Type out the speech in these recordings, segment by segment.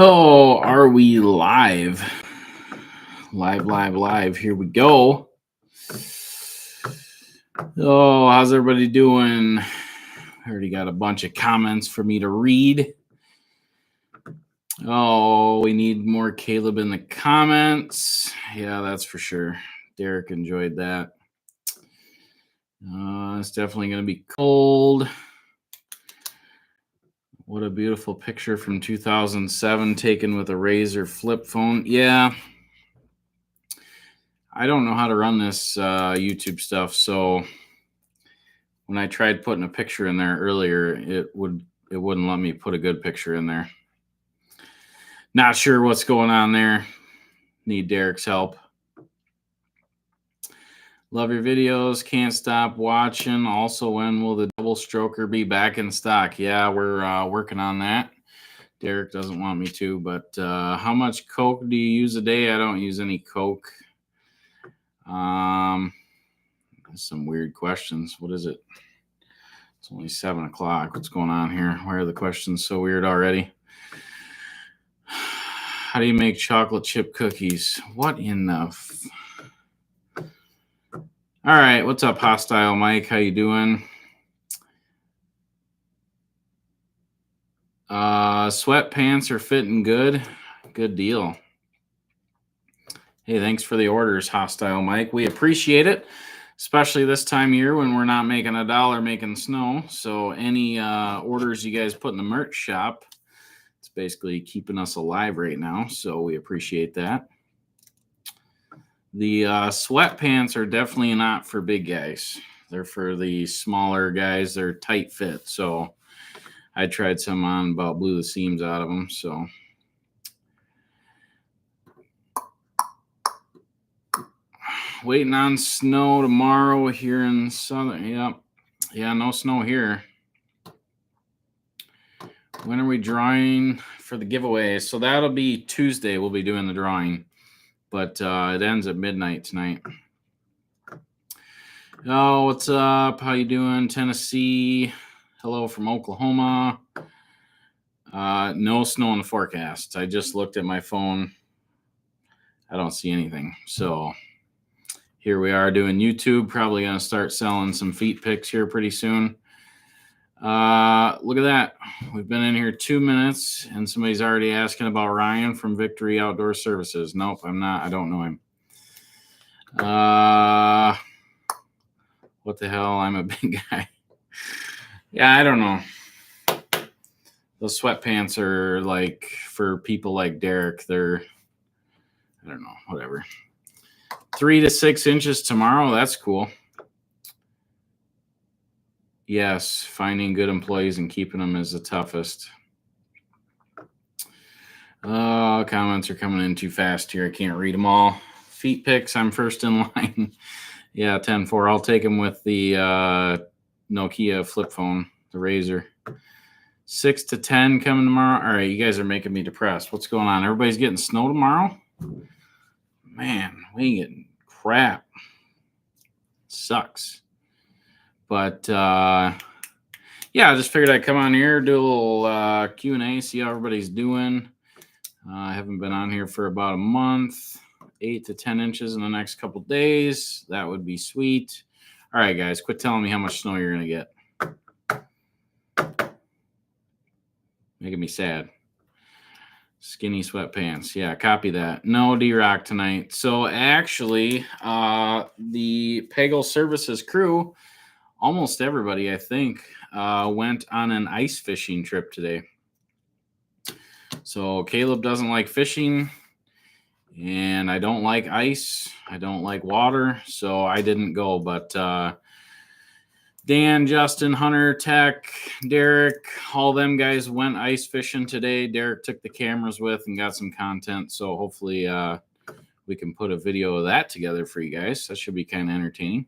Oh, are we live? Live. Here we go. Oh, how's everybody doing? I already got a bunch of comments for me to read. Oh, we need more Caleb in the comments. Yeah, that's for sure. Derek enjoyed that. It's definitely going to be cold. What a beautiful picture from 2007 taken with a Razr flip phone. Yeah. I don't know how to run this YouTube stuff, so when I tried putting a picture in there earlier, it wouldn't let me put a good picture in there. Not sure what's going on there. Need Derek's help. Love your videos. Can't stop watching. Also, when will the double stroker be back in stock? Yeah, we're working on that. Derek doesn't want me to, but how much Coke do you use a day? I don't use any Coke. Some weird questions. What is it? It's only 7 o'clock. What's going on here? Why are the questions so weird already? How do you make chocolate chip cookies? What in the... All right. What's up, Hostile Mike? How you doing? Sweatpants are fitting good. Good deal. Hey, thanks for the orders, Hostile Mike. We appreciate it, especially this time of year when we're not making a dollar making snow. So any orders you guys put in the merch shop, it's basically keeping us alive right now. So we appreciate that. The sweatpants are definitely not for big guys. They're for the smaller guys. They're tight fit. So I tried some on, about blew the seams out of them. So waiting on snow tomorrow here in southern. Yeah, no snow here. When are we drawing for the giveaway? So that'll be Tuesday. We'll be doing the drawing, but it ends at midnight tonight. Oh, what's up? How you doing, Tennessee? Hello from Oklahoma. No snow in the forecast. I just looked at my phone. I don't see anything. So here we are doing YouTube. Probably going to start selling some feet pics here pretty soon. Look at that. We've been in here 2 minutes and somebody's already asking about Ryan from Victory Outdoor Services. Nope, I'm not. I don't know him. What the hell? I'm a big guy. Yeah, I don't know. Those sweatpants are like for people like Derek. They're, I don't know, whatever. 3 to 6 inches tomorrow. That's cool. Yes, finding good employees and keeping them is the toughest. Comments are coming in too fast here. I can't read them all. Feet pics, I'm first in line. Yeah, 10-4. I'll take them with the Nokia flip phone, the Razr. 6 to 10 coming tomorrow. All right, you guys are making me depressed. What's going on? Everybody's getting snow tomorrow? Man, we ain't getting crap. Sucks. But yeah, I just figured I'd come on here, do a little Q&A, see how everybody's doing. I haven't been on here for about a month. 8 to 10 inches in the next couple days. That would be sweet. All right, guys, quit telling me how much snow you're going to get. Making me sad. Skinny sweatpants. Yeah, copy that. No D-Rock tonight. So actually, the Pagel Services crew, almost everybody, I think, went on an ice fishing trip today. So Caleb doesn't like fishing, and I don't like ice. I don't like water, so I didn't go. But Dan, Justin, Hunter, Tech, Derek, all them guys went ice fishing today. Derek took the cameras with and got some content, so hopefully we can put a video of that together for you guys. That should be kind of entertaining.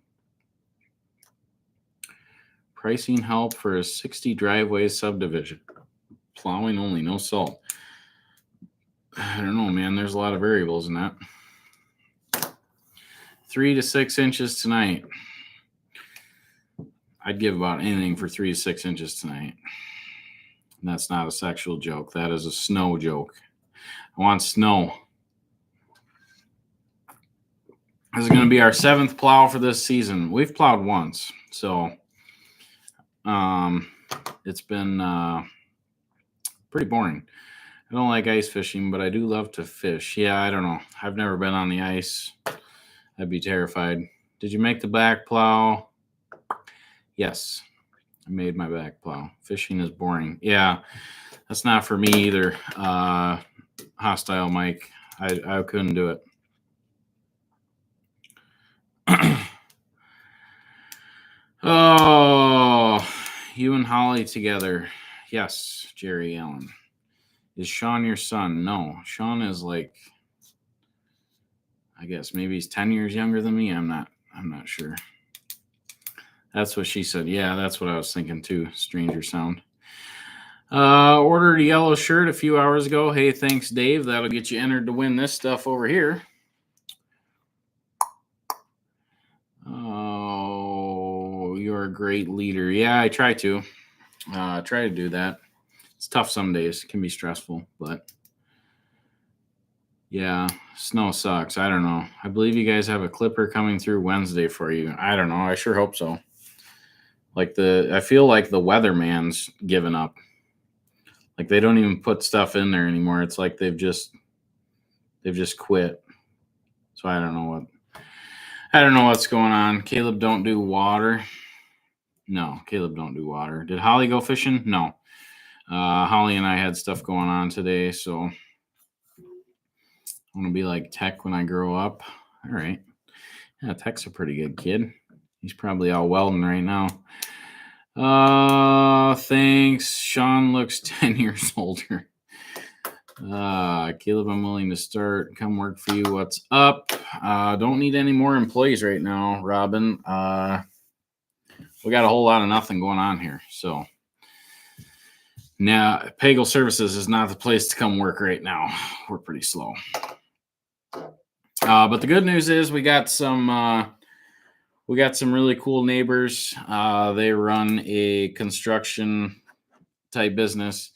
Pricing help for a 60 driveway subdivision. Plowing only, no salt. I don't know, man. There's a lot of variables in that. 3 to 6 inches tonight. I'd give about anything for 3 to 6 inches tonight. And that's not a sexual joke. That is a snow joke. I want snow. This is going to be our 7th plow for this season. We've plowed once, so it's been pretty boring. I don't like ice fishing, but I do love to fish. Yeah, I don't know. I've never been on the ice. I'd be terrified. Did you make the back plow? Yes, I made my back plow. Fishing is boring. Yeah, that's not for me either. Hostile Mike. I couldn't do it. Oh, you and Holly together. Yes, Jerry Allen. Is Sean your son? No. Sean is like, I guess maybe he's 10 years younger than me. I'm not sure. That's what she said. Yeah, that's what I was thinking too. Stranger sound. Ordered a yellow shirt a few hours ago. Hey, thanks, Dave. That'll get you entered to win this stuff over here. Oh, you're a great leader. Yeah, I try to. Try to do that. It's tough some days. It can be stressful, but yeah, snow sucks. I don't know. I believe you guys have a clipper coming through Wednesday for you. I don't know. I sure hope so. I feel like the weatherman's given up. Like they don't even put stuff in there anymore. It's like they've just quit. So I don't know what's going on. Caleb, don't do water. No, Caleb, don't do water. Did Holly go fishing? No. Holly and I had stuff going on today, so I want to be like Tech when I grow up. All right. Yeah, Tech's a pretty good kid. He's probably all welding right now. Thanks. Sean looks 10 years older. Caleb, I'm willing to start. Come work for you. What's up? Don't need any more employees right now, Robin. We got a whole lot of nothing going on here. So now Pagel Services is not the place to come work right now. We're pretty slow. But the good news is we got some really cool neighbors. They run a construction type business,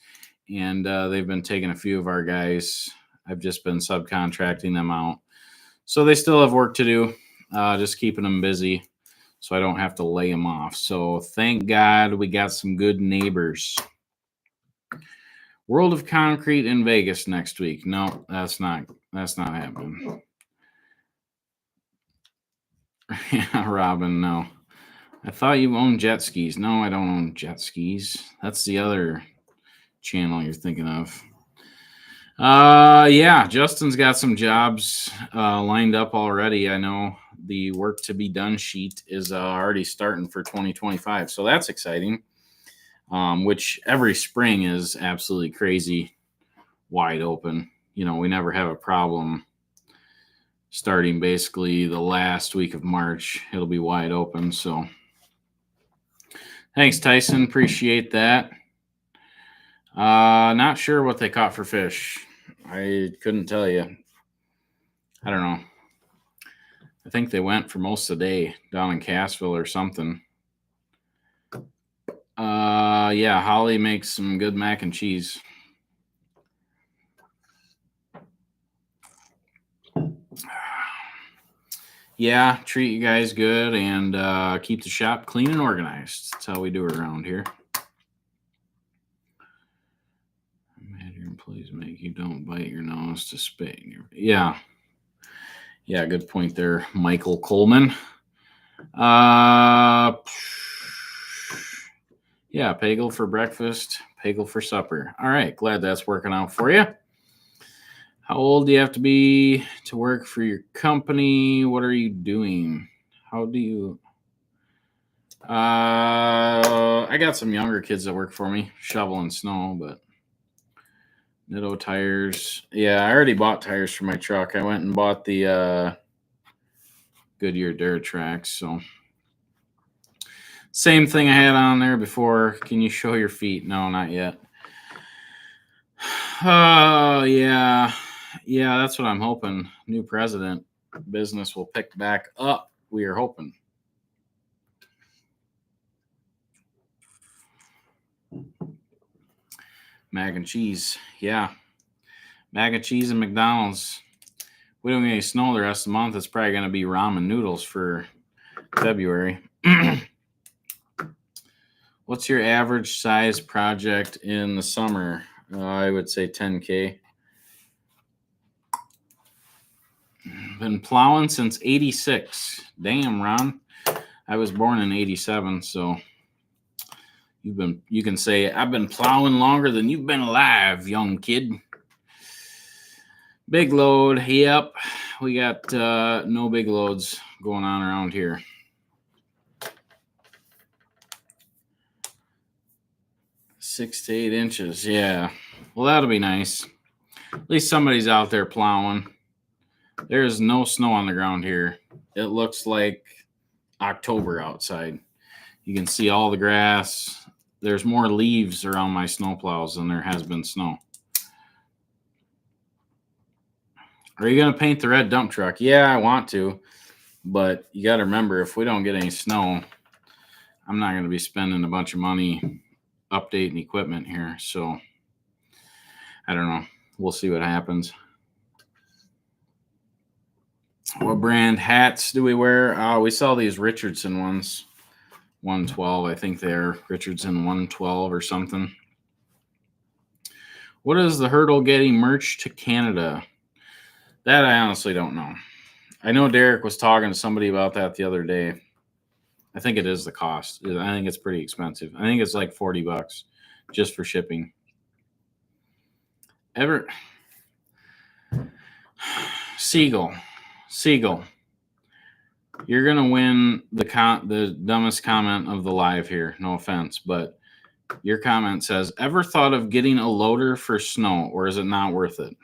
and they've been taking a few of our guys. I've just been subcontracting them out. So they still have work to do, just keeping them busy so I don't have to lay them off. So thank God we got some good neighbors. World of Concrete in Vegas next week. No, that's not happening. Yeah, Robin, no. I thought you owned jet skis. No, I don't own jet skis. That's the other channel you're thinking of. Yeah, Justin's got some jobs lined up already. I know the work to be done sheet is already starting for 2025, so that's exciting. Which every spring is absolutely crazy wide open. You know, we never have a problem starting basically the last week of March. It'll be wide open. So thanks, Tyson. Appreciate that. Not sure what they caught for fish. I couldn't tell you. I don't know. I think they went for most of the day down in Cassville or something. Yeah, Holly makes some good mac and cheese. Yeah, treat you guys good and keep the shop clean and organized. That's how we do it around here. Your employees make you don't bite your nose to spit. Yeah. Yeah, good point there, Michael Coleman. Yeah, Pagel for breakfast, Pagel for supper. All right, glad that's working out for you. How old do you have to be to work for your company? What are you doing? How do you... I got some younger kids that work for me, shoveling snow, but Nitto tires. Yeah, I already bought tires for my truck. I went and bought the Goodyear Duratrax, so same thing I had on there before. Can you show your feet? No, not yet. Oh, yeah. Yeah, that's what I'm hoping. New president. Business will pick back up. We are hoping. Mac and cheese. Yeah. Mac and cheese and McDonald's. We don't get any snow the rest of the month. It's probably going to be ramen noodles for February. What's your average size project in the summer? I would say 10K. Been plowing since 86. Damn, Ron. I was born in 87, so you can say I've been plowing longer than you've been alive, young kid. Big load. Yep. We got no big loads going on around here. Six to 8 inches. Yeah. Well, that'll be nice. At least somebody's out there plowing. There is no snow on the ground here. It looks like October outside. You can see all the grass. There's more leaves around my snow plows than there has been snow. Are you going to paint the red dump truck? Yeah, I want to. But you got to remember, if we don't get any snow, I'm not going to be spending a bunch of money updating equipment here. So, I don't know. We'll see what happens. What brand hats do we wear? We sell these Richardson ones. 112. I think they're Richardson 112 or something. What is the hurdle getting merch to Canada? That I honestly don't know. I know Derek was talking to somebody about that the other day. I think it is the cost. I think it's pretty expensive. I think it's like $40 just for shipping. Siegel, you're gonna win the dumbest comment of the live here. No offense, but your comment says, "Ever thought of getting a loader for snow, or is it not worth it?"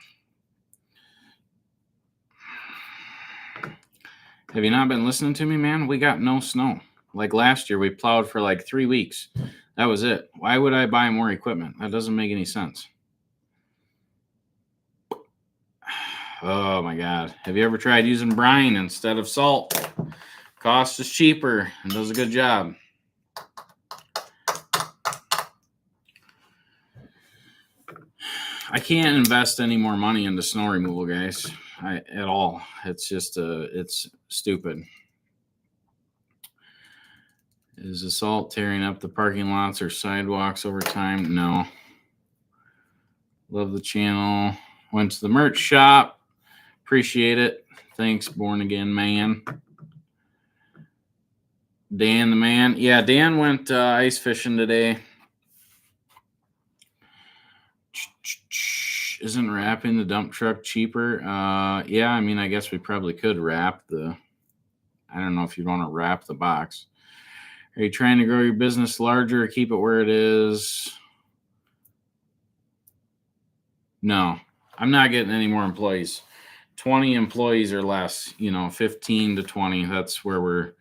Have you not been listening to me, man? We got no snow. Like last year, we plowed for like 3 weeks. That was it. Why would I buy more equipment? That doesn't make any sense. Oh my God. Have you ever tried using brine instead of salt? Cost is cheaper and does a good job. I can't invest any more money into snow removal, guys, at all. It's just it's stupid. Is the salt tearing up the parking lots or sidewalks over time? No. Love the channel. Went to the merch shop. Appreciate it. Thanks, Born Again Man. Dan the man. Yeah, Dan went ice fishing today. Isn't wrapping the dump truck cheaper? Yeah, I mean, I guess we probably could wrap I don't know if you want to wrap the box. Are you trying to grow your business larger or keep it where it is? No, I'm not getting any more employees. 20 employees or less, 15 to 20. That's where we're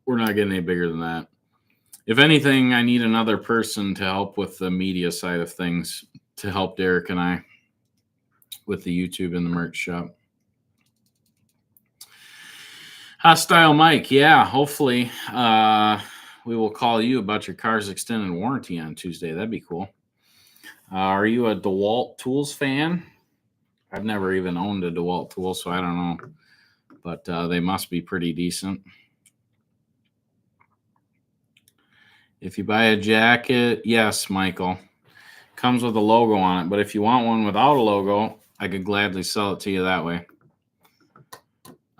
not getting any bigger than that. If anything, I need another person to help with the media side of things to help Derek and I with the YouTube and the merch shop. Hostile Mike. Yeah, hopefully we will call you about your car's extended warranty on Tuesday. That'd be cool. Are you a DeWalt Tools fan? I've never even owned a DeWalt tool, so I don't know. But they must be pretty decent. If you buy a jacket, yes, Michael. Comes with a logo on it. But if you want one without a logo, I could gladly sell it to you that way.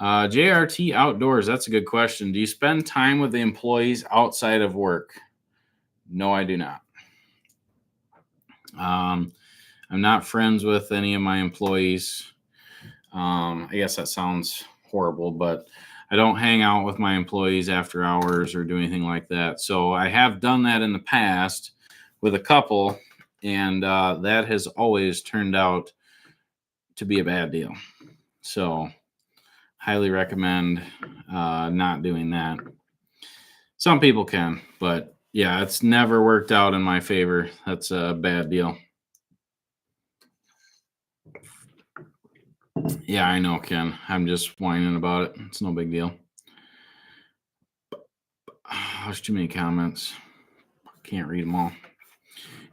JRT Outdoors, that's a good question. Do you spend time with the employees outside of work? No, I do not. I'm not friends with any of my employees. I guess that sounds horrible, but I don't hang out with my employees after hours or do anything like that. So I have done that in the past with a couple, and that has always turned out to be a bad deal. So highly recommend not doing that. Some people can, but yeah, it's never worked out in my favor. That's a bad deal. Yeah, I know, Ken. I'm just whining about it. It's no big deal. There's too many comments. Can't read them all.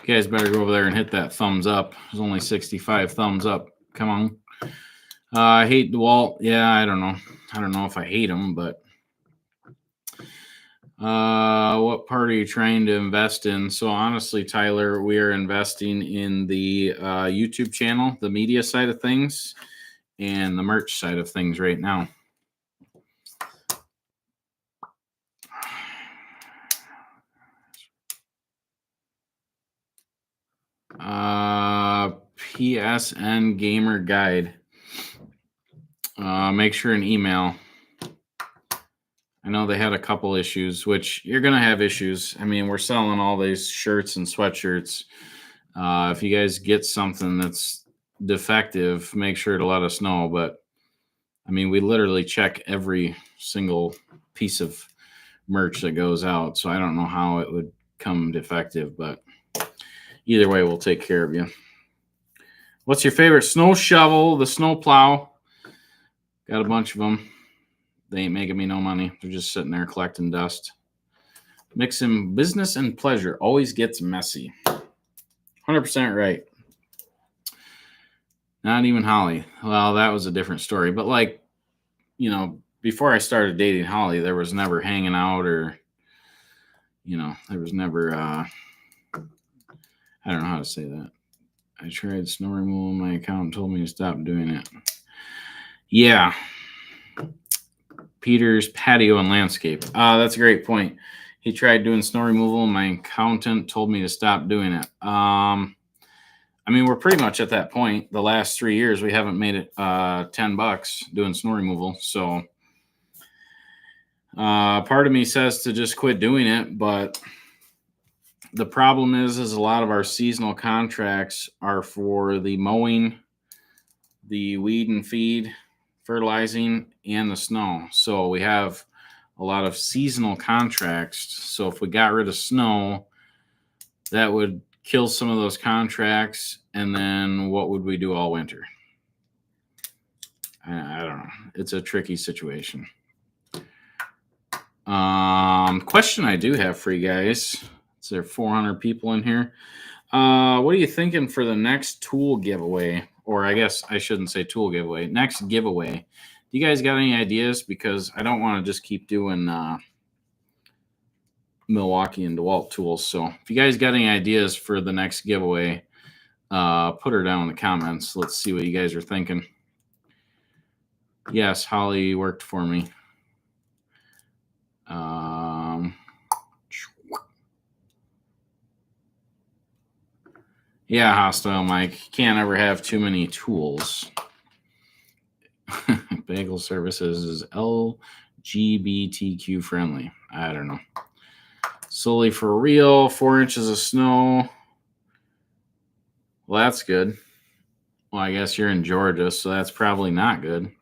You guys better go over there and hit that thumbs up. There's only 65 thumbs up. Come on. I hate DeWalt. Yeah, I don't know. I don't know if I hate him, but what part are you trying to invest in? So honestly, Tyler, we are investing in the YouTube channel, the media side of things, and the merch side of things right now. PSN Gamer Guide. Make sure an email. I know they had a couple issues, which you're going to have issues. I mean, we're selling all these shirts and sweatshirts. If you guys get something that's defective, make sure to let us know. But I mean, we literally check every single piece of merch that goes out. So I don't know how it would come defective, but either way, we'll take care of you. What's your favorite snow shovel? The snow plow. Got a bunch of them. They ain't making me no money. They're just sitting there collecting dust. Mixing business and pleasure always gets messy. 100% right. Not even Holly. Well, that was a different story. But like, you know, before I started dating Holly, there was never hanging out or, you know, there was never, I don't know how to say that. I tried snow removal. My accountant told me to stop doing it. Yeah. Peter's Patio and Landscape. That's a great point. He tried doing snow removal. My accountant told me to stop doing it. I mean, we're pretty much at that point. The last 3 years, we haven't made it $10 doing snow removal. So part of me says to just quit doing it. But the problem is a lot of our seasonal contracts are for the mowing, the weed and feed, fertilizing, and the snow. So we have a lot of seasonal contracts. So if we got rid of snow, that would kill some of those contracts. And then what would we do all winter? I don't know. It's a tricky situation. Question I do have for you guys. Is there 400 people in here? What are you thinking for the next tool giveaway? Or I guess I shouldn't say tool giveaway. Next giveaway. Do you guys got any ideas? Because I don't want to just keep doing Milwaukee and DeWalt tools. So if you guys got any ideas for the next giveaway, put her down in the comments. Let's see what you guys are thinking. Yes, Holly worked for me. Yeah, Hostile Mike. Can't ever have too many tools. Bagel Services is LGBTQ friendly. I don't know. Solely for real. 4 inches of snow. Well, that's good. Well, I guess you're in Georgia, so that's probably not good.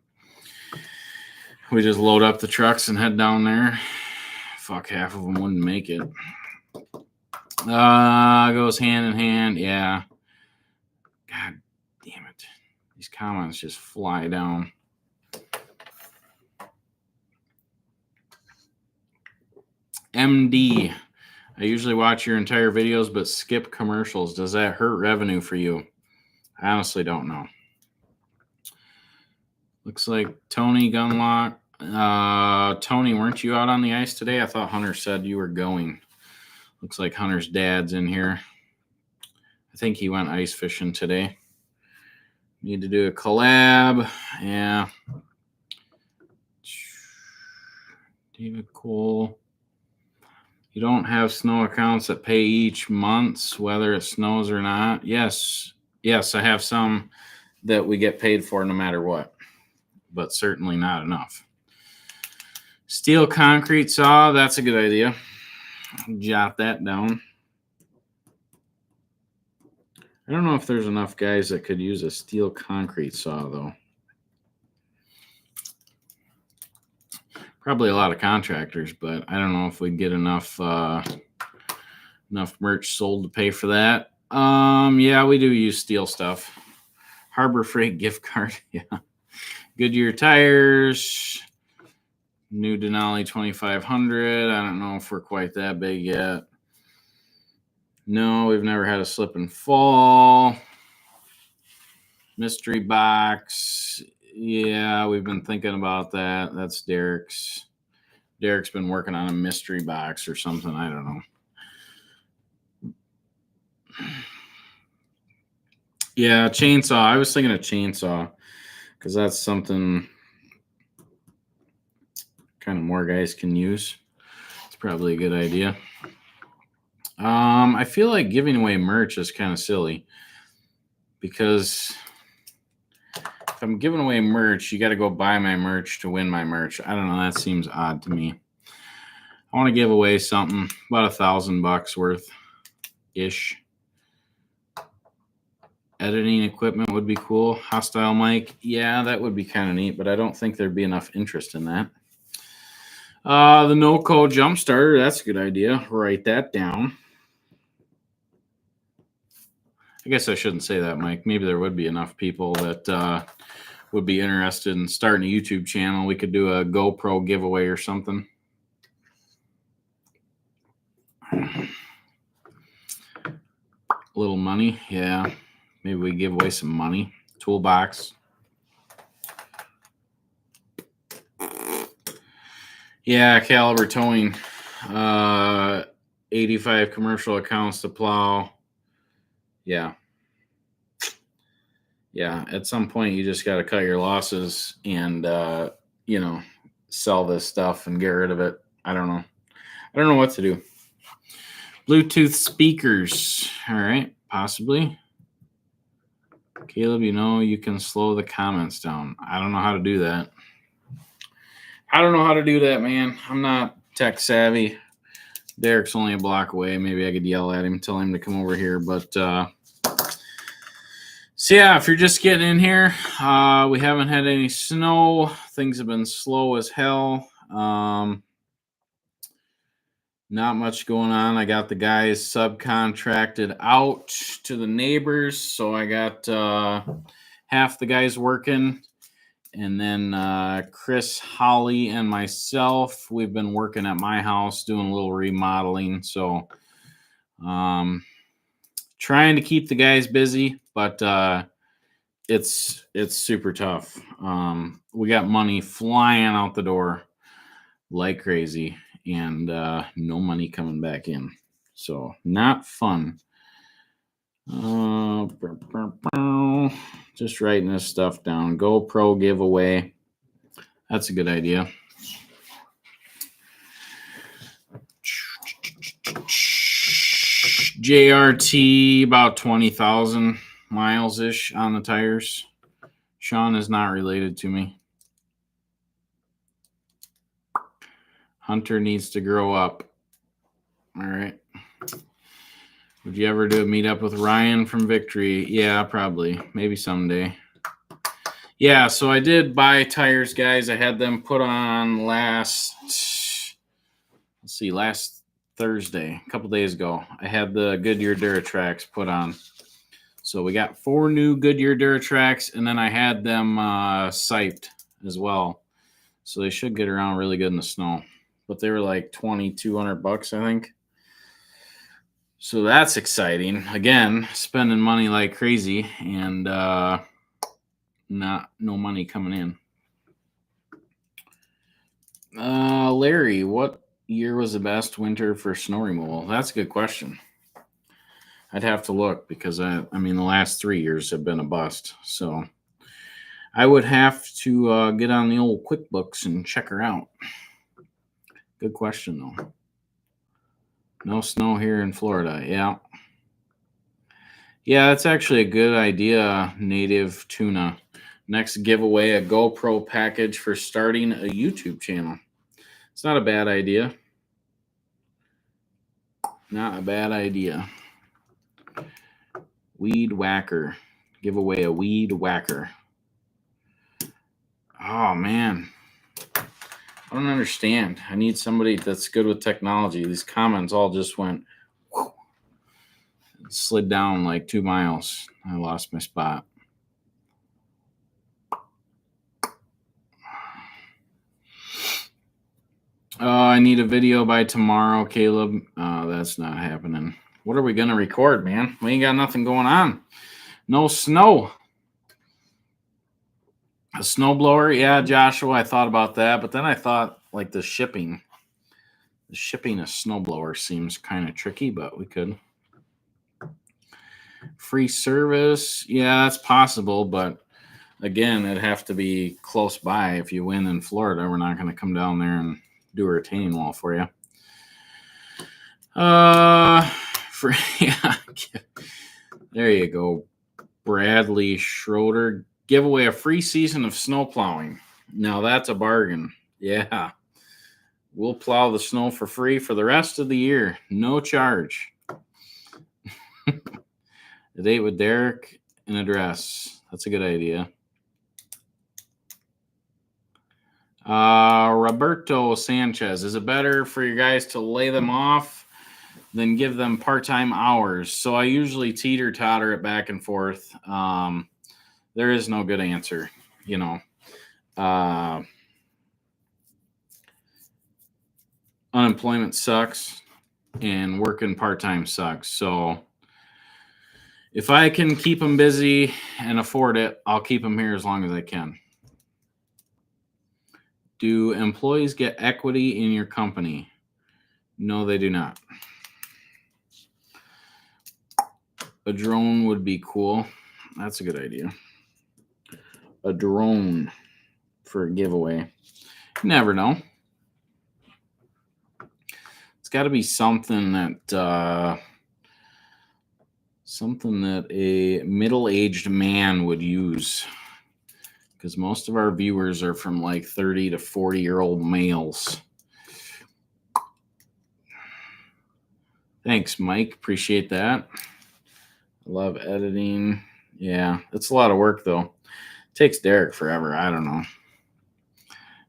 We just load up the trucks and head down there. Fuck, half of them wouldn't make it. Goes hand in hand. Yeah. God damn it. These comments just fly down. MD. I usually watch your entire videos, but skip commercials. Does that hurt revenue for you? I honestly don't know. Looks like Tony Gunlock. Tony, weren't you out on the ice today? I thought Hunter said you were going. Looks like Hunter's dad's in here. I think he went ice fishing today. Need to do a collab. Yeah. David Cole. You don't have snow accounts that pay each month, whether it snows or not. Yes, I have some that we get paid for no matter what, but certainly not enough. Steel concrete saw, that's a good idea. Jot that down. I don't know if there's enough guys that could use a steel concrete saw, though. Probably a lot of contractors, but I don't know if we'd get enough merch sold to pay for that. Yeah, we do use steel stuff. Harbor Freight gift card, yeah. Goodyear tires. New Denali 2500. I don't know if we're quite that big yet. No, we've never had a slip and fall. Mystery box. Yeah, we've been thinking about that. That's Derek's. Derek's been working on a mystery box or something. I don't know. Yeah, chainsaw. I was thinking a chainsaw because that's something kind of more guys can use. It's probably a good idea. I feel like giving away merch is kind of silly because if I'm giving away merch, you got to go buy my merch to win my merch. I don't know. That seems odd to me. I want to give away something about $1,000 worth ish. Editing equipment would be cool. Hostile mic. Yeah, that would be kind of neat, but I don't think there'd be enough interest in that. The no-code jump starter. That's a good idea. Write that down. I guess I shouldn't say that, Mike. Maybe there would be enough people that would be interested in starting a YouTube channel. We could do a GoPro giveaway or something. A little money. Yeah. Maybe we give away some money. Toolbox. Yeah, caliber towing. 85 commercial accounts to plow. Yeah. Yeah, at some point you just got to cut your losses and sell this stuff and get rid of it. I don't know what to do. Bluetooth speakers. All right, possibly. Caleb, you can slow the comments down. I don't know how to do that. Man. I'm not tech savvy. Derek's only a block away. Maybe I could yell at him, tell him to come over here. But so yeah, if you're just getting in here, we haven't had any snow. Things have been slow as hell. Not much going on. I got the guys subcontracted out to the neighbors, so I got half the guys working, and then Chris, Holly, and myself, we've been working at my house doing a little remodeling. So trying to keep the guys busy, but it's super tough. We got money flying out the door like crazy, and no money coming back in. So not fun. Just writing this stuff down. GoPro giveaway. That's a good idea. JRT, about 20,000 miles ish on the tires. Sean is not related to me. Hunter needs to grow up. All right. Would you ever do a meetup with Ryan from Victory? Yeah, probably. Maybe someday. Yeah, so I did buy tires, guys. I had them put on last Thursday, a couple days ago. I had the Goodyear Duratrax put on. So we got 4 new Goodyear Duratrax, and then I had them siped as well. So they should get around really good in the snow. But they were like $2,200, I think. So that's exciting. Again, spending money like crazy and no money coming in. Larry, what year was the best winter for snow removal? That's a good question. I'd have to look because the last 3 years have been a bust. So I would have to get on the old QuickBooks and check her out. Good question, though. No snow here in Florida. Yeah. Yeah, that's actually a good idea, Native Tuna. Next giveaway, a GoPro package for starting a YouTube channel. It's not a bad idea. Not a bad idea. Weed whacker. Give away a weed whacker. Oh, man. I don't understand. I need somebody that's good with technology. These comments all just went, whew, slid down like 2 miles. I lost my spot. I need a video by tomorrow, Caleb. That's not happening. What are we going to record, man? We ain't got nothing going on. No snow. A snowblower? Yeah, Joshua, I thought about that. But then I thought, like, the shipping. The shipping a snowblower seems kind of tricky, but we could. Free service? Yeah, that's possible. But, again, it'd have to be close by. If you win in Florida, we're not going to come down there and do a retaining wall for you. Yeah. There you go. Bradley Schroeder. Give away a free season of snow plowing. Now that's a bargain. Yeah. We'll plow the snow for free for the rest of the year. No charge. The date with Derek and address. That's a good idea. Roberto Sanchez. Is it better for you guys to lay them off than give them part-time hours? So I usually teeter-totter it back and forth. There is no good answer, you know. Unemployment sucks and working part-time sucks. So if I can keep them busy and afford it, I'll keep them here as long as I can. Do employees get equity in your company? No, they do not. A drone would be cool. That's a good idea. A drone for a giveaway. You never know. It's got to be something that a middle-aged man would use, because most of our viewers are from like 30 to 40-year-old males. Thanks, Mike. Appreciate that. Love editing. Yeah, it's a lot of work, though. It takes Derek forever. I don't know.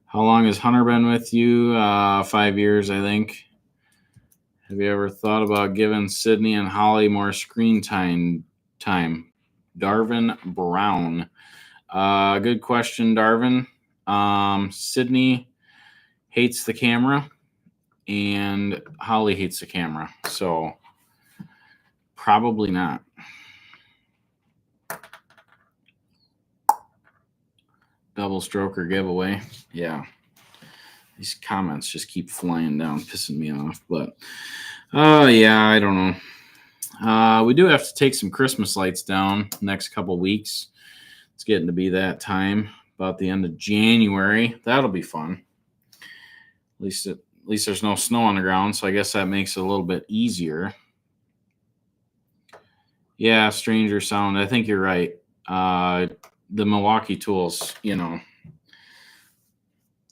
How long has Hunter been with you? 5 years, I think. Have you ever thought about giving Sydney and Holly more screen time? Darvin Brown. Good question, Darvin. Sydney hates the camera, and Holly hates the camera. So probably not. Double stroker giveaway. Yeah. These comments just keep flying down, pissing me off. But, yeah, I don't know. We do have to take some Christmas lights down next couple weeks. It's getting to be that time, about the end of January. That'll be fun. At least there's no snow on the ground, so I guess that makes it a little bit easier. Yeah, stranger sound. I think you're right. The Milwaukee tools, you know.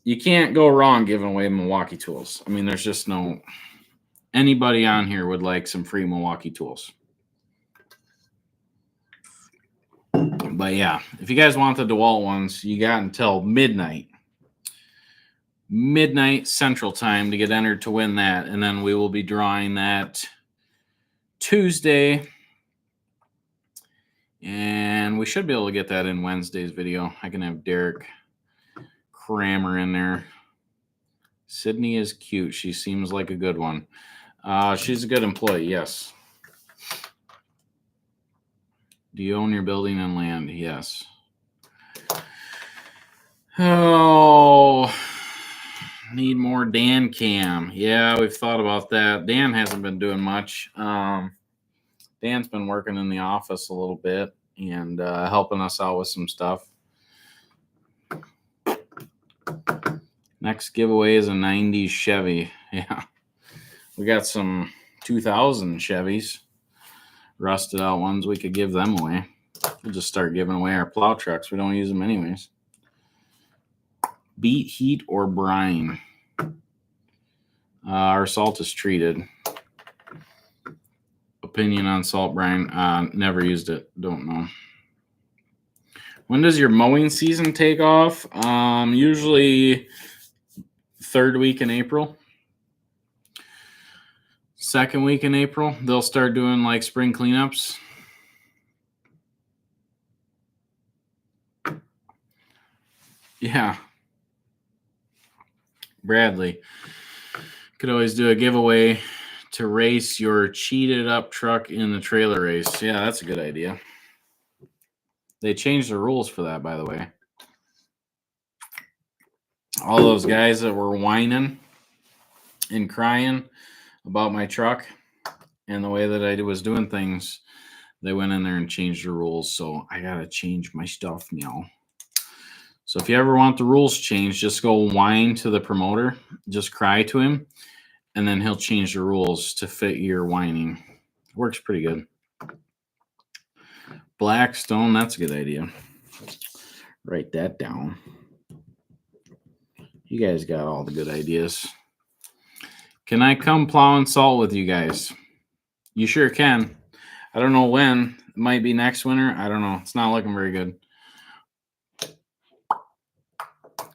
You can't go wrong giving away Milwaukee tools. I mean, there's just no... Anybody on here would like some free Milwaukee tools. But yeah, if you guys want the DeWalt ones, you got until midnight Central Time to get entered to win that. And then we will be drawing that Tuesday. And we should be able to get that in Wednesday's video. I can have Derek Kramer in there. Sydney is cute. She seems like a good one. She's a good employee, yes. Do you own your building and land? Yes. Oh, need more Dan cam. Yeah, we've thought about that. Dan hasn't been doing much. Dan's been working in the office a little bit and helping us out with some stuff. Next giveaway is a 90s Chevy. Yeah. We got some 2000 Chevys, rusted out ones. We could give them away. We'll just start giving away our plow trucks. We don't use them anyways. Beet, heat, or brine? Our salt is treated. Opinion on salt brine? Never used it. Don't know. When does your mowing season take off? Usually third week in April. Second week in April, they'll start doing like spring cleanups. Yeah. Bradley. Could always do a giveaway to race your cheated up truck in the trailer race. Yeah, that's a good idea. They changed the rules for that, by the way. All those guys that were whining and crying about my truck and the way that I was doing things, they went in there and changed the rules. So I got to change my stuff now. So if you ever want the rules changed, just go whine to the promoter, just cry to him, and then he'll change the rules to fit your whining. Works pretty good. Blackstone, that's a good idea. Write that down. You guys got all the good ideas. Can I come plow and salt with you guys? You sure can. I don't know when. It might be next winter. I don't know. It's not looking very good.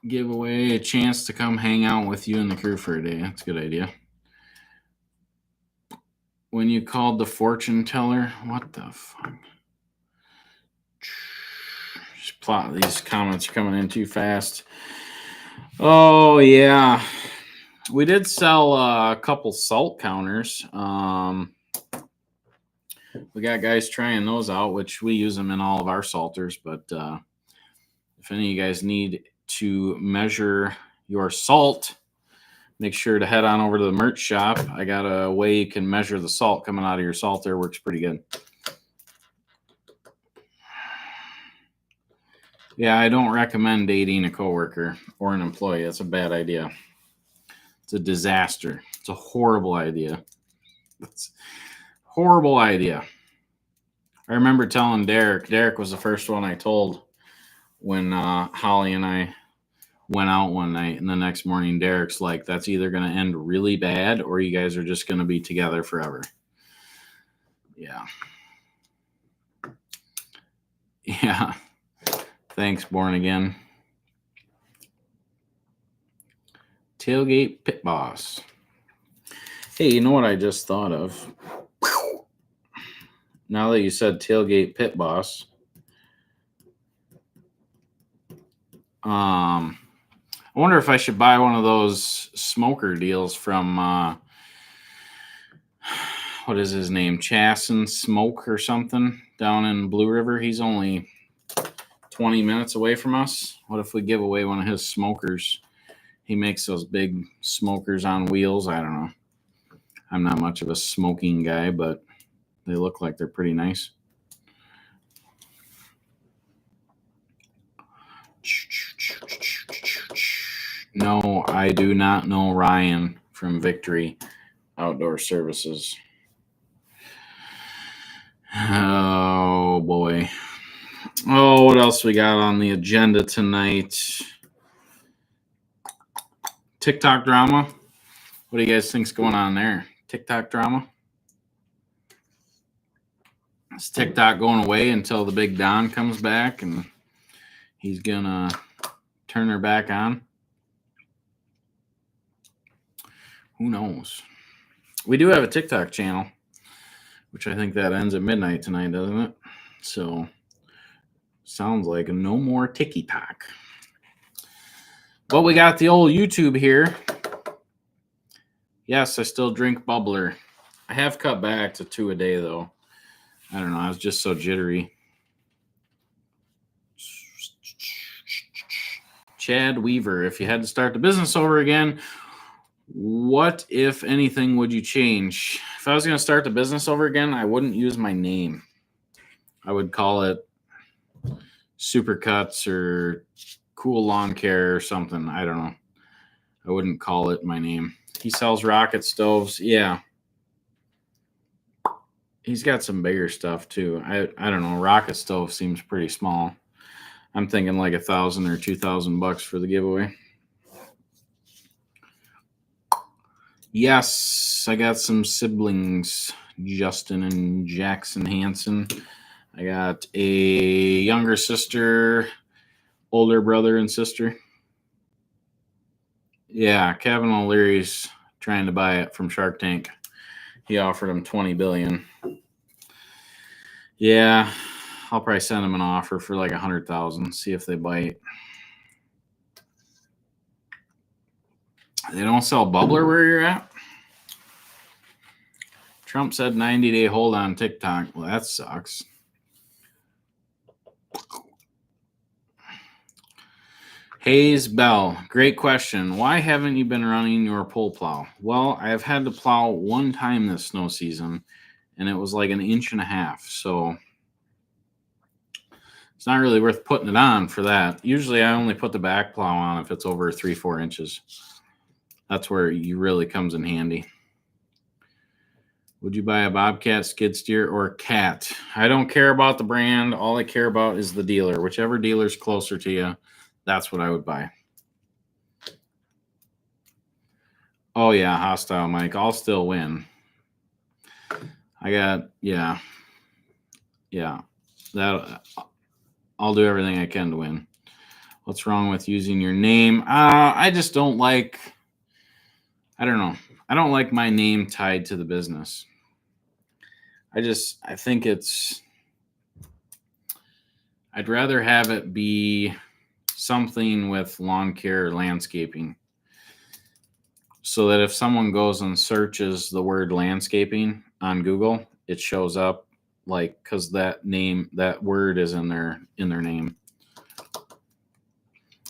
Give away a chance to come hang out with you and the crew for a day. That's a good idea. When you called the fortune teller, what the fuck? These comments are coming in too fast. Oh, yeah. We did sell a couple salt counters. We got guys trying those out, which we use them in all of our salters. But if any of you guys need to measure your salt, make sure to head on over to the merch shop. I got a way you can measure the salt coming out of your salter. Works pretty good. Yeah, I don't recommend dating a coworker or an employee. That's a bad idea. It's a disaster. It's a horrible idea. It's a horrible idea. I remember telling Derek. Derek was the first one I told when Holly and I went out one night, and the next morning Derek's like, that's either going to end really bad or you guys are just going to be together forever. Yeah. Yeah. Thanks, Born Again. Tailgate Pit Boss. Hey, you know what I just thought of? Now that you said Tailgate Pit Boss, I wonder if I should buy one of those smoker deals from what is his name? Chasen Smoke or something down in Blue River. He's only 20 minutes away from us. What if we give away one of his smokers? He makes those big smokers on wheels. I don't know. I'm not much of a smoking guy, but they look like they're pretty nice. No, I do not know Ryan from Victory Outdoor Services. Oh, boy. Oh, what else we got on the agenda tonight? TikTok drama. What do you guys think's going on there? TikTok drama? Is TikTok going away until the big Don comes back and he's going to turn her back on? Who knows? We do have a TikTok channel, which I think that ends at midnight tonight, doesn't it? So, sounds like no more TikTok. Well, we got the old YouTube here. Yes, I still drink bubbler. I have cut back to 2 a day, though. I don't know. I was just so jittery. Chad Weaver, if you had to start the business over again, what, if anything, would you change? If I was going to start the business over again, I wouldn't use my name. I would call it Supercuts or Cool Lawn Care or something. I don't know. I wouldn't call it my name. He sells rocket stoves. Yeah. He's got some bigger stuff too. I don't know. Rocket stove seems pretty small. I'm thinking like $1,000 or $2,000 for the giveaway. Yes, I got some siblings, Justin and Jackson Hansen. I got a younger sister, older brother and sister. Yeah, Kevin O'Leary's trying to buy it from Shark Tank. He offered him $20 billion. Yeah, I'll probably send him an offer for like $100,000. See if they bite. They don't sell bubbler where you're at? Trump said 90-day hold on TikTok. Well, that sucks. Hayes Bell, great question. Why haven't you been running your pull plow? Well, I've had to plow one time this snow season, and it was like 1.5 inches. So it's not really worth putting it on for that. Usually I only put the back plow on if it's over 3-4 inches. That's where it really comes in handy. Would you buy a Bobcat, skid steer, or Cat? I don't care about the brand. All I care about is the dealer. Whichever dealer's closer to you, that's what I would buy. Oh, yeah, hostile Mike. I'll still win. Yeah. I'll do everything I can to win. What's wrong with using your name? I just don't like, I don't know. I don't like my name tied to the business. I think I'd rather have it be something with lawn care or landscaping, so that if someone goes and searches the word landscaping on Google, it shows up, like, because that word is in their name.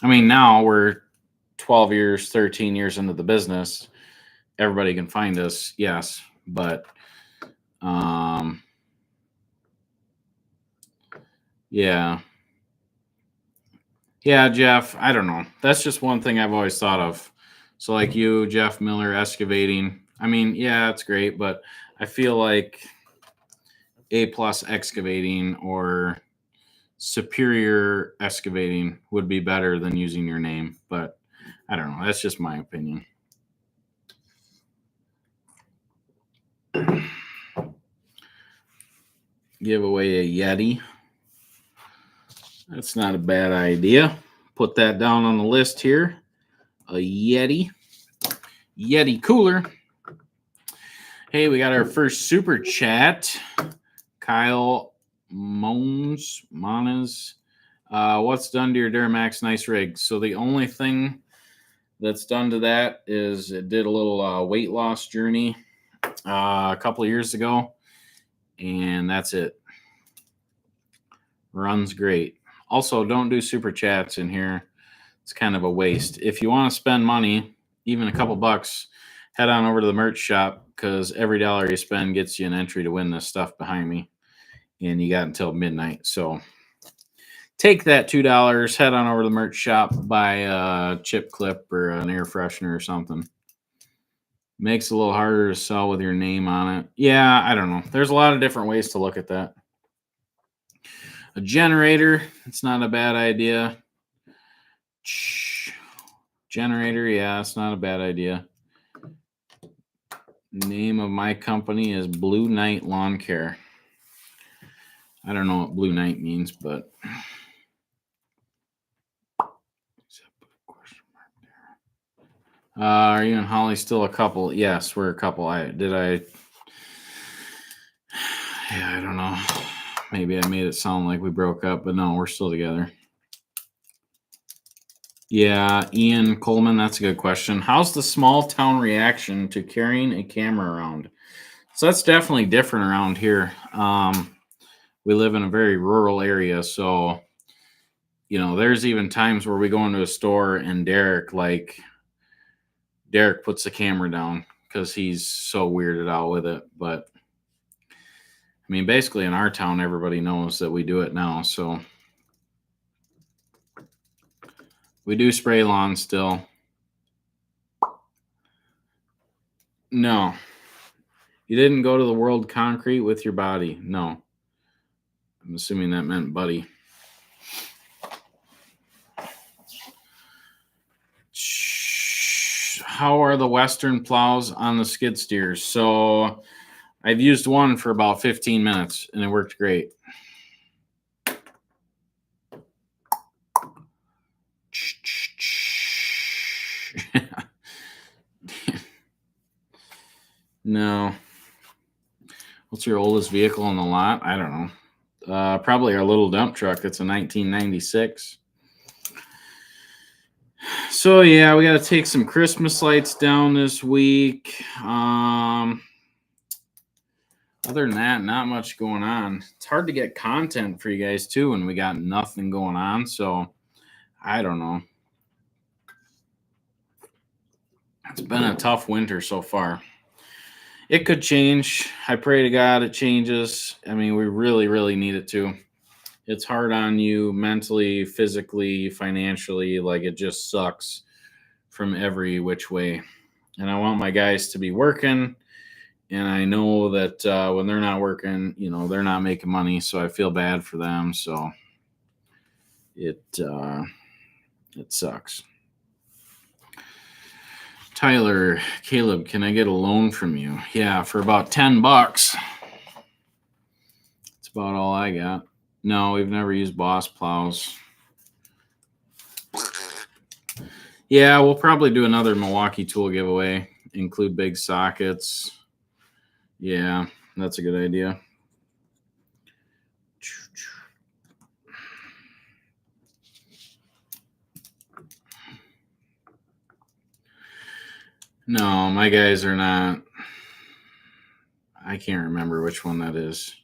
I mean, now we're 12 years, 13 years into the business. Everybody can find us, yes, but yeah, Jeff, I don't know. That's just one thing I've always thought of. So like you, Jeff Miller, excavating. I mean, yeah, it's great, but I feel like A+ excavating or superior excavating would be better than using your name. But I don't know. That's just my opinion. Give away a Yeti. That's not a bad idea. Put that down on the list here. A Yeti cooler. Hey, we got our first super chat. Kyle Manes. What's done to your Duramax Nice rig? So the only thing that's done to that is it did a little weight loss journey a couple of years ago, and that's it. Runs great. Also, don't do super chats in here. It's kind of a waste. If you want to spend money, even a couple bucks, head on over to the merch shop, because every dollar you spend gets you an entry to win this stuff behind me. And you got until midnight. So take that $2, head on over to the merch shop, buy a chip clip or an air freshener or something. Makes it a little harder to sell with your name on it. Yeah, I don't know. There's a lot of different ways to look at that. A generator, it's not a bad idea. Generator, yeah, it's not a bad idea. Name of my company is Blue Knight Lawn Care. I don't know what Blue Knight means, but are you and Holly still a couple? Yes, we're a couple. Yeah, I don't know. Maybe I made it sound like we broke up, but no, we're still together. Yeah, Ian Coleman, that's a good question. How's the small town reaction to carrying a camera around? So that's definitely different around here. We live in a very rural area, so there's even times where we go into a store and Derek puts the camera down because he's so weirded out with it. But I mean, basically in our town, everybody knows that we do it now. So we do spray lawns still. No, you didn't go to the World Concrete with your body. No, I'm assuming that meant buddy. How are the Western plows on the skid steers? So I've used one for about 15 minutes and it worked great. No. What's your oldest vehicle on the lot? I don't know. Probably our little dump truck. It's a 1996. So yeah, we got to take some Christmas lights down this week. Other than that, not much going on. It's hard to get content for you guys too when we got nothing going on. So I don't know. It's been a tough winter so far. It could change. I pray to God it changes. I mean, we really, really need it to. It's hard on you mentally, physically, financially. Like, it just sucks from every which way. And I want my guys to be working. And I know that when they're not working, they're not making money. So I feel bad for them. So it sucks. Tyler, Caleb, can I get a loan from you? Yeah, for about $10. That's about all I got. No, we've never used Boss plows. Yeah, we'll probably do another Milwaukee tool giveaway. Include big sockets. Yeah, that's a good idea. No, my guys are not. I can't remember which one that is.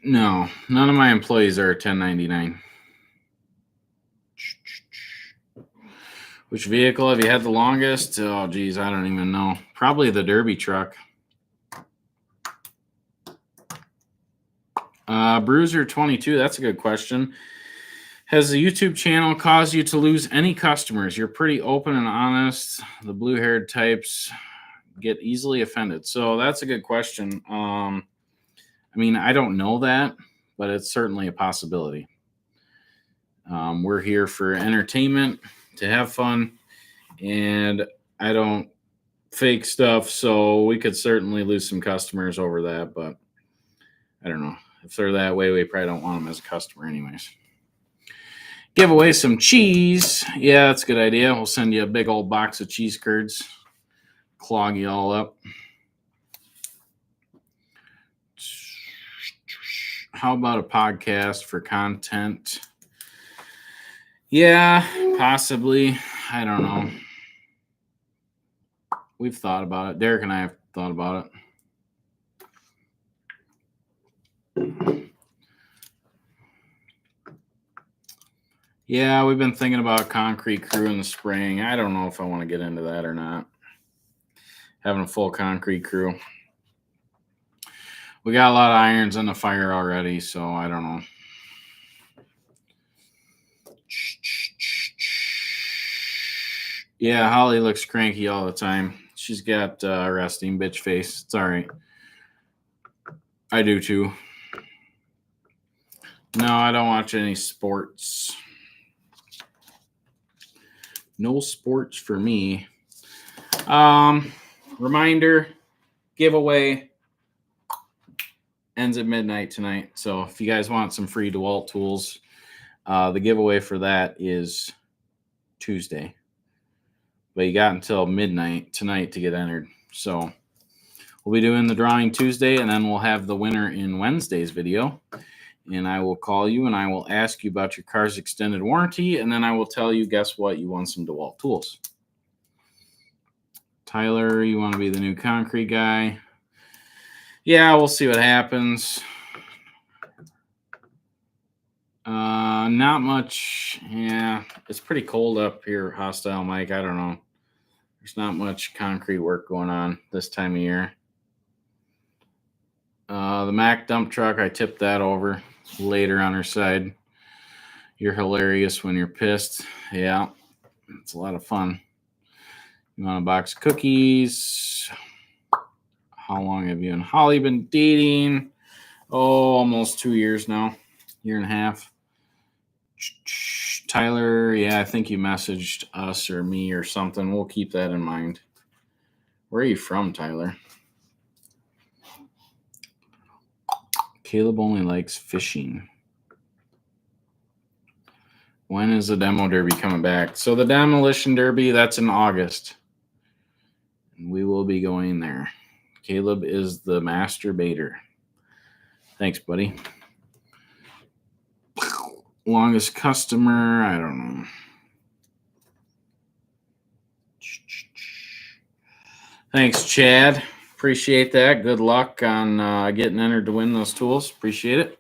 No, none of my employees are 1099. Which vehicle have you had the longest? Oh, geez, I don't even know. Probably the Derby truck. Bruiser 22, that's a good question. Has the YouTube channel caused you to lose any customers? You're pretty open and honest. The blue-haired types get easily offended. So that's a good question. I mean, I don't know that, but it's certainly a possibility. We're here for entertainment, to have fun, and I don't fake stuff, so we could certainly lose some customers over that, but I don't know. If they're that way, we probably don't want them as a customer anyways. Give away some cheese. Yeah, that's a good idea. We'll send you a big old box of cheese curds. Clog you all up. How about a podcast for content? Yeah, possibly. I don't know. We've thought about it. Derek and I have thought about it. Yeah, we've been thinking about concrete crew in the spring. I don't know if I want to get into that or not. Having a full concrete crew. We got a lot of irons in the fire already, so I don't know. Yeah, Holly looks cranky all the time. She's got resting bitch face. It's all right. I do too. No, I don't watch any sports. No sports for me. Reminder, giveaway ends at midnight tonight. So if you guys want some free DeWalt tools, the giveaway for that is Tuesday. But you got until midnight tonight to get entered. So we'll be doing the drawing Tuesday, and then we'll have the winner in Wednesday's video. And I will call you, and I will ask you about your car's extended warranty, and then I will tell you, guess what? You won some DeWalt tools. Tyler, you want to be the new concrete guy? Yeah, we'll see what happens. Not much. Yeah, it's pretty cold up here, Hostile Mike. I don't know. There's not much concrete work going on this time of year. The Mack dump truck, I tipped that over later on her side. You're hilarious when you're pissed. Yeah, it's a lot of fun. You want a box of cookies? How long have you and Holly been dating? Oh, almost 2 years now. Year and a half. Tyler, yeah, I think you messaged us or me or something. We'll keep that in mind. Where are you from, Tyler? Caleb only likes fishing. When is the demo derby coming back? So the demolition derby, that's in August. We will be going there. Caleb is the master baiter. Thanks, buddy. Longest customer, I don't know. Thanks, Chad. Appreciate that. Good luck on getting entered to win those tools. Appreciate it.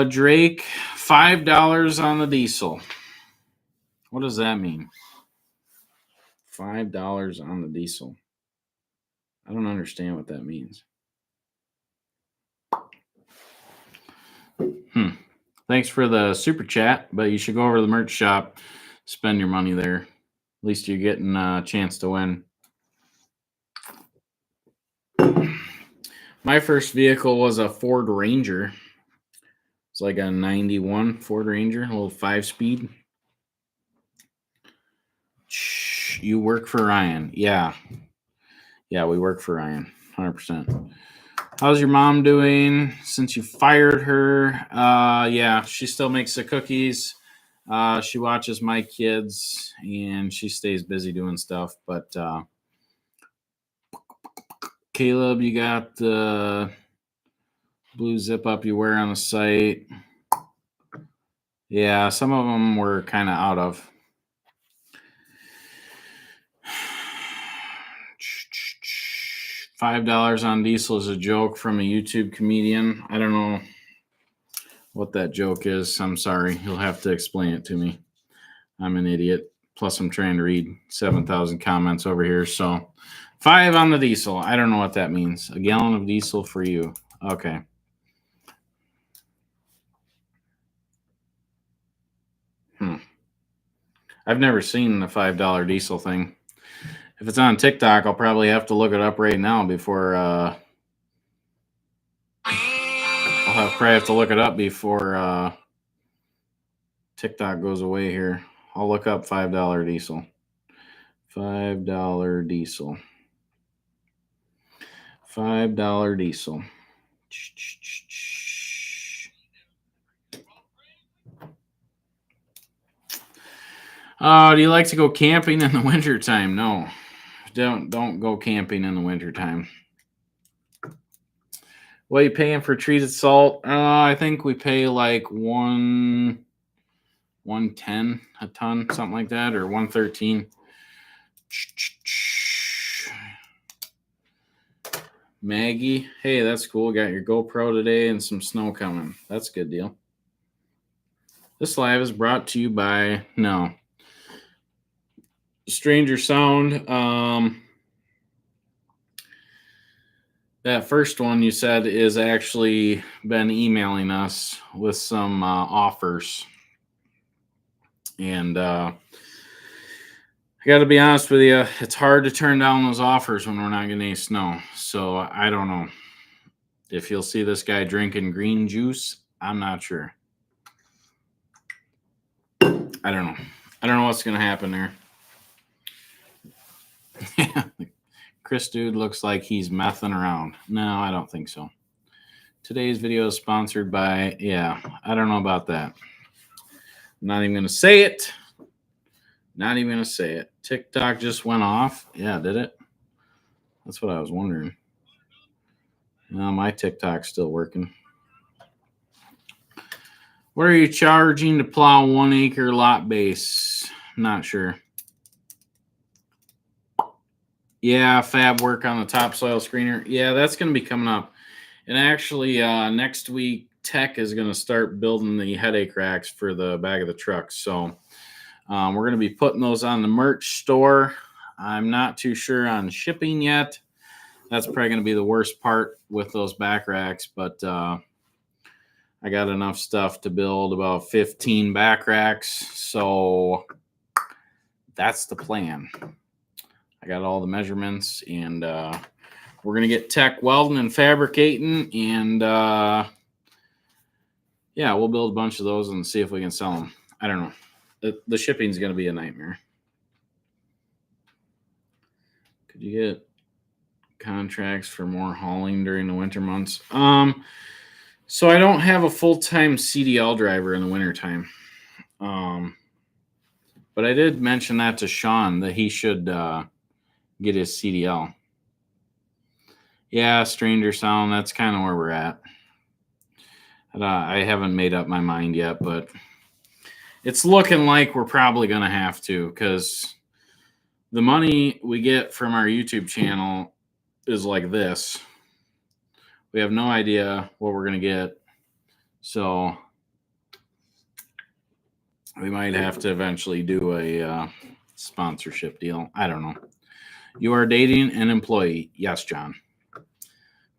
Drake, $5 on the diesel. What does that mean? $5 on the diesel. I don't understand what that means. Thanks for the super chat, but you should go over to the merch shop, spend your money there. At least you're getting a chance to win. My first vehicle was a Ford Ranger. It's like a 91 Ford Ranger, a little 5-speed. You work for Ryan. Yeah, we work for Ryan, 100%. How's your mom doing since you fired her? Yeah, she still makes the cookies. She watches my kids, and she stays busy doing stuff. But Caleb, you got the blue zip up you wear on the site. Yeah, some of them were kind of out of. $5 on diesel is a joke from a YouTube comedian. I don't know what that joke is. I'm sorry. You'll have to explain it to me. I'm an idiot. Plus, I'm trying to read 7,000 comments over here. So, 5 on the diesel. I don't know what that means. A gallon of diesel for you. Okay. I've never seen the $5 diesel thing. If it's on TikTok, I'll probably have to look it up right now before. I'll probably have to look it up before TikTok goes away here. I'll look up $5 diesel. $5 diesel. $5 diesel. Do you like to go camping in the wintertime? No. Don't go camping in the wintertime. What are you paying for treated salt? I think we pay like $110 a ton, something like that, or $113. Maggie, hey, that's cool. Got your GoPro today and some snow coming. That's a good deal. This live is brought to you by Stranger Sound. That first one you said is actually been emailing us with some offers. And I got to be honest with you, it's hard to turn down those offers when we're not getting any snow. So I don't know. If you'll see this guy drinking green juice, I'm not sure. I don't know. I don't know what's going to happen there. Chris dude looks like he's messing around. No, I don't think so. Today's video is sponsored by, I don't know about that. I'm not even going to say it. Not even going to say it. TikTok just went off. Yeah, did it? That's what I was wondering. No, my TikTok's still working. What are you charging to plow 1 acre lot base? Not sure. Yeah, fab work on the topsoil screener. Yeah, that's going to be coming up. And actually, next week, Tech is going to start building the headache racks for the back of the truck. So we're going to be putting those on the merch store. I'm not too sure on shipping yet. That's probably going to be the worst part with those back racks. But I got enough stuff to build about 15 back racks. So that's the plan. I got all the measurements, and we're going to get Tech welding and fabricating, and we'll build a bunch of those and see if we can sell them. I don't know. The shipping's going to be a nightmare. Could you get contracts for more hauling during the winter months? So I don't have a full-time CDL driver in the wintertime. But I did mention that to Sean, that he should get his CDL. Yeah, Stranger Sound, that's kind of where we're at. I haven't made up my mind yet, but it's looking like we're probably going to have to, because the money we get from our YouTube channel is like this. We have no idea what we're going to get. So we might have to eventually do a sponsorship deal. I don't know. You are dating an employee. Yes, John.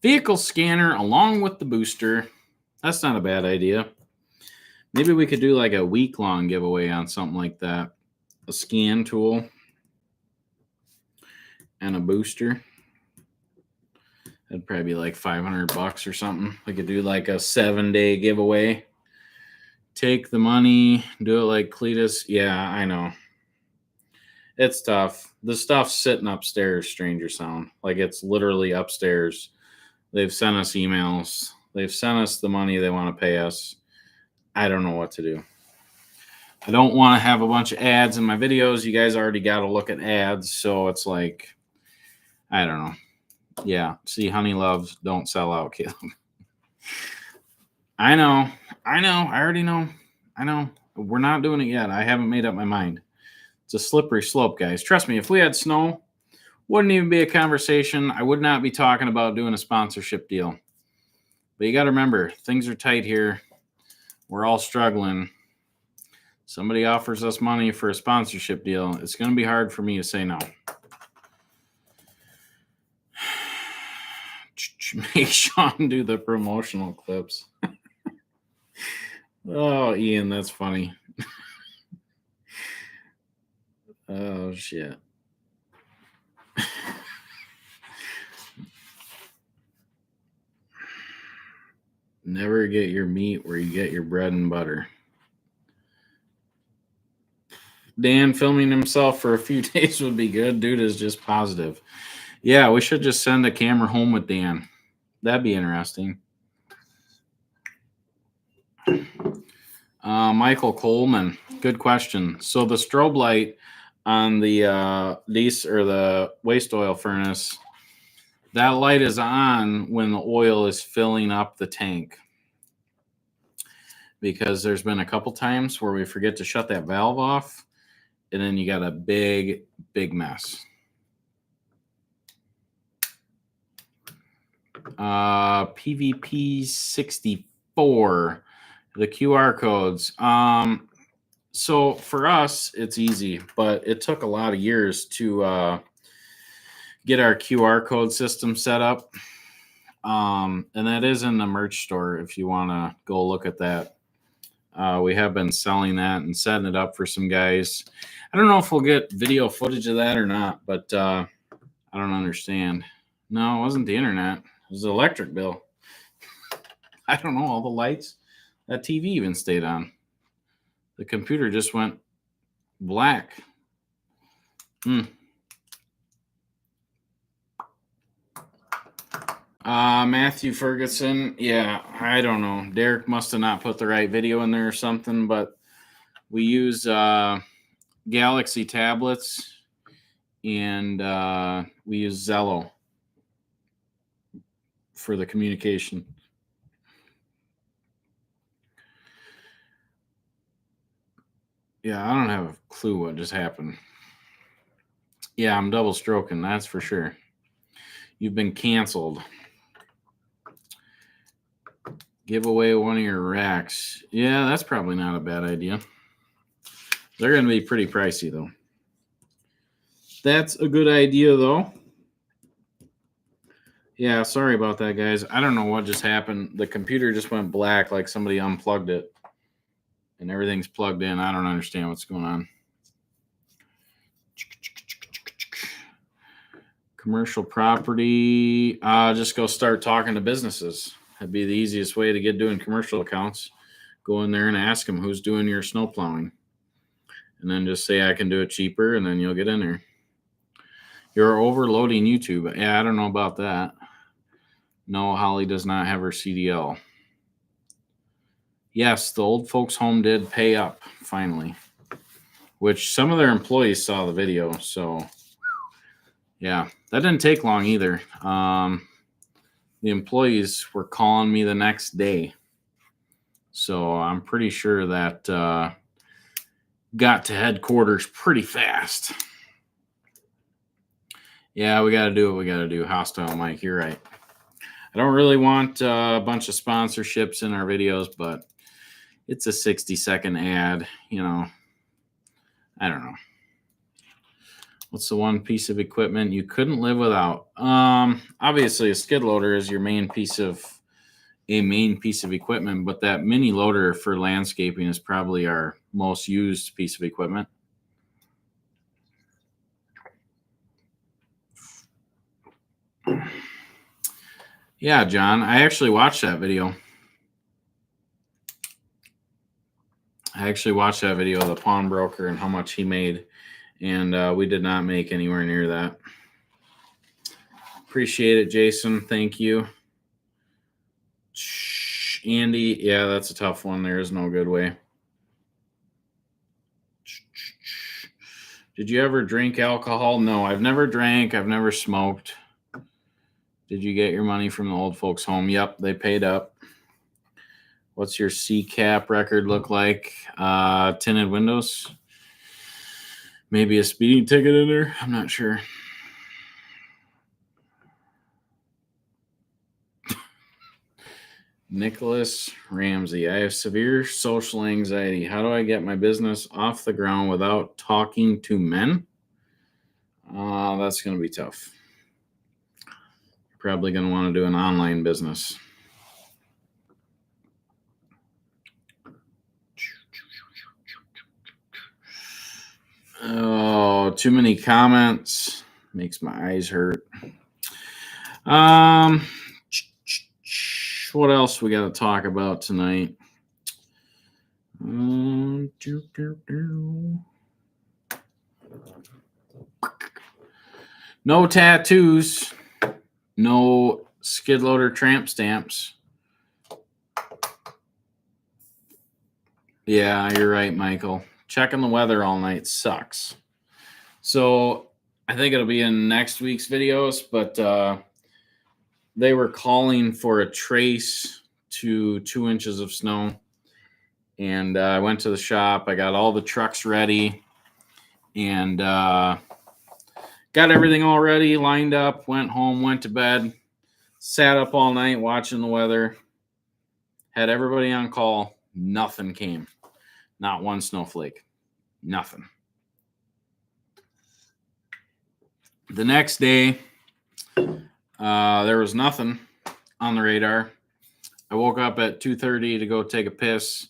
Vehicle scanner along with the booster. That's not a bad idea. Maybe we could do like a week-long giveaway on something like that. A scan tool and a booster. That'd probably be like $500 or something. We could do like a 7-day giveaway. Take the money, do it like Cletus. Yeah, I know. It's tough. The stuff's sitting upstairs, Stranger Sound. Like, it's literally upstairs. They've sent us emails. They've sent us the money they want to pay us. I don't know what to do. I don't want to have a bunch of ads in my videos. You guys already got to look at ads. So it's like, I don't know. Yeah. See, Honey Loves don't sell out, Caleb. I know. I already know. I know. We're not doing it yet. I haven't made up my mind. It's a slippery slope, guys. Trust me, if we had snow, wouldn't even be a conversation. I would not be talking about doing a sponsorship deal. But you got to remember, things are tight here. We're all struggling. Somebody offers us money for a sponsorship deal. It's going to be hard for me to say no. Make Sean do the promotional clips. Oh, Ian, that's funny. Oh, shit. Never get your meat where you get your bread and butter. Dan filming himself for a few days would be good. Dude is just positive. Yeah, we should just send a camera home with Dan. That'd be interesting. Michael Coleman, good question. So the strobe light on the diesel or the waste oil furnace, that light is on when the oil is filling up the tank. Because there's been a couple times where we forget to shut that valve off, and then you got a big, big mess. PVP 64, the QR codes. So for us, it's easy, but it took a lot of years to get our QR code system set up. And that is in the merch store if you want to go look at that. We have been selling that and setting it up for some guys. I don't know if we'll get video footage of that or not, but I don't understand. No, it wasn't the internet. It was the electric bill. I don't know, all the lights. That TV even stayed on. The computer just went black. Matthew Ferguson. Yeah, I don't know. Derek must have not put the right video in there or something, but we use Galaxy tablets and we use Zello for the communication. Yeah, I don't have a clue what just happened. Yeah, I'm double stroking, that's for sure. You've been canceled. Give away one of your racks. Yeah, that's probably not a bad idea. They're going to be pretty pricey, though. That's a good idea, though. Yeah, sorry about that, guys. I don't know what just happened. The computer just went black like somebody unplugged it. And everything's plugged in. I don't understand what's going on. Commercial property. Just go start talking to businesses. That'd be the easiest way to get doing commercial accounts. Go in there and ask them who's doing your snow plowing. And then just say I can do it cheaper, and then you'll get in there. You're overloading YouTube. Yeah, I don't know about that. No, Holly does not have her CDL. Yes, the old folks home did pay up, finally. Which some of their employees saw the video, so yeah, that didn't take long either. The employees were calling me the next day. So I'm pretty sure that got to headquarters pretty fast. Yeah, we got to do what we got to do. Hostile Mike, you're right. I don't really want a bunch of sponsorships in our videos, but it's a 60-second ad. You know, I don't know. What's the one piece of equipment you couldn't live without? Obviously, a skid loader is your main piece of equipment, but that mini loader for landscaping is probably our most used piece of equipment. Yeah, John, I actually watched that video. Of the pawnbroker and how much he made, and we did not make anywhere near that. Appreciate it, Jason. Thank you. Andy, yeah, that's a tough one. There is no good way. Did you ever drink alcohol? No, I've never drank. I've never smoked. Did you get your money from the old folks' home? Yep, they paid up. What's your CCAP record look like? Tinted windows? Maybe a speeding ticket in there? I'm not sure. Nicholas Ramsey. I have severe social anxiety. How do I get my business off the ground without talking to men? That's going to be tough. You're probably going to want to do an online business. Oh, too many comments. Makes my eyes hurt. What else we got to talk about tonight? No tattoos. No skid loader tramp stamps. Yeah, you're right, Michael. Checking the weather all night sucks. So I think it'll be in next week's videos, but they were calling for a trace to 2 inches of snow. And I went to the shop. I got all the trucks ready and got everything all ready, lined up, went home, went to bed, sat up all night watching the weather, had everybody on call. Nothing came. Not one snowflake. Nothing. The next day, there was nothing on the radar. I woke up at 2:30 to go take a piss,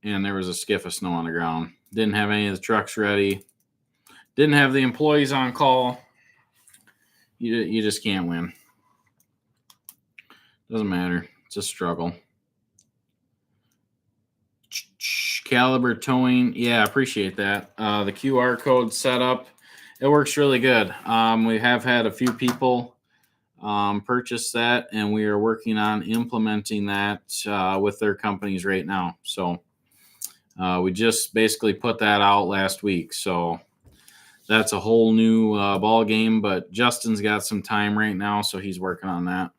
and there was a skiff of snow on the ground. Didn't have any of the trucks ready. Didn't have the employees on call. You just can't win. Doesn't matter. It's a struggle. Caliber towing. Yeah, appreciate that. The QR code setup. It works really good. We have had a few people purchase that, and we are working on implementing that with their companies right now. So we just basically put that out last week. So that's a whole new ball game, but Justin's got some time right now, so he's working on that.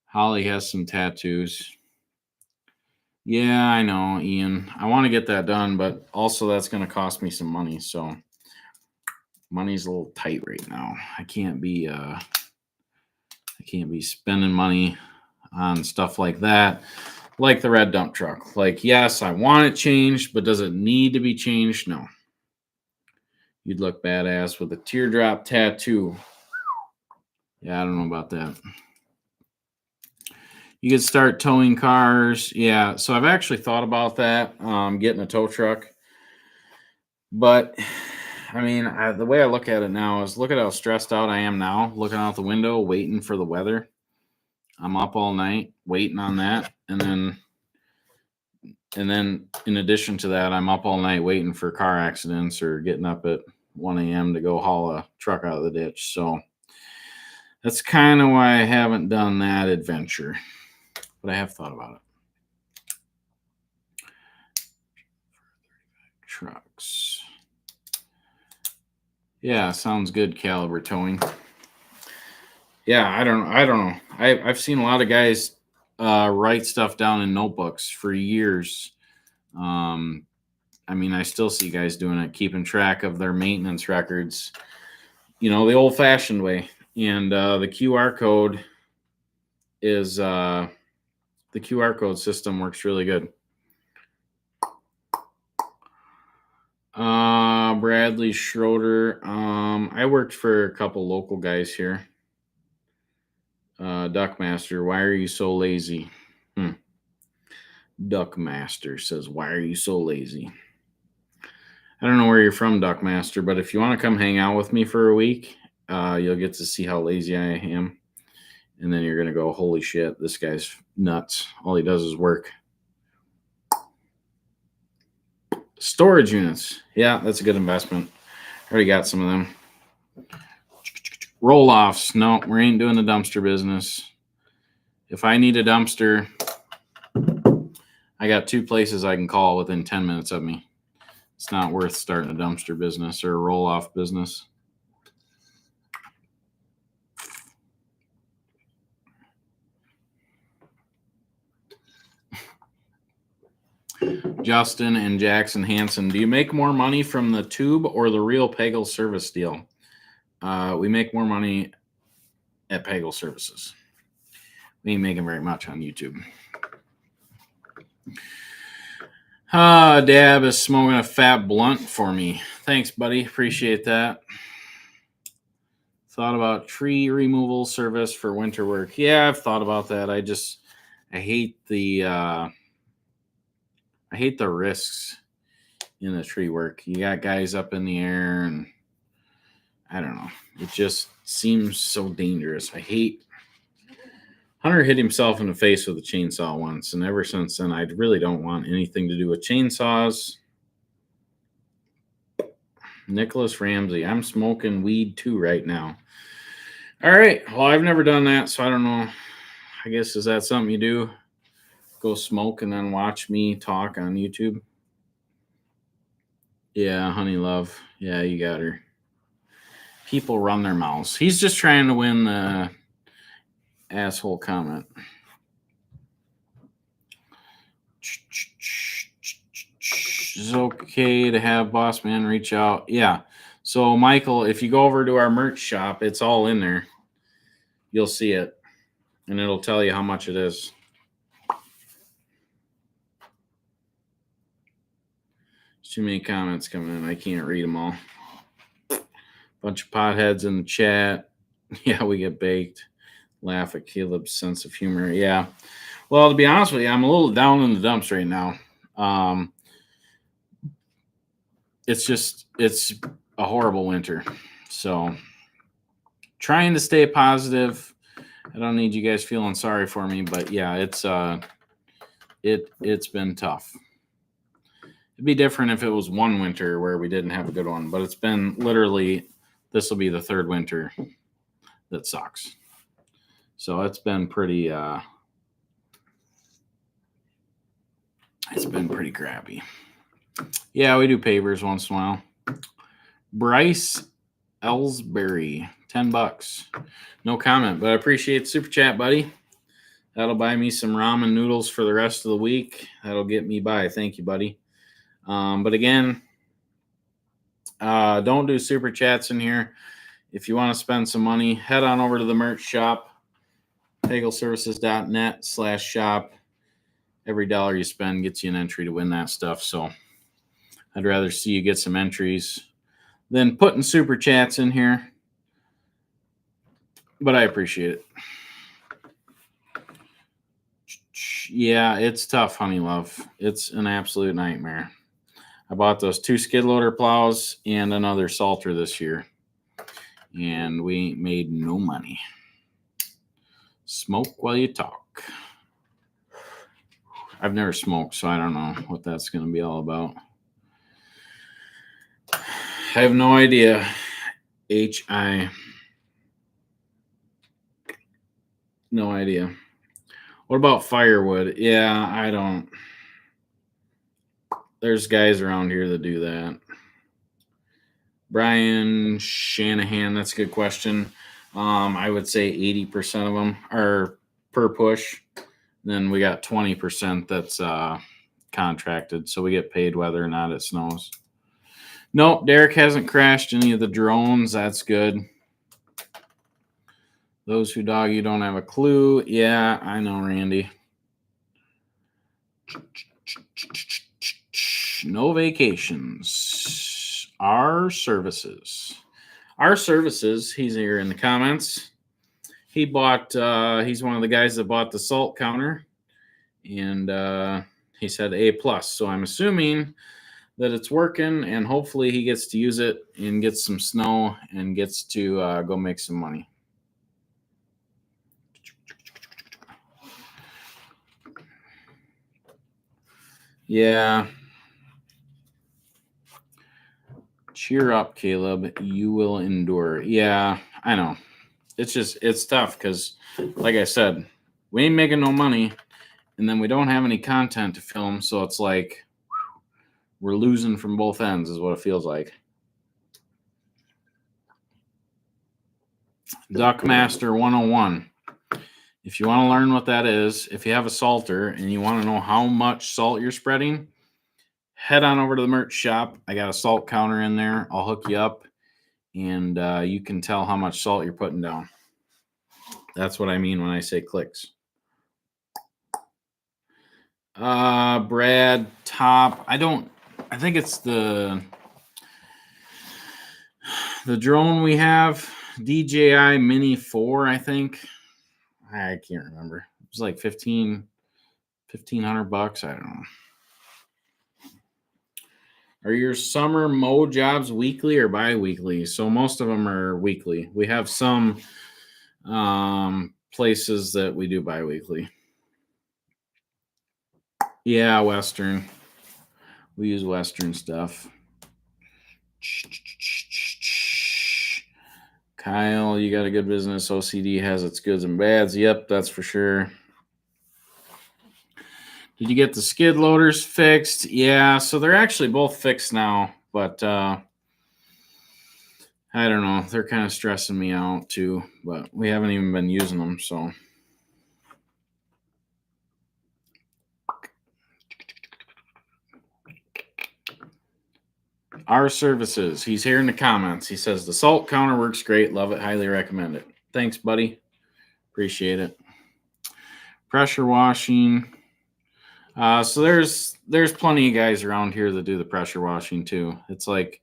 Holly has some tattoos. Yeah, I know, Ian. I want to get that done, but also that's going to cost me some money. So money's a little tight right now. I can't be spending money on stuff like that, like the red dump truck. Like, yes, I want it changed, but does it need to be changed? No. You'd look badass with a teardrop tattoo. Yeah, I don't know about that. You could start towing cars. Yeah, so I've actually thought about that, getting a tow truck. But, I mean, the way I look at it now is look at how stressed out I am now, looking out the window, waiting for the weather. I'm up all night waiting on that. And then in addition to that, I'm up all night waiting for car accidents or getting up at 1 a.m. to go haul a truck out of the ditch. So that's kind of why I haven't done that adventure. But I have thought about it. Trucks. Yeah, sounds good, Caliber towing. Yeah, I don't know. I've seen a lot of guys write stuff down in notebooks for years. I mean, I still see guys doing it, keeping track of their maintenance records, the old-fashioned way. And the QR code is the QR code system works really good. Bradley Schroeder. I worked for a couple local guys here. Duckmaster, why are you so lazy? Duckmaster says, why are you so lazy? I don't know where you're from, Duckmaster, but if you want to come hang out with me for a week, you'll get to see how lazy I am. And then you're going to go, holy shit, this guy's nuts. All he does is work. Storage units. Yeah, that's a good investment. Already got some of them. Roll-offs. No, we ain't doing the dumpster business. If I need a dumpster, I got 2 places I can call within 10 minutes of me. It's not worth starting a dumpster business or a roll-off business. Justin and Jackson Hansen, do you make more money from the tube or the real Pagel service deal? We make more money at Pagel Services. We ain't making very much on YouTube. Dab is smoking a fat blunt for me. Thanks, buddy. Appreciate that. Thought about tree removal service for winter work. Yeah, I've thought about that. I hate the risks in the tree work. You got guys up in the air, and I don't know. It just seems so dangerous. Hunter hit himself in the face with a chainsaw once, and ever since then, I really don't want anything to do with chainsaws. Nicholas Ramsey, I'm smoking weed too right now. All right. Well, I've never done that, so I don't know. I guess, is that something you do? Go smoke and then watch me talk on YouTube? Yeah, Honey Love. Yeah, you got her. People run their mouths. He's just trying to win the asshole comment. It's okay to have Boss Man reach out. Yeah. So, Michael, if you go over to our merch shop, it's all in there. You'll see it, and it'll tell you how much it is. There's too many comments coming in. I can't read them all. Bunch of potheads in the chat. Yeah, we get baked. Laugh at Caleb's sense of humor. Yeah. Well, to be honest with you, I'm a little down in the dumps right now. It's a horrible winter. So trying to stay positive. I don't need you guys feeling sorry for me, but yeah, it's been tough. It'd be different if it was one winter where we didn't have a good one, but it's been literally, this will be the 3rd winter that sucks. So it's been pretty crappy. Yeah, we do pavers once in a while. Bryce Ellsbury, $10. No comment, but I appreciate the super chat, buddy. That'll buy me some ramen noodles for the rest of the week. That'll get me by. Thank you, buddy. But again, don't do super chats in here. If you want to spend some money, head on over to the merch shop, pagelservices.net/shop. Every dollar you spend gets you an entry to win that stuff. So I'd rather see you get some entries than putting super chats in here. But I appreciate it. Yeah, it's tough, Honey Love. It's an absolute nightmare. I bought those 2 skid loader plows and another salter this year, and we made no money. Smoke while you talk. I've never smoked, so I don't know what that's going to be all about. I have no idea. No idea. What about firewood? Yeah, I don't. There's guys around here that do that. Brian Shanahan, that's a good question. I would say 80% of them are per push. Then we got 20% that's contracted, so we get paid whether or not it snows. Nope, Derek hasn't crashed any of the drones. That's good. Those who dog you don't have a clue. Yeah, I know, Randy. No vacations. Our services. He's here in the comments. He bought, he's one of the guys that bought the salt counter. And he said A+. So I'm assuming that it's working, and hopefully he gets to use it and gets some snow and gets to go make some money. Yeah. Cheer up, Caleb. You will endure. Yeah, I know. It's tough because, like I said, we ain't making no money, and then we don't have any content to film, so it's like we're losing from both ends is what it feels like. Duckmaster 101. If you want to learn what that is, if you have a salter and you want to know how much salt you're spreading, head on over to the merch shop. I got a salt counter in there. I'll hook you up, and you can tell how much salt you're putting down. That's what I mean when I say clicks. Brad Top. I think it's the drone we have, DJI Mini 4, I think. I can't remember. It was like $1,500. I don't know. Are your summer mow jobs weekly or bi-weekly? So most of them are weekly. We have some places that we do bi-weekly. Yeah, Western. We use Western stuff. Kyle, you got a good business. OCD has its goods and bads. Yep, that's for sure. Did you get the skid loaders fixed? Yeah, so they're actually both fixed now, but I don't know. They're kind of stressing me out too, but we haven't even been using them, so. Our services. He's here in the comments. He says the salt counter works great. Love it. Highly recommend it. Thanks, buddy. Appreciate it. Pressure washing. So there's plenty of guys around here that do the pressure washing too. It's like,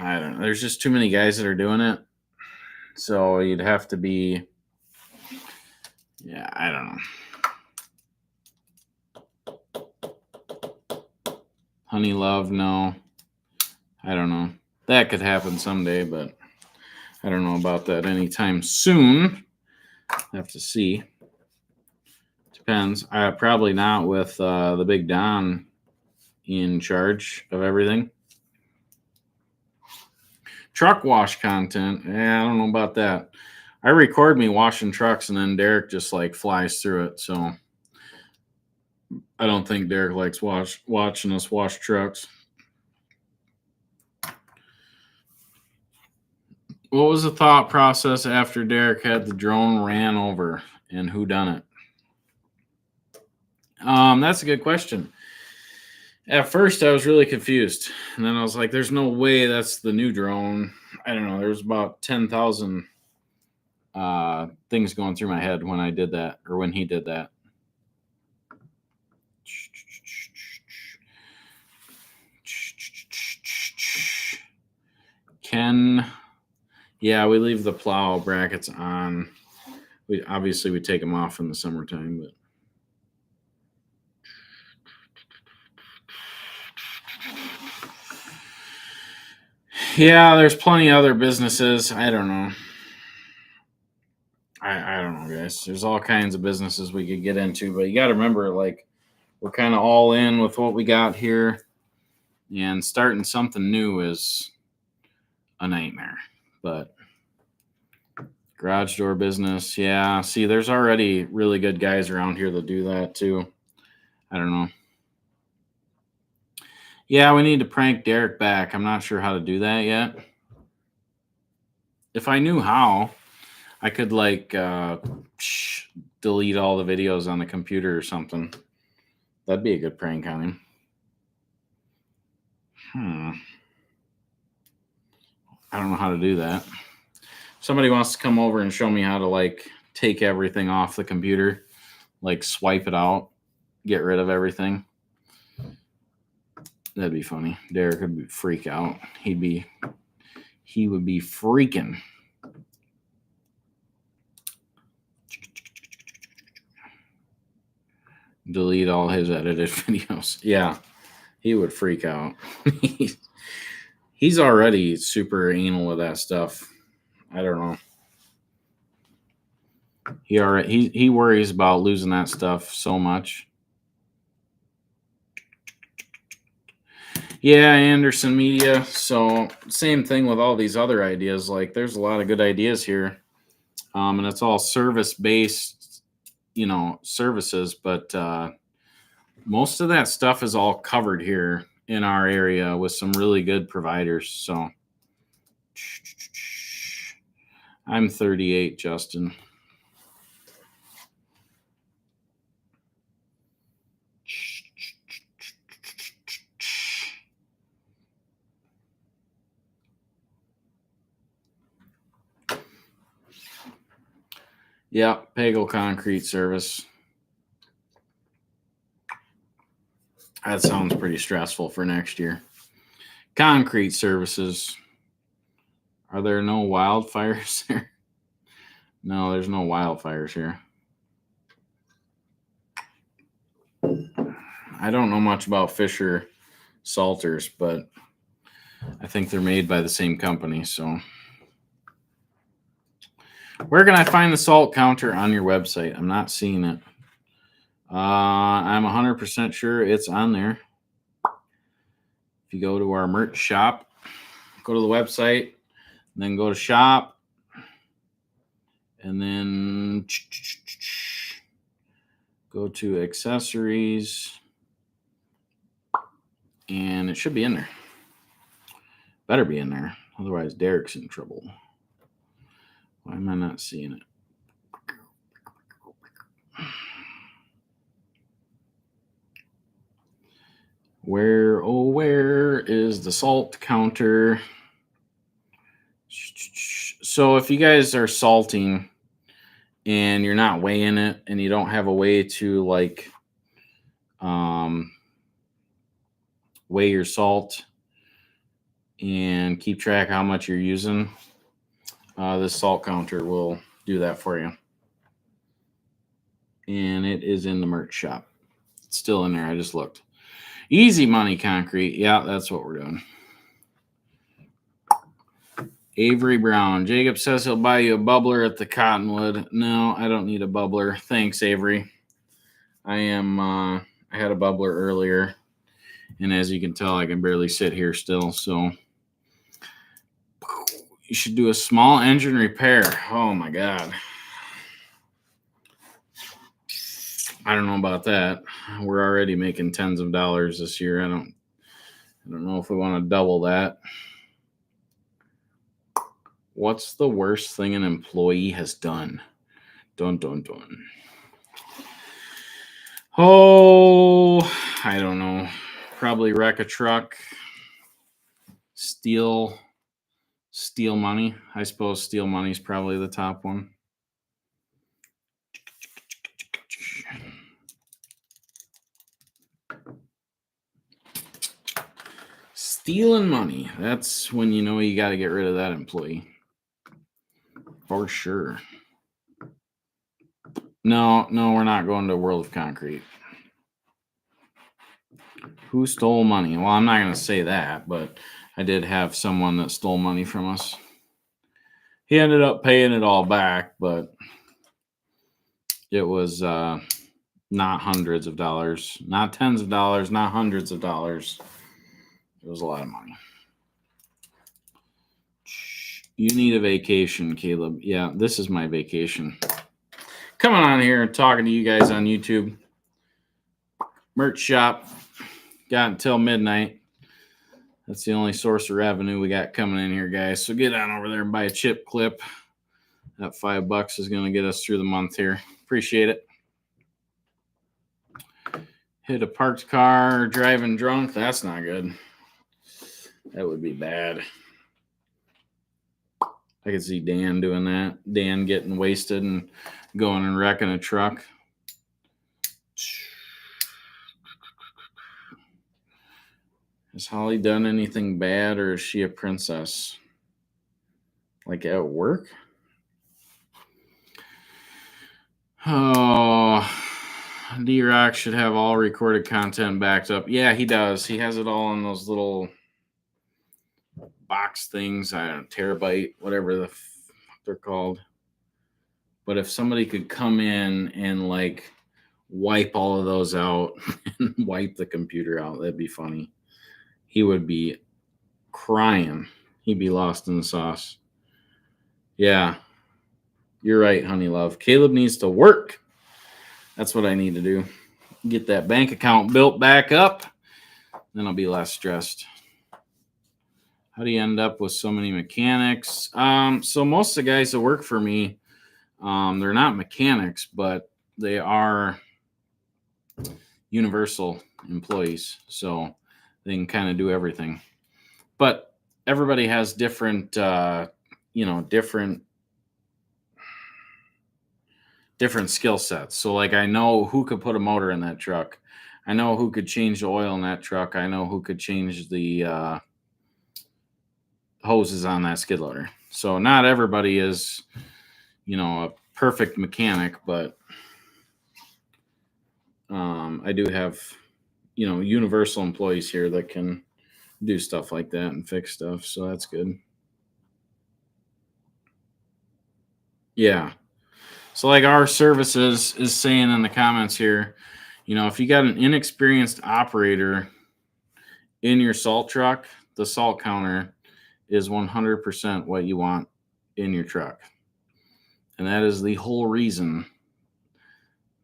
I don't know. There's just too many guys that are doing it. So you'd have to be, yeah, I don't know. Honey love, no. I don't know. That could happen someday, but I don't know about that anytime soon. Have to see. Depends. Probably not with the big Don in charge of everything. Truck wash content. Yeah, I don't know about that. I record me washing trucks, and then Derek just like flies through it. So I don't think Derek likes watching us wash trucks. What was the thought process after Derek had the drone ran over, and who done it? That's a good question. At first, I was really confused, and then I was like, "There's no way that's the new drone." I don't know. There was about 10,000 things going through my head when I did that, or when he did that. Ken, yeah, we leave the plow brackets on. We take them off in the summertime, but. Yeah, there's plenty of other businesses. I don't know. I don't know, guys. There's all kinds of businesses we could get into, but you got to remember, like, we're kind of all in with what we got here, and starting something new is a nightmare. But garage door business, yeah. See, there's already really good guys around here that do that too. I don't know. Yeah, we need to prank Derek back. I'm not sure how to do that yet. If I knew how, I could like delete all the videos on the computer or something. That'd be a good prank on him. I don't know how to do that. Somebody wants to come over and show me how to like take everything off the computer, like swipe it out, get rid of everything. That'd be funny. Derek would freak out. He would be freaking. Delete all his edited videos. Yeah, he would freak out. He's already super anal with that stuff. I don't know. He worries about losing that stuff so much. Yeah, Anderson Media. So same thing with all these other ideas. Like there's a lot of good ideas here, and it's all service based, services. But most of that stuff is all covered here in our area with some really good providers. So I'm 38, Justin. Yeah, Pagel Concrete Service. That sounds pretty stressful for next year. Concrete Services. Are there no wildfires there? No, there's no wildfires here. I don't know much about Fisher Salters, but I think they're made by the same company. So, where can I find the salt counter on your website? I'm not seeing it. I'm 100% sure it's on there. If you go to our merch shop, go to the website, then go to shop, and then go to accessories, and it should be in there. Better be in there. Otherwise, Derek's in trouble. Why am I not seeing it? Where is the salt counter? So if you guys are salting and you're not weighing it and you don't have a way to like weigh your salt and keep track how much you're using, this salt counter will do that for you. And it is in the merch shop. It's still in there. I just looked. Easy Money Concrete. Yeah, that's what we're doing. Avery Brown. Jacob says he'll buy you a bubbler at the Cottonwood. No, I don't need a bubbler. Thanks, Avery. I had a bubbler earlier, and as you can tell, I can barely sit here still. So you should do a small engine repair. Oh my God. I don't know about that. We're already making tens of dollars this year. I don't know if we want to double that. What's the worst thing an employee has done? Dun, dun, dun. Oh, I don't know. Probably wreck a truck. Steal money. I suppose steal money is probably the top one. Stealing money. That's when you know you got to get rid of that employee. For sure. No, we're not going to World of Concrete. Who stole money? Well, I'm not going to say that, but I did have someone that stole money from us. He ended up paying it all back, but it was not hundreds of dollars, not tens of dollars, not hundreds of dollars. It was a lot of money. You need a vacation, Caleb. Yeah, this is my vacation. Coming on here and talking to you guys on YouTube. Merch shop. Got until midnight. That's the only source of revenue we got coming in here, guys. So get on over there and buy a chip clip. That $5 is going to get us through the month here. Appreciate it. Hit a parked car driving drunk. That's not good. That would be bad. I could see Dan doing that. Dan getting wasted and going and wrecking a truck. Has Holly done anything bad, or is she a princess? Like at work? Oh, D-Rock should have all recorded content backed up. Yeah, he does. He has it all on those little box things. I don't know, terabyte, whatever they're called. But if somebody could come in and like wipe all of those out and wipe the computer out, that'd be funny. He would be crying. He'd be lost in the sauce. Yeah, you're right, honey love. Caleb needs to work. That's what I need to do. Get that bank account built back up. Then I'll be less stressed. How do you end up with so many mechanics? So most of the guys that work for me, they're not mechanics, but they are universal employees. So they can kind of do everything. But everybody has different, different skill sets. So like I know who could put a motor in that truck. I know who could change the oil in that truck. I know who could change the hoses on that skid loader. So not everybody is, a perfect mechanic, but I do have, universal employees here that can do stuff like that and fix stuff. So that's good. Yeah. So like our services is saying in the comments here, if you got an inexperienced operator in your salt truck, the salt counter is 100% what you want in your truck. And that is the whole reason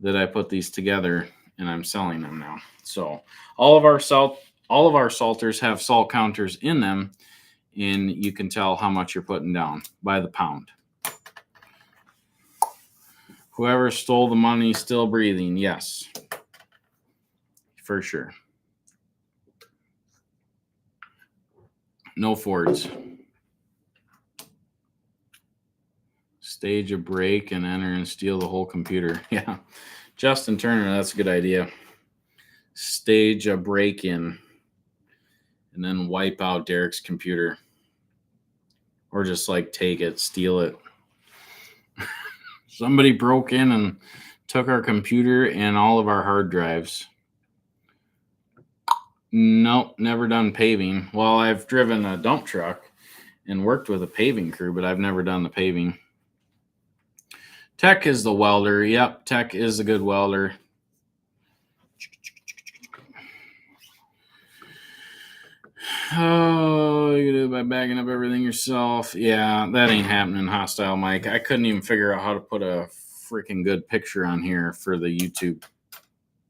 that I put these together and I'm selling them now. So all of our salters have salt counters in them, and you can tell how much you're putting down by the pound. Whoever stole the money still breathing. Yes, for sure. No Fords. Stage a break and enter and steal the whole computer. Yeah. Justin Turner, that's a good idea. Stage a break-in and then wipe out Derek's computer. Or just like take it, steal it. Somebody broke in and took our computer and all of our hard drives. Nope, never done paving. Well, I've driven a dump truck and worked with a paving crew, but I've never done the paving. Tech is the welder. Yep, Tech is a good welder. Oh, you do it by bagging up everything yourself. Yeah, that ain't happening, Hostile Mike. I couldn't even figure out how to put a freaking good picture on here for the YouTube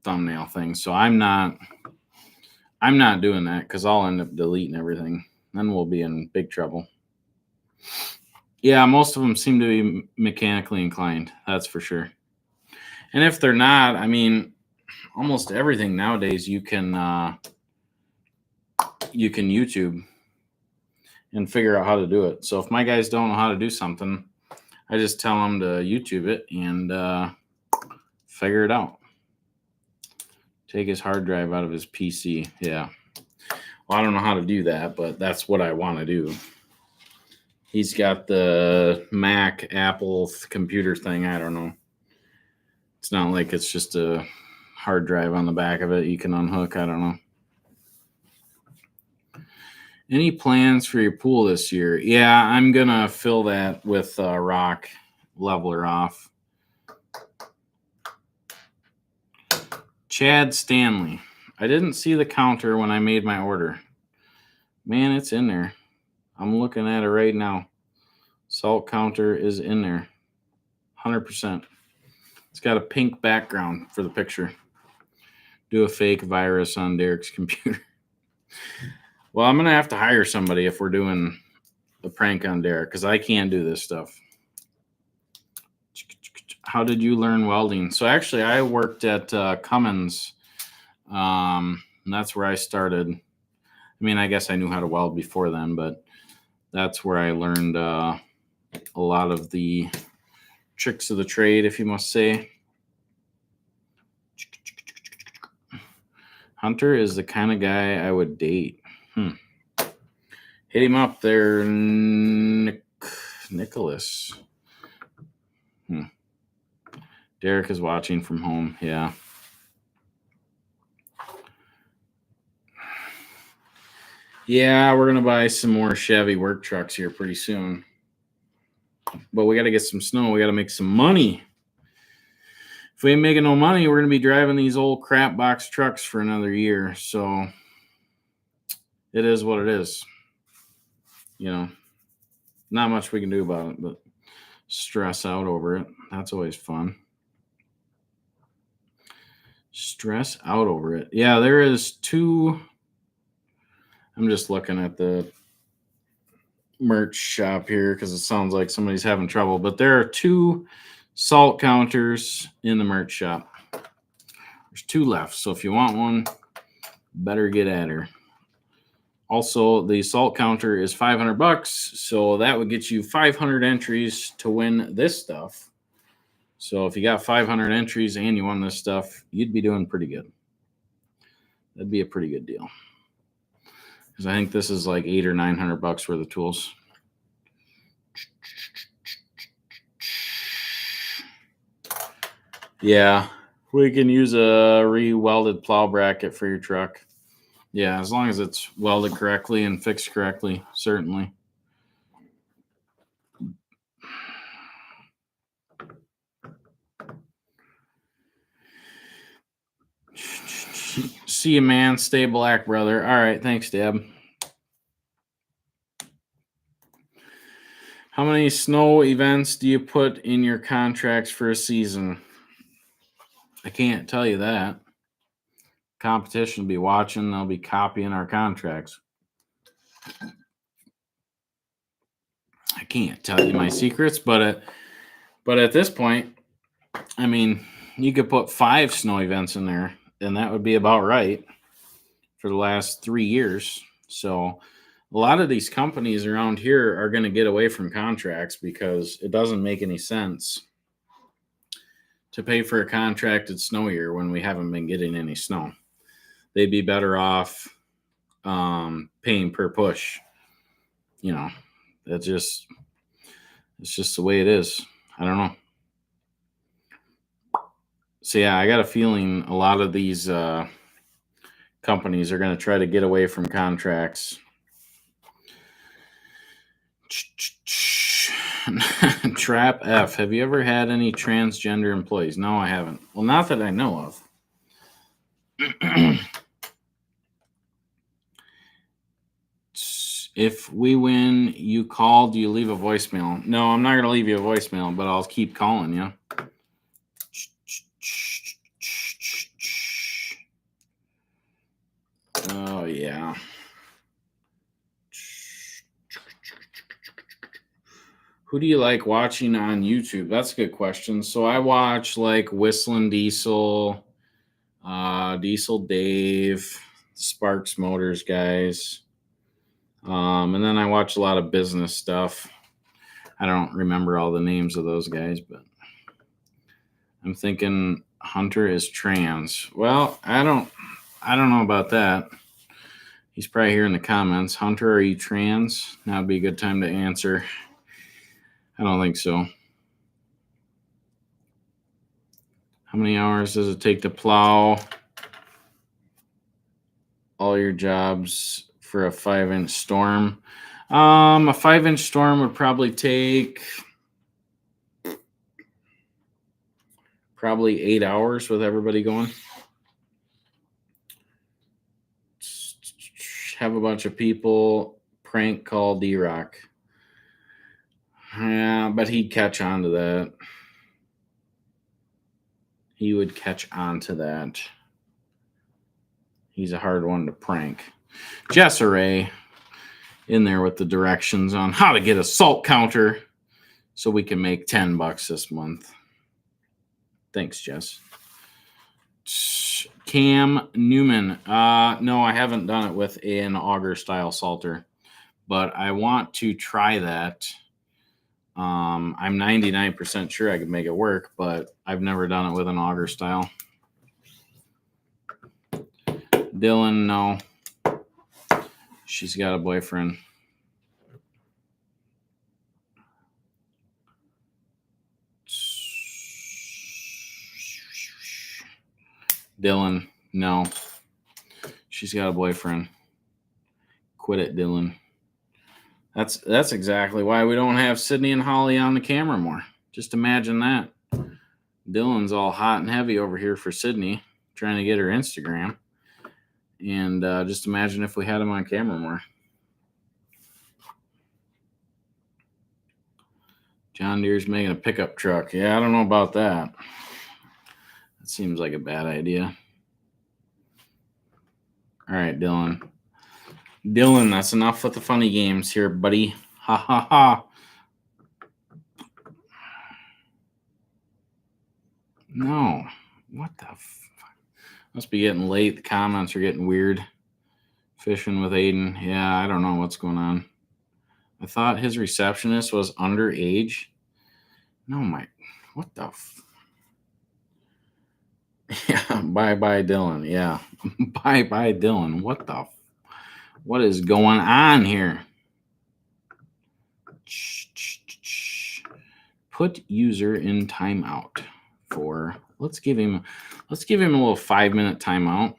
thumbnail thing. So I'm not doing that because I'll end up deleting everything. Then we'll be in big trouble. Yeah, most of them seem to be mechanically inclined. That's for sure. And if they're not, I mean, almost everything nowadays you can YouTube and figure out how to do it. So if my guys don't know how to do something, I just tell them to YouTube it and figure it out. Take his hard drive out of his PC. Yeah. Well, I don't know how to do that, but that's what I want to do. He's got the Mac, Apple computer thing. I don't know. It's not like it's just a hard drive on the back of it you can unhook. I don't know. Any plans for your pool this year? Yeah, I'm going to fill that with rock, leveler off. Chad Stanley. I didn't see the counter when I made my order. Man, it's in there. I'm looking at it right now. Salt counter is in there. 100%. It's got a pink background for the picture. Do a fake virus on Derek's computer. Well, I'm going to have to hire somebody if we're doing a prank on Derek because I can't do this stuff. How did you learn welding? So actually, I worked at Cummins And that's where I started. I mean, I guess I knew how to weld before then, but that's where I learned a lot of the tricks of the trade, if you must say. Hunter is the kind of guy I would date. Hit him up there, Nicholas. Derek is watching from home. Yeah. Yeah, we're going to buy some more Chevy work trucks here pretty soon. But we got to get some snow. We got to make some money. If we ain't making no money, we're going to be driving these old crap box trucks for another year. So it is what it is. You know, not much we can do about it, but stress out over it. That's always fun. Stress out over it. Yeah, there is two. I'm just looking at the merch shop here because it sounds like somebody's having trouble, but there are 2 salt counters in the merch shop. There's 2 left, so if you want one, better get at her. Also, the salt counter is $500, so that would get you 500 entries to win this stuff. So if you got 500 entries and you won this stuff, you'd be doing pretty good. That'd be a pretty good deal. Because I think this is like $800 or $900 worth of tools. Yeah, we can use a re-welded plow bracket for your truck. Yeah, as long as it's welded correctly and fixed correctly, certainly. See you, man. Stay black, brother. All right, thanks, Deb. How many snow events do you put in your contracts for a season? I can't tell you that. Competition will be watching. They'll be copying our contracts. I can't tell you my secrets, but at this point, I mean, you could put 5 snow events in there, and that would be about right for the last 3 years. So a lot of these companies around here are going to get away from contracts because it doesn't make any sense to pay for a contracted snow year when we haven't been getting any snow. They'd be better off paying per push. You know, it's just the way it is. I don't know. So yeah, I got a feeling a lot of these companies are going to try to get away from contracts. Trap F. Have you ever had any transgender employees? No, I haven't. Well, not that I know of. If we win, you call, do you leave a voicemail? No, I'm not going to leave you a voicemail, but I'll keep calling you. Oh, yeah. Who do you like watching on YouTube? That's a good question. So I watch like Whistling Diesel, Diesel Dave, Sparks Motors guys. And then I watch a lot of business stuff. I don't remember all the names of those guys, but I'm thinking Hunter is trans. Well, I don't know about that. He's probably here in the comments. Hunter, are you trans? That would be a good time to answer. I don't think so. How many hours does it take to plow all your jobs for a 5-inch storm? A 5-inch storm would probably take 8 hours with everybody going. Have a bunch of people prank call D-Rock. Yeah, but he'd catch on to that. He would catch on to that. He's a hard one to prank. Jessaray in there with the directions on how to get a salt counter so we can make $10 this month. Thanks, Jess. Cam Newman. No, I haven't done it with an auger style salter, but I want to try that. I'm 99% sure I could make it work, but I've never done it with an auger style. Dylan, no. She's got a boyfriend. Dylan, no. She's got a boyfriend. Quit it, Dylan. That's exactly why we don't have Sydney and Holly on the camera more. Just imagine that. Dylan's all hot and heavy over here for Sydney, trying to get her Instagram. And just imagine if we had him on camera more. John Deere's making a pickup truck. Yeah, I don't know about that. That seems like a bad idea. All right, Dylan. Dylan, that's enough with the funny games here, buddy. Ha ha ha. No. What the fuck? Must be getting late. The comments are getting weird. Fishing with Aiden. Yeah, I don't know what's going on. I thought his receptionist was underage. No, what the yeah, bye Dylan. Yeah. bye Dylan. What is going on here? Put user in timeout for let's give him a little 5-minute timeout.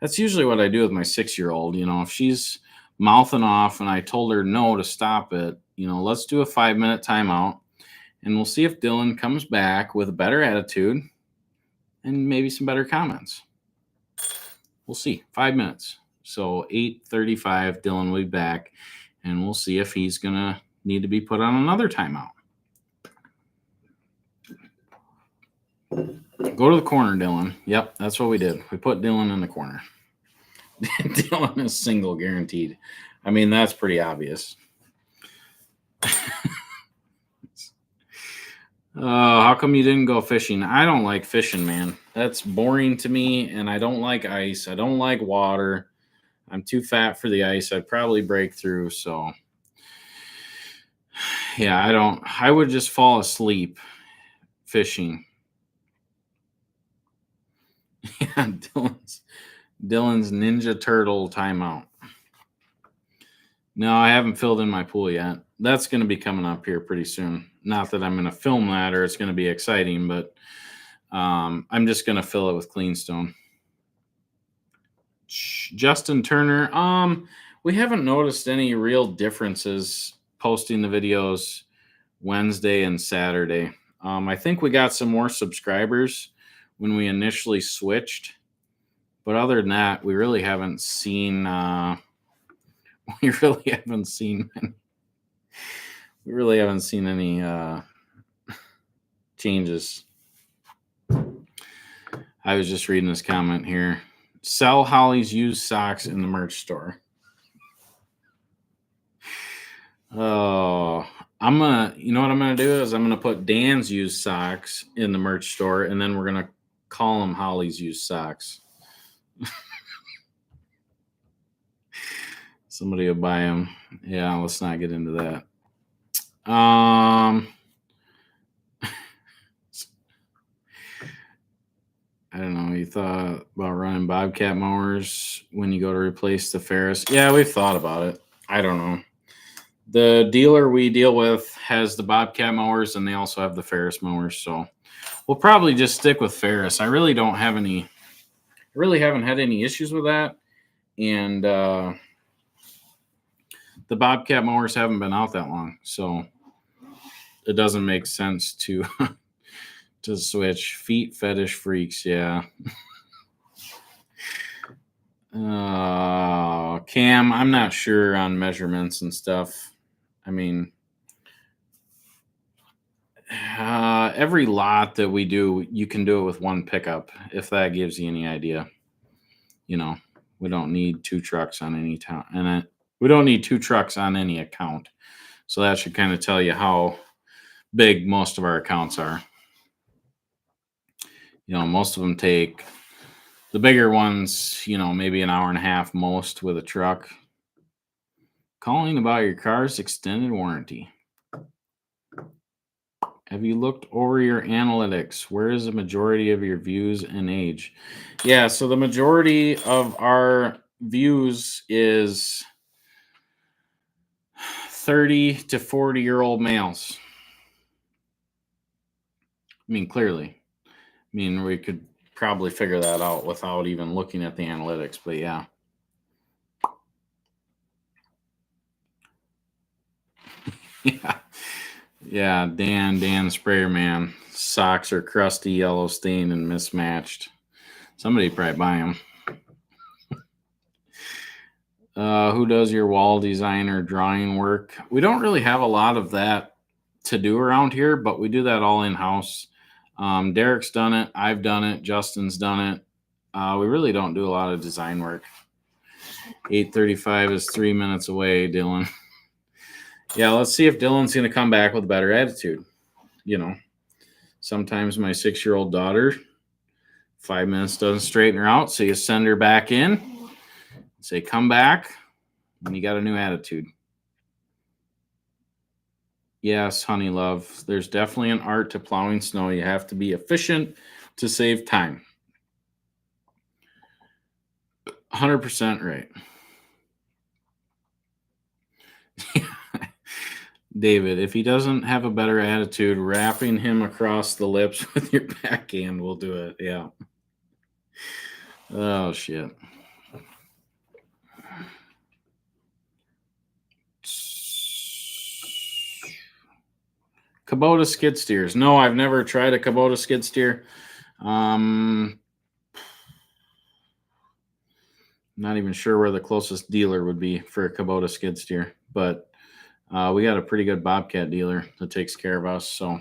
That's usually what I do with my 6-year-old. If she's mouthing off and I told her no to stop it, let's do a 5-minute timeout and we'll see if Dylan comes back with a better attitude and maybe some better comments. We'll see. 5 minutes. So 8:35, Dylan will be back and we'll see if he's going to need to be put on another timeout. Go to the corner, Dylan. Yep, that's what we did. We put Dylan in the corner. Dylan is single, guaranteed. I mean, that's pretty obvious. How come you didn't go fishing? I don't like fishing, man. That's boring to me, and I don't like ice. I don't like water. I'm too fat for the ice. I'd probably break through, so yeah, I would just fall asleep fishing. Yeah, Dylan's Ninja Turtle timeout. No, I haven't filled in my pool yet. That's going to be coming up here pretty soon. Not that I'm going to film that or it's going to be exciting, but I'm just going to fill it with clean stone. Justin Turner. We haven't noticed any real differences posting the videos Wednesday and Saturday. I think we got some more subscribers when we initially switched, but other than that, we really haven't seen any changes. I was just reading this comment here. Sell Holly's used socks in the merch store. Oh, you know what I'm gonna do is I'm gonna put Dan's used socks in the merch store, and then we're gonna call them Holly's used socks. Somebody will buy them. Yeah, let's not get into that. I don't know. You thought about running Bobcat mowers when you go to replace the Ferris? Yeah, we've thought about it. I don't know. The dealer we deal with has the Bobcat mowers, and they also have the Ferris mowers. So we'll probably just stick with Ferris. I really haven't had any issues with that, and the Bobcat mowers haven't been out that long, so it doesn't make sense to to switch. Feet fetish freaks, yeah. Cam, I'm not sure on measurements and stuff. I mean, every lot that we do, you can do it with one pickup, if that gives you any idea. We don't need 2 trucks on any town, and we don't need 2 trucks on any account. So that should kind of tell you how big most of our accounts are. Most of them take The bigger ones, maybe an hour and a half most with a truck. Calling about your car's extended warranty. Have you looked over your analytics? Where is the majority of your views and age? Yeah, so the majority of our views is 30 to 40-year-old males. I mean, clearly. I mean, we could probably figure that out without even looking at the analytics, but yeah. Yeah. Yeah, Dan Sprayer Man. Socks are crusty, yellow stained, and mismatched. Somebody probably buy them. Who does your wall design or drawing work? We don't really have a lot of that to do around here, but we do that all in house. Derek's done it. I've done it. Justin's done it. We really don't do a lot of design work. 8:35 is 3 minutes away, Dylan. Yeah, let's see if Dylan's going to come back with a better attitude. Sometimes my 6-year-old daughter, 5 minutes doesn't straighten her out, so you send her back in, say, come back, and you got a new attitude. Yes, honey love, there's definitely an art to plowing snow. You have to be efficient to save time. 100% right. David, if he doesn't have a better attitude, wrapping him across the lips with your backhand will do it. Yeah. Oh, shit. Kubota skid steers. No, I've never tried a Kubota skid steer. Not even sure where the closest dealer would be for a Kubota skid steer, but we got a pretty good Bobcat dealer that takes care of us. So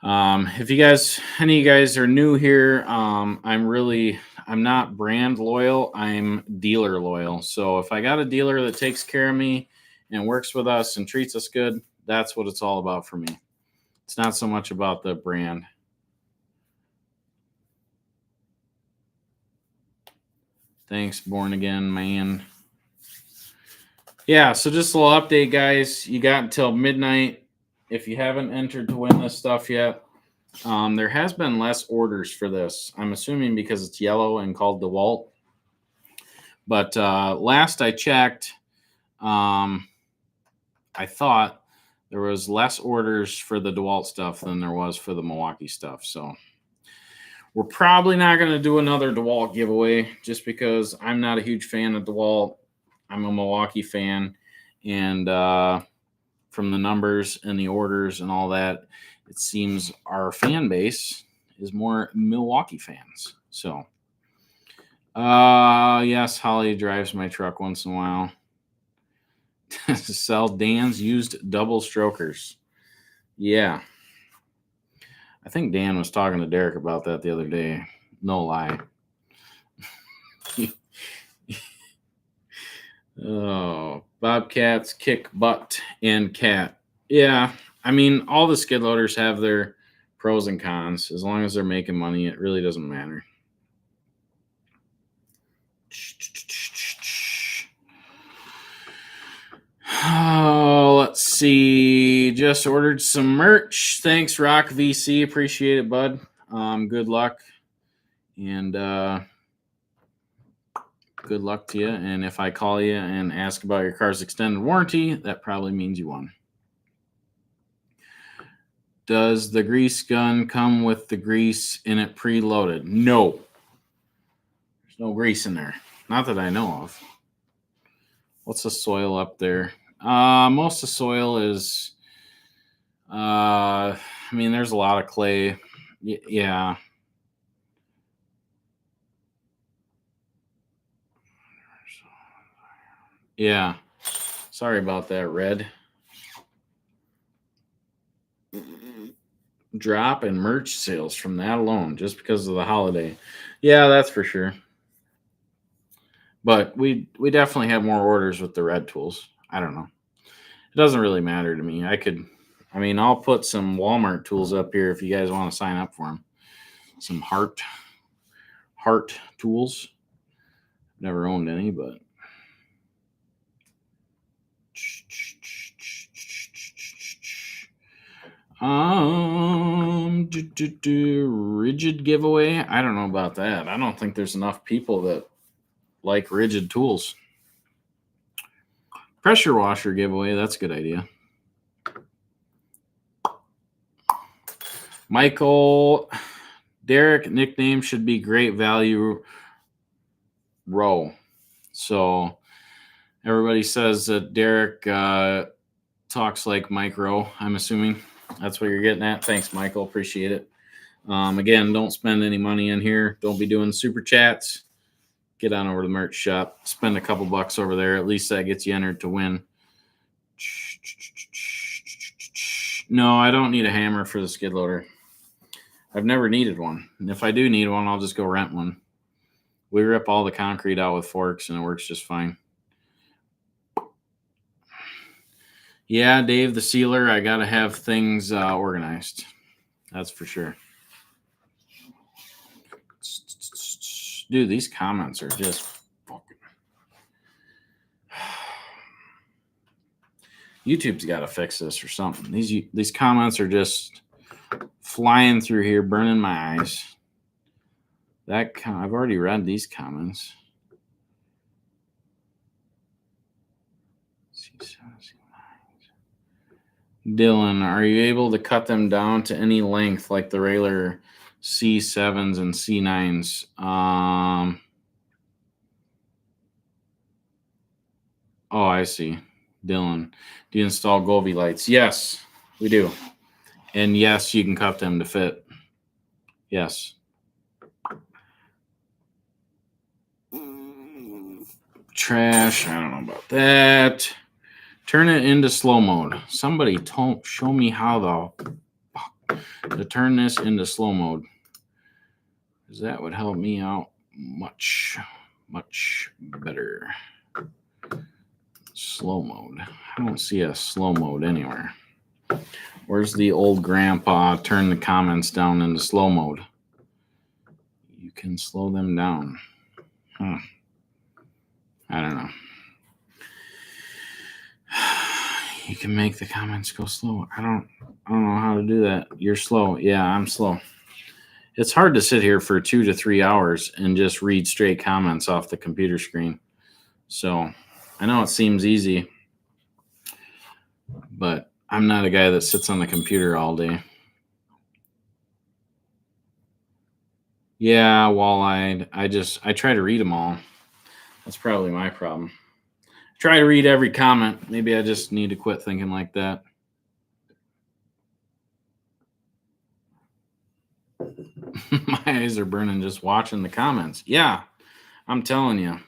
if any of you guys are new here, I'm not brand loyal. I'm dealer loyal. So if I got a dealer that takes care of me and works with us and treats us good, that's what it's all about for me. It's not so much about the brand. Thanks, born again man. Yeah, so just a little update, guys. You got until midnight. If you haven't entered to win this stuff yet, there has been less orders for this. I'm assuming because it's yellow and called DeWalt. But last I checked, I thought there was less orders for the DeWalt stuff than there was for the Milwaukee stuff. So we're probably not going to do another DeWalt giveaway just because I'm not a huge fan of DeWalt. I'm a Milwaukee fan. And from the numbers and the orders and all that, it seems our fan base is more Milwaukee fans. So, yes, Holly drives my truck once in a while to sell Dan's used double strokers. Yeah. I think Dan was talking to Derek about that the other day. No lie. Oh, Bobcats kick butt and cat. Yeah, I mean, all the skid loaders have their pros and cons. As long as they're making money, it really doesn't matter. Oh, let's see. Just ordered some merch. Thanks, Rock VC. Appreciate it, bud. Good luck. And good luck to you. And if I call you and ask about your car's extended warranty, that probably means you won. Does the grease gun come with the grease in it preloaded? No. There's no grease in there. Not that I know of. What's the soil up there? Most of the soil is, there's a lot of clay. Yeah. Yeah. Sorry about that, Red. Drop in merch sales from that alone, just because of the holiday. Yeah, that's for sure. But we definitely have more orders with the red tools. I don't know. It doesn't really matter to me. I'll put some Walmart tools up here if you guys want to sign up for them. Some Hart Hart tools. Never owned any, but rigid giveaway. I don't know about that. I don't think there's enough people that like rigid tools. Pressure washer giveaway. That's a good idea. Michael, Derek nickname should be Great Value Row. So everybody says that Derek talks like Mike Rowe. I'm assuming that's what you're getting at. Thanks, Michael. Appreciate it. Again, don't spend any money in here. Don't be doing super chats. Get on over to the merch shop. Spend a couple bucks over there. At least that gets you entered to win. No, I don't need a hammer for the skid loader. I've never needed one. And if I do need one, I'll just go rent one. We rip all the concrete out with forks and it works just fine. Yeah, Dave the sealer, I got to have things organized. That's for sure. Dude, these comments are just fucking... YouTube's got to fix this or something. These comments are just flying through here, burning my eyes. I've already read these comments. Dylan, are you able to cut them down to any length like the regular C7s and C9s? Oh, I see. Dylan, do you install Govee lights? Yes, we do. And yes, you can cut them to fit. Yes. Trash, I don't know about that. Turn it into slow mode. Somebody show me how to turn this into slow mode. Because that would help me out much, much better. Slow mode. I don't see a slow mode anywhere. Where's the old grandpa turn the comments down into slow mode? You can slow them down. Huh. I don't know. You can make the comments go slow. I don't know how to do that. You're slow. Yeah, I'm slow. It's hard to sit here for 2 to 3 hours and just read straight comments off the computer screen. So I know it seems easy, but I'm not a guy that sits on the computer all day. Yeah, wall-eyed. I try to read them all. That's probably my problem. Try to read every comment. Maybe I just need to quit thinking like that. My eyes are burning just watching the comments. Yeah, I'm telling you.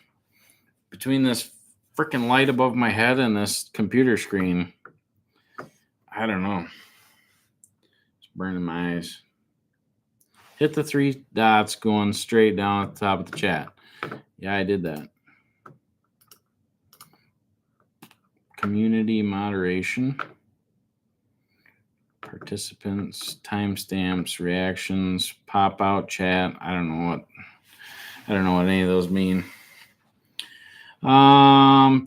Between this freaking light above my head and this computer screen, I don't know. It's burning my eyes. Hit the 3 dots going straight down at the top of the chat. Yeah, I did that. Community moderation. Participants, timestamps, reactions, pop out chat. I don't know what any of those mean. How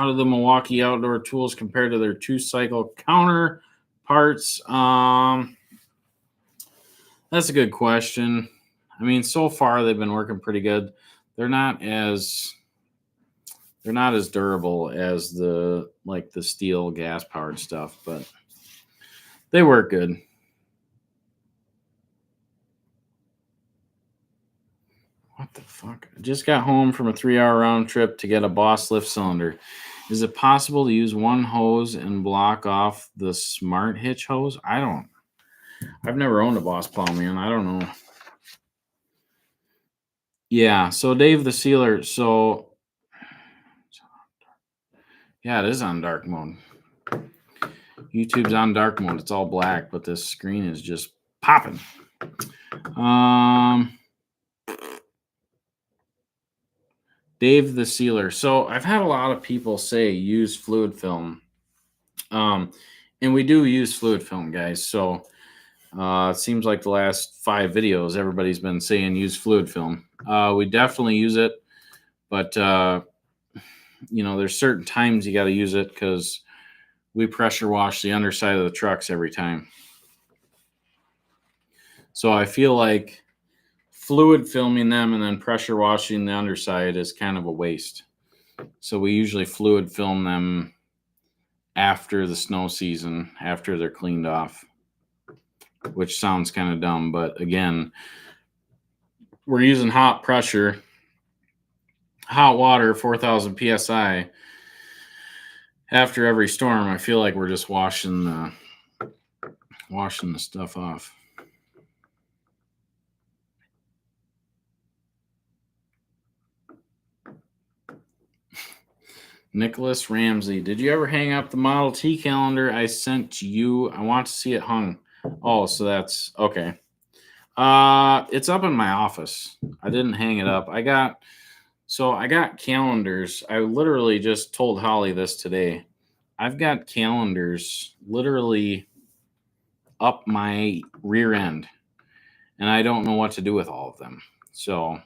do the Milwaukee outdoor tools compare to their 2-cycle counterparts? That's a good question. I mean, so far they've been working pretty good. They're not as durable as the steel gas powered stuff, but they work good. What the fuck? I just got home from a 3-hour round trip to get a Boss lift cylinder. Is it possible to use one hose and block off the smart hitch hose? I've never owned a Boss plow, man. I don't know. Yeah, so Dave the Sealer, yeah, it is on dark mode. YouTube's on dark mode. It's all black, but this screen is just popping. Dave the Sealer. So I've had a lot of people say use fluid film. And we do use fluid film, guys. So It seems like the last 5 videos, everybody's been saying use fluid film. We definitely use it, but there's certain times you got to use it because we pressure wash the underside of the trucks every time. So I feel like fluid filming them and then pressure washing the underside is kind of a waste. So we usually fluid film them after the snow season, after they're cleaned off, which sounds kind of dumb. But again, we're using hot pressure, hot water, 4,000 psi after every storm. I feel like we're just washing the stuff off. Nicholas Ramsey, did you ever hang up the Model T calendar I sent you? I want to see it hung. Oh, so that's okay. It's up in my office. I didn't hang it up. I got calendars. I literally just told Holly this today. I've got calendars literally up my rear end, and I don't know what to do with all of them. So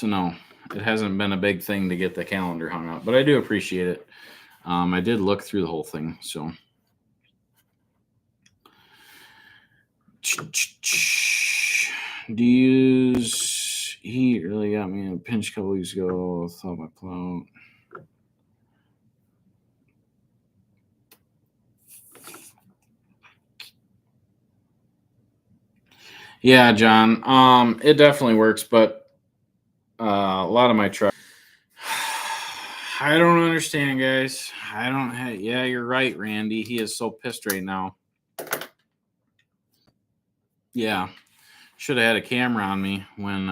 no, it hasn't been a big thing to get the calendar hung up, but I do appreciate it. I did look through the whole thing, so. Do you use heat? Really got me in a pinch a couple weeks ago. Thought my plow. Yeah, John. It definitely works, but a lot of my trucks. I don't understand, guys. I don't. Yeah, you're right, Randy. He is so pissed right now. Yeah, should have had a camera on me when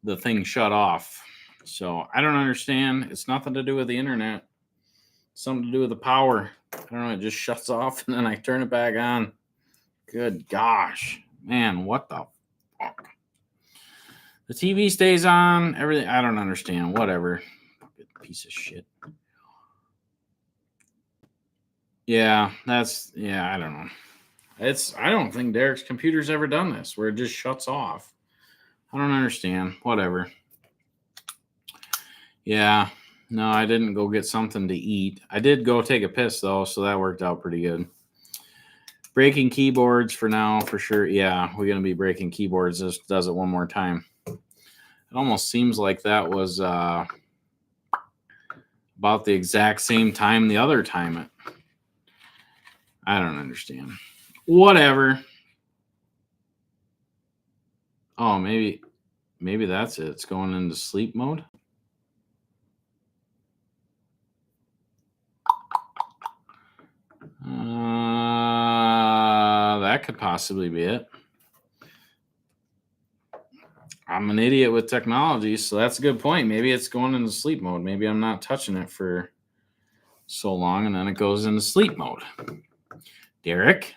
the thing shut off. So I don't understand. It's nothing to do with the internet. It's something to do with the power. I don't know. It just shuts off and then I turn it back on. Good gosh, man, what the fuck? The TV stays on. Everything. I don't understand. Whatever. Piece of shit. Yeah, I don't know. I don't think Derek's computer's ever done this where it just shuts off. I don't understand. Whatever. Yeah. No, I didn't go get something to eat. I did go take a piss though, so that worked out pretty good. Breaking keyboards for now, for sure. Yeah, we're gonna be breaking keyboards. This does it one more time. It almost seems like that was about the exact same time the other time. I don't understand. Whatever. Oh, maybe that's it. It's going into sleep mode. That could possibly be it. I'm an idiot with technology, so that's a good point. Maybe it's going into sleep mode. Maybe I'm not touching it for so long, and then it goes into sleep mode. Derek,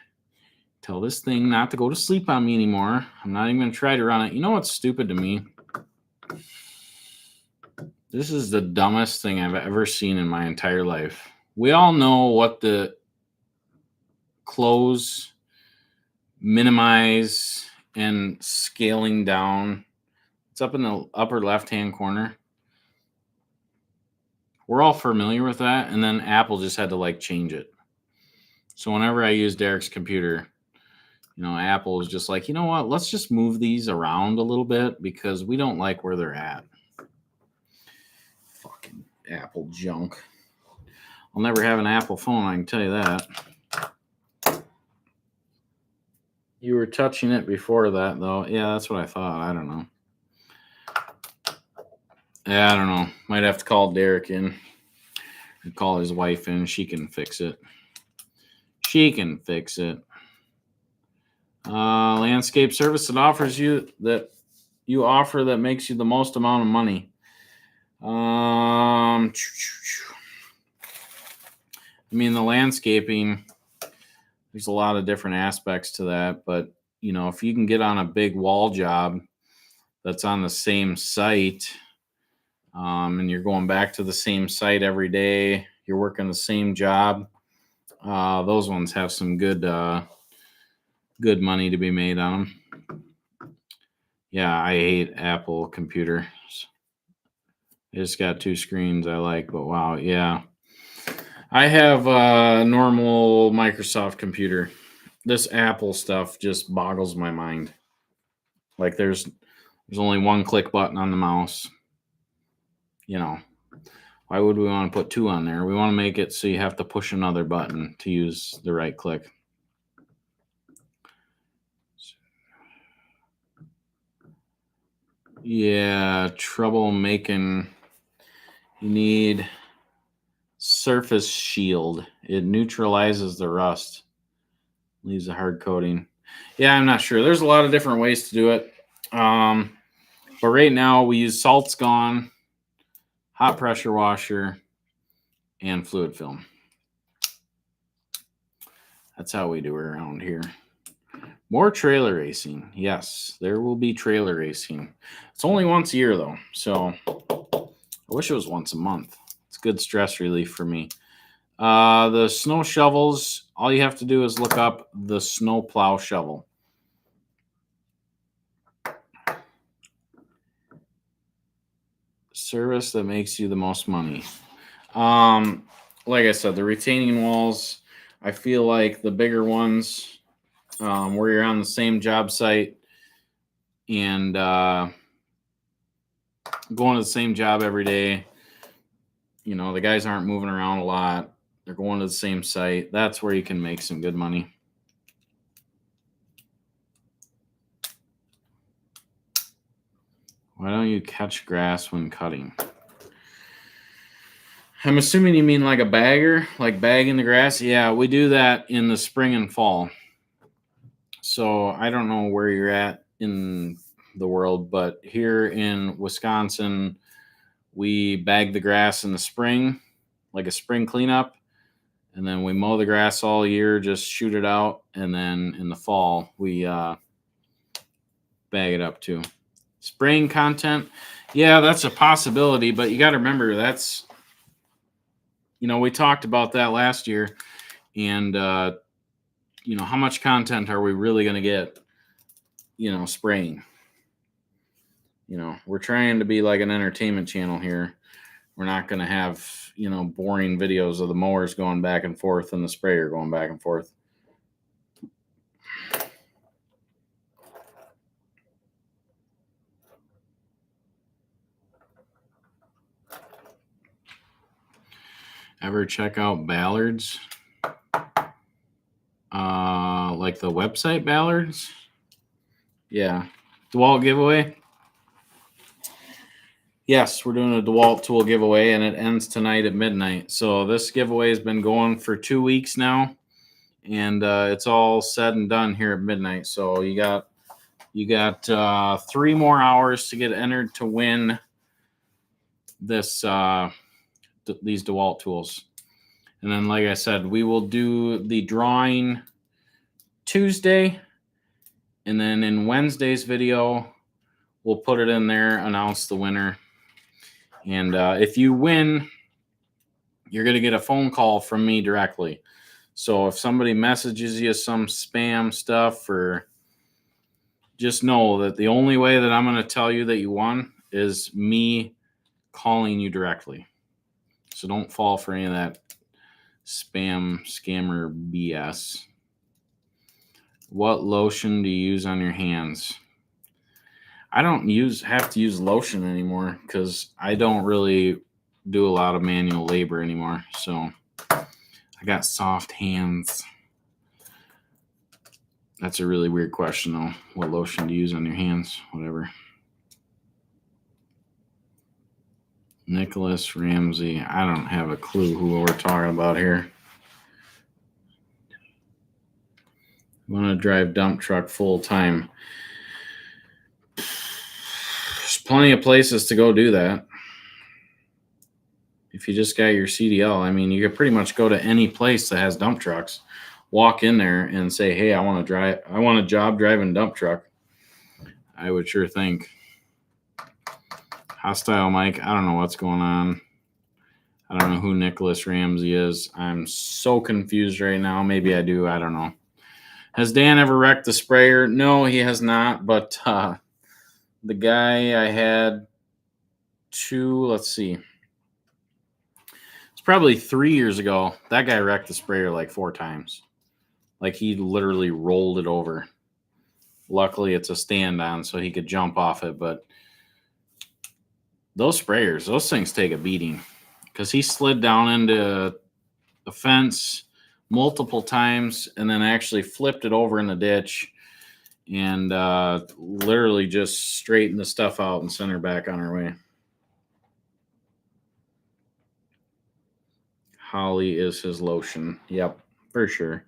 tell this thing not to go to sleep on me anymore. I'm not even going to try to run it. You know what's stupid to me? This is the dumbest thing I've ever seen in my entire life. We all know what the close, minimize, and scaling down. It's up in the upper left-hand corner. We're all familiar with that, and then Apple just had to change it. So whenever I use Derek's computer, Apple is just like, you know what? Let's just move these around a little bit because we don't like where they're at. Fucking Apple junk. I'll never have an Apple phone, I can tell you that. You were touching it before that, though. Yeah, that's what I thought. I don't know. Yeah, I don't know. Might have to call Derek in. And call his wife in. She can fix it. Landscape service that offers you that makes you the most amount of money. I mean, the landscaping, there's a lot of different aspects to that, but if you can get on a big wall job that's on the same site, and you're going back to the same site every day, you're working the same job, Those ones have some good money to be made on them. Yeah, I hate Apple computers. It's got 2 screens I like, but wow, yeah. I have a normal Microsoft computer. This Apple stuff just boggles my mind. Like there's only one click button on the mouse. You know, why would we want to put 2 on there? We want to make it so you have to push another button to use the right click. Yeah, trouble making. You need surface shield. It neutralizes the rust. Leaves a hard coating. Yeah, I'm not sure. There's a lot of different ways to do it. But right now we use salts gone, hot pressure washer, and fluid film. That's how we do it around here. More trailer racing. Yes, there will be trailer racing. It's only once a year though, so I wish it was once a month. It's good stress relief for me. The snow shovels, all you have to do is look up the snow plow shovel. Service that makes you the most money. Like I said, the retaining walls, I feel like the bigger ones, where you're on the same job site and going to the same job every day, you know, the guys aren't moving around a lot. They're going to the same site. That's where you can make some good money. Why don't you catch grass when cutting? I'm assuming you mean like a bagger, like bagging the grass. Yeah, we do that in the spring and fall. So I don't know where you're at in the world, but here in Wisconsin, we bag the grass in the spring, like a spring cleanup. And then we mow the grass all year, just shoot it out. And then in the fall, we bag it up too. Spraying content. Yeah, that's a possibility, but you got to remember that's, you know, we talked about that last year. And, you know, how much content are we really going to get, you know, spraying? You know, we're trying to be like an entertainment channel here. We're not going to have, you know, boring videos of the mowers going back and forth and the sprayer going back and forth. Ever check out Ballards? Like the website Ballards? Yeah. DeWalt giveaway? Yes, we're doing a DeWalt tool giveaway, and it ends tonight at midnight. So this giveaway has been going for 2 weeks now, and it's all said and done here at midnight. So you got 3 more hours to get entered to win this these DeWalt tools. And then, like I said, we will do the drawing Tuesday, and then in Wednesday's video, we'll put it in there, announce the winner. And if you win, you're going to get a phone call from me directly. So if somebody messages you some spam stuff, or just know that the only way that I'm going to tell you that you won is me calling you directly. So don't fall for any of that spam scammer BS. What lotion do you use on your hands? I don't have to use lotion anymore because I don't really do a lot of manual labor anymore. So I got soft hands. That's a really weird question though. What lotion do you use on your hands? Whatever. Nicholas Ramsey. I don't have a clue who we're talking about here. Want to drive dump truck full time. There's plenty of places to go do that. If you just got your CDL, I mean, you could pretty much go to any place that has dump trucks, walk in there and say, hey, I want a job driving dump truck. I would sure think. Hostile Mike, I don't know what's going on. I don't know who Nicholas Ramsey is. I'm so confused right now. Maybe I do. I don't know. Has Dan ever wrecked the sprayer? No, he has not. But the guy I had let's see. It's probably 3 years ago. That guy wrecked the sprayer like 4 times. Like he literally rolled it over. Luckily, it's a stand-on, so he could jump off it. But those sprayers, those things take a beating. Because he slid down into the fence multiple times and then actually flipped it over in the ditch and literally just straightened the stuff out and sent her back on her way. Holly is his lotion. Yep, for sure.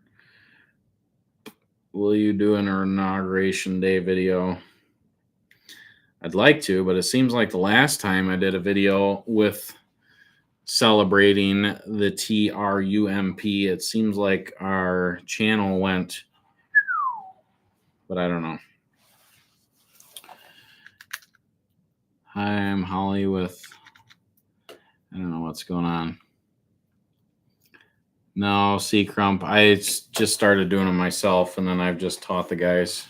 Will you do an inauguration day video? I'd like to, but it seems like the last time I did a video with celebrating the TRUMP, it seems like our channel went, but I don't know. Hi, I'm Holly with, I don't know what's going on. No, C-Crump. I just started doing them myself, and then I've just taught the guys.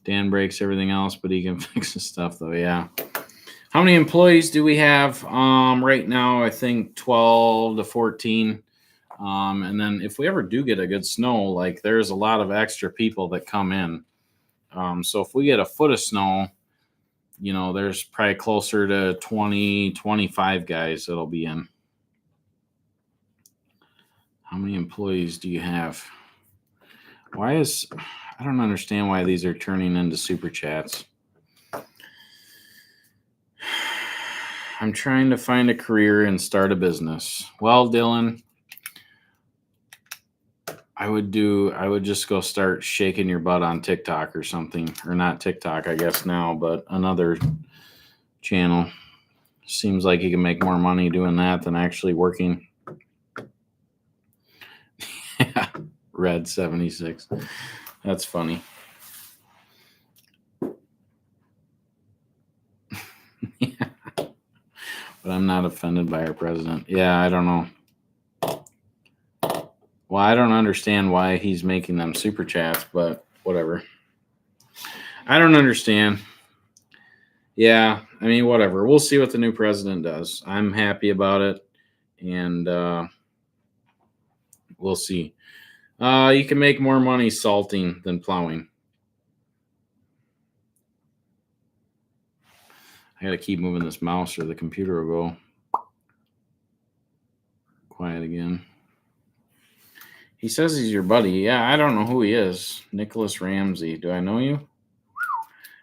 Dan breaks everything else, but he can fix the stuff, though. Yeah. How many employees do we have? Right now, I think 12 to 14. And then if we ever do get a good snow, like there's a lot of extra people that come in. So if we get a foot of snow, you know, there's probably closer to 20, 25 guys that'll be in. How many employees do you have? I don't understand why these are turning into super chats. I'm trying to find a career and start a business. Well, Dylan, I would just go start shaking your butt on TikTok or something, or not TikTok, I guess now, but another channel. Seems like you can make more money doing that than actually working. Red 76. That's funny. Yeah. But I'm not offended by our president. Yeah, I don't know. Well, I don't understand why he's making them super chats, but whatever. I don't understand. Yeah, I mean, whatever. We'll see what the new president does. I'm happy about it, and we'll see. You can make more money salting than plowing. I got to keep moving this mouse or the computer will go quiet again. He says he's your buddy. Yeah, I don't know who he is. Nicholas Ramsey. Do I know you?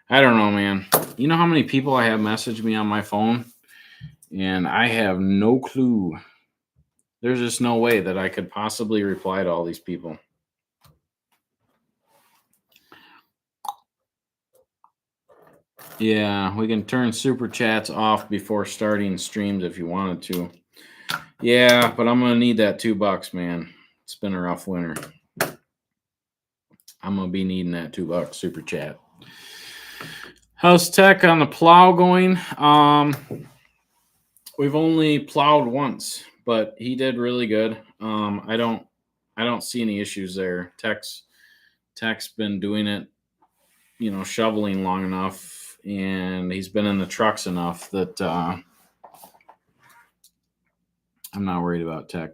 I don't know, man. You know how many people I have messaged me on my phone? And I have no clue. There's just no way that I could possibly reply to all these people. Yeah, we can turn super chats off before starting streams if you wanted to. Yeah, but I'm going to need that $2, man. It's been a rough winter. I'm going to be needing that $2 super chat. How's tech on the plow going? We've only plowed once, but he did really good. I don't see any issues there. Tech's been doing it, you know, shoveling long enough, and he's been in the trucks enough that I'm not worried about tech.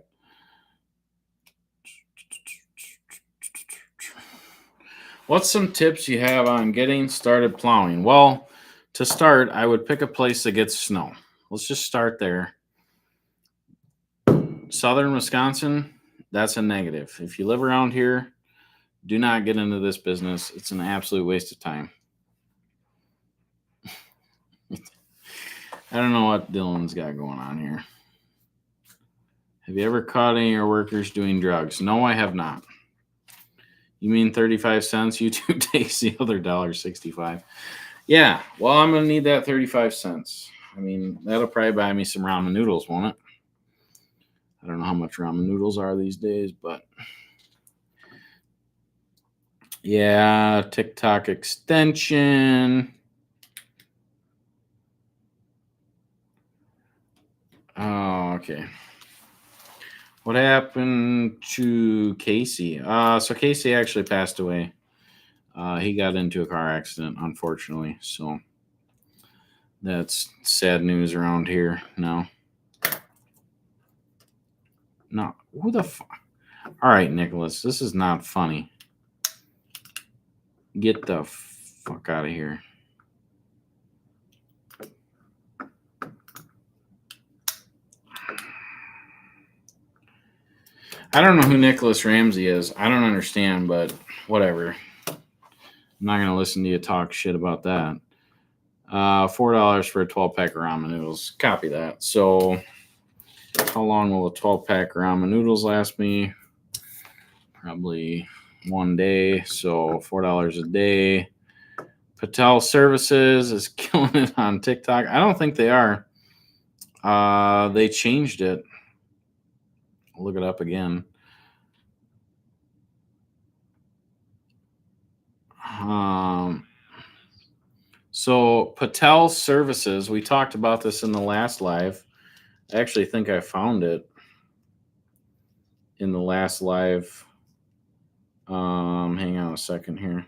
What's some tips you have on getting started plowing? Well, to start, I would pick a place that gets snow. Let's just start there. Southern Wisconsin, that's a negative. If you live around here, do not get into this business. It's an absolute waste of time. I don't know what Dylan's got going on here. Have you ever caught any of your workers doing drugs? No, I have not. You mean 35 cents? YouTube takes the other $1.65. Yeah, well, I'm going to need that 35 cents. I mean, that'll probably buy me some ramen noodles, won't it? I don't know how much ramen noodles are these days, but yeah, TikTok extension. Oh, Okay. What happened to Casey? So Casey actually passed away. He got into a car accident, unfortunately. So that's sad news around here now. No, who the fuck? All right, Nicholas, this is not funny. Get the fuck out of here. I don't know who Nicholas Ramsey is. I don't understand, but whatever. I'm not going to listen to you talk shit about that. $4 for a 12-pack of ramen noodles. Copy that. So how long will a 12-pack ramen noodles last me? Probably 1 day. So $4 a day. Patel Services is killing it on TikTok. I don't think they are. They changed it. I'll look it up again. So Patel Services, we talked about this in the last live. I actually think I found it in the last live. Hang on a second here.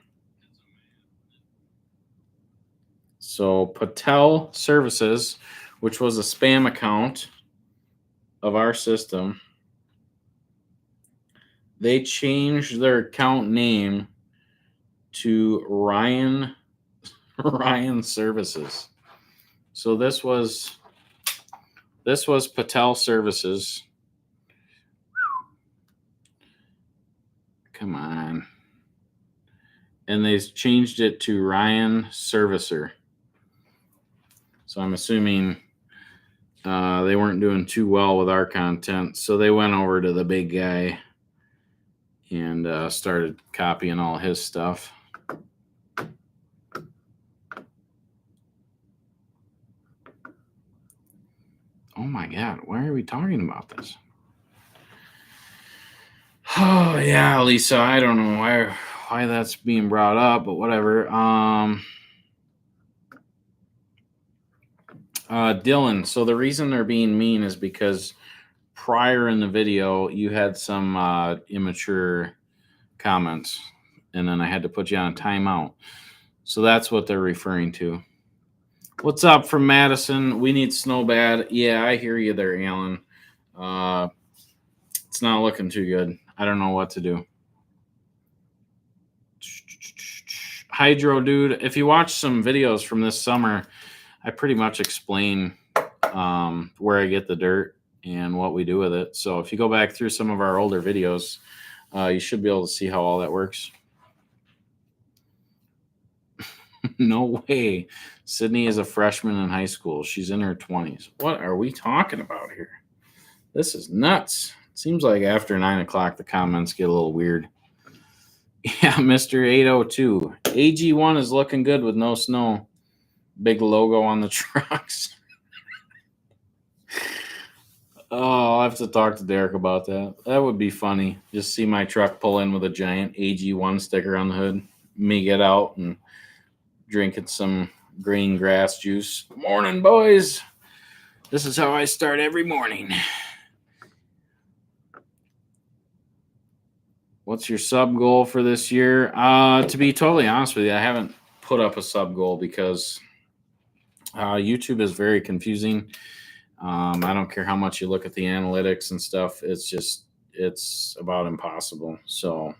So Patel Services, which was a spam account of our system, they changed their account name to Ryan Services. So this was Patel Services. Come on. And they changed it to Ryan Servicer. So I'm assuming they weren't doing too well with our content. So they went over to the big guy and started copying all his stuff. Oh my God, why are we talking about this? Oh yeah, Lisa, I don't know why that's being brought up, but whatever. Dylan, so the reason they're being mean is because prior in the video you had some immature comments, and then I had to put you on timeout. So that's what they're referring to. What's up from Madison? We need snow bad. Yeah, I hear you there, Alan. It's not looking too good. I don't know what to do. Hydro dude, if you watch some videos from this summer, I pretty much explain where I get the dirt and what we do with it. So if you go back through some of our older videos, you should be able to see how all that works. No way. Sydney is a freshman in high school. She's in her 20s. What are we talking about here? This is nuts. It seems like after 9 o'clock, the comments get a little weird. Yeah, Mr. 802. AG1 is looking good with no snow. Big logo on the trucks. Oh, I'll have to talk to Derek about that. That would be funny. Just see my truck pull in with a giant AG1 sticker on the hood. Me get out and drinking some green grass juice. Morning, boys. This is how I start every morning. What's your sub goal for this year? To be totally honest with you, I haven't put up a sub goal because YouTube is very confusing. I don't care how much you look at the analytics and stuff. It's about impossible. So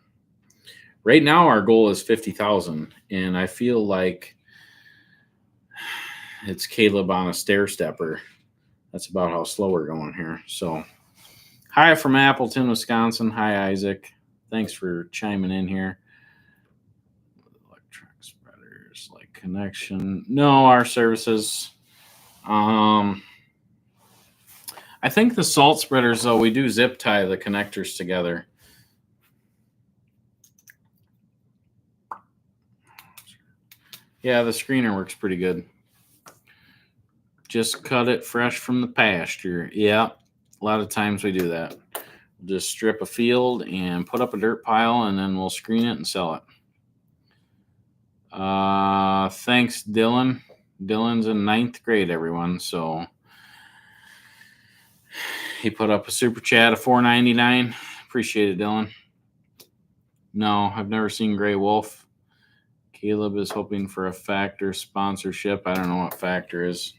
right now our goal is 50,000, and I feel like it's Caleb on a stair stepper. That's about how slow we're going here. So hi from Appleton, Wisconsin. Hi, Isaac. Thanks for chiming in here. Electronic spreaders, like connection. No, our services. I think the salt spreaders, though, we do zip tie the connectors together. Yeah, the screener works pretty good. Just cut it fresh from the pasture. Yeah, a lot of times we do that. Just strip a field and put up a dirt pile, and then we'll screen it and sell it. Thanks, Dylan. Dylan's in 9th grade, everyone. So He put up a super chat of $4.99. Appreciate it, Dylan. No, I've never seen Grey Wolf. Caleb is hoping for a Factor sponsorship. I don't know what Factor is.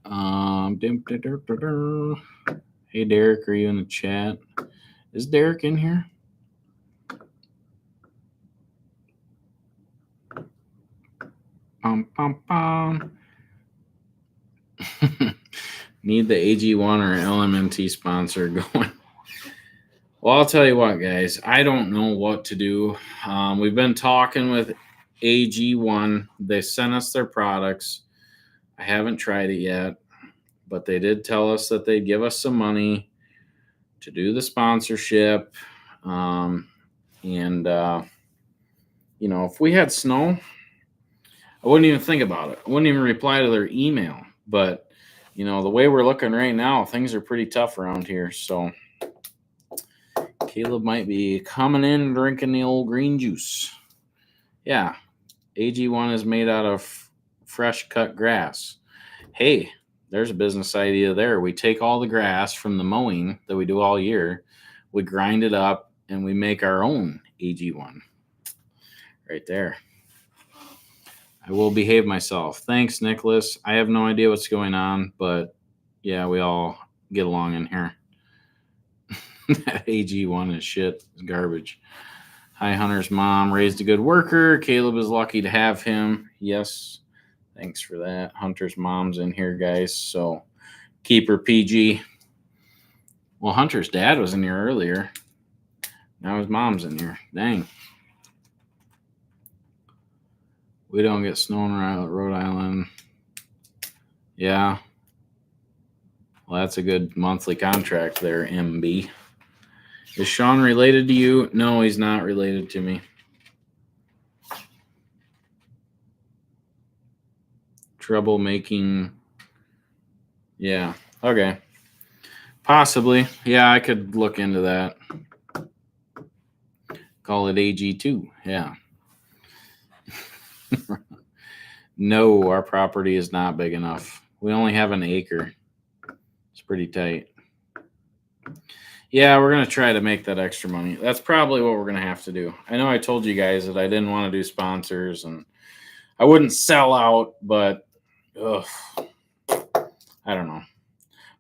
Hey, Derek, are you in the chat? Is Derek in here? Need the AG1 or LMNT sponsor going. Well, I'll tell you what, guys. I don't know what to do. We've been talking with AG1. They sent us their products. I haven't tried it yet, but they did tell us that they'd give us some money to do the sponsorship. If we had snow, I wouldn't even think about it. I wouldn't even reply to their email. But, the way we're looking right now, things are pretty tough around here. So Caleb might be coming in drinking the old green juice. Yeah, AG1 is made out of fresh cut grass. Hey, there's a business idea there. We take all the grass from the mowing that we do all year, we grind it up, and we make our own AG1. Right there. I will behave myself. Thanks, Nicholas. I have no idea what's going on, but yeah, we all get along in here. That AG1 is shit. It's garbage. Hi, Hunter's mom raised a good worker. Caleb is lucky to have him. Yes. Thanks for that. Hunter's mom's in here, guys. So keep her PG. Well, Hunter's dad was in here earlier. Now his mom's in here. Dang. We don't get snow in Rhode Island. Yeah. Well, that's a good monthly contract there, MB. Is Sean related to you? No, he's not related to me. Trouble making. Yeah. Okay. Possibly. Yeah, I could look into that. Call it AG2. Yeah. No, our property is not big enough. We only have an acre. It's pretty tight. Yeah, we're going to try to make that extra money. That's probably what we're going to have to do. I know I told you guys that I didn't want to do sponsors and I wouldn't sell out, but I don't know.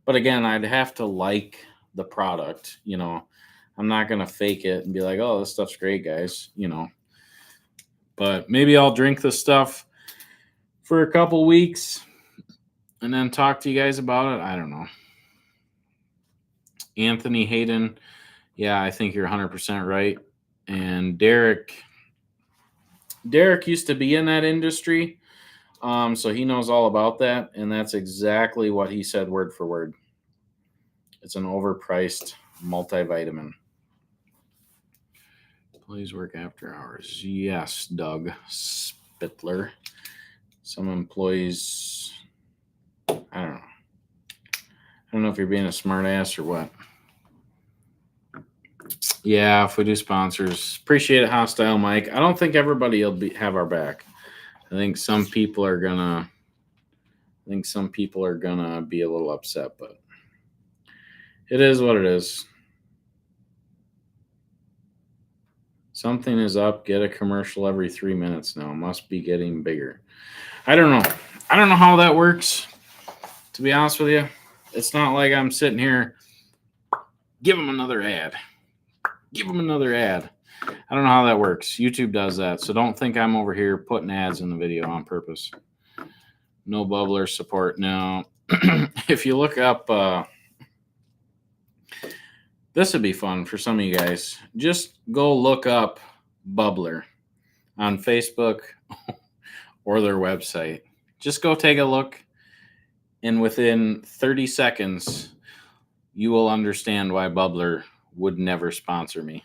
But again, I'd have to like the product, I'm not going to fake it and be like, oh, this stuff's great, guys, But maybe I'll drink this stuff for a couple weeks and then talk to you guys about it. I don't know. Anthony Hayden, yeah, I think you're 100% right. And Derek used to be in that industry, so he knows all about that, and that's exactly what he said word for word. It's an overpriced multivitamin. Employees work after hours. Yes, Doug Spittler. Some employees, I don't know if you're being a smart ass or what. Yeah, if we do sponsors, appreciate it, Hostile Mike. I don't think everybody will have our back. I think some people are gonna be a little upset, but it is what it is. Something is up. Get a commercial every 3 minutes now. Must be getting bigger. I don't know. I don't know how that works, to be honest with you. It's not like I'm sitting here, give them another ad. Give them another ad. I don't know how that works. YouTube does that, so don't think I'm over here putting ads in the video on purpose. No bubbler support. No. If you look up, this would be fun for some of you guys. Just go look up Bubbler on Facebook or their website. Just go take a look, and within 30 seconds, you will understand why Bubbler would never sponsor me.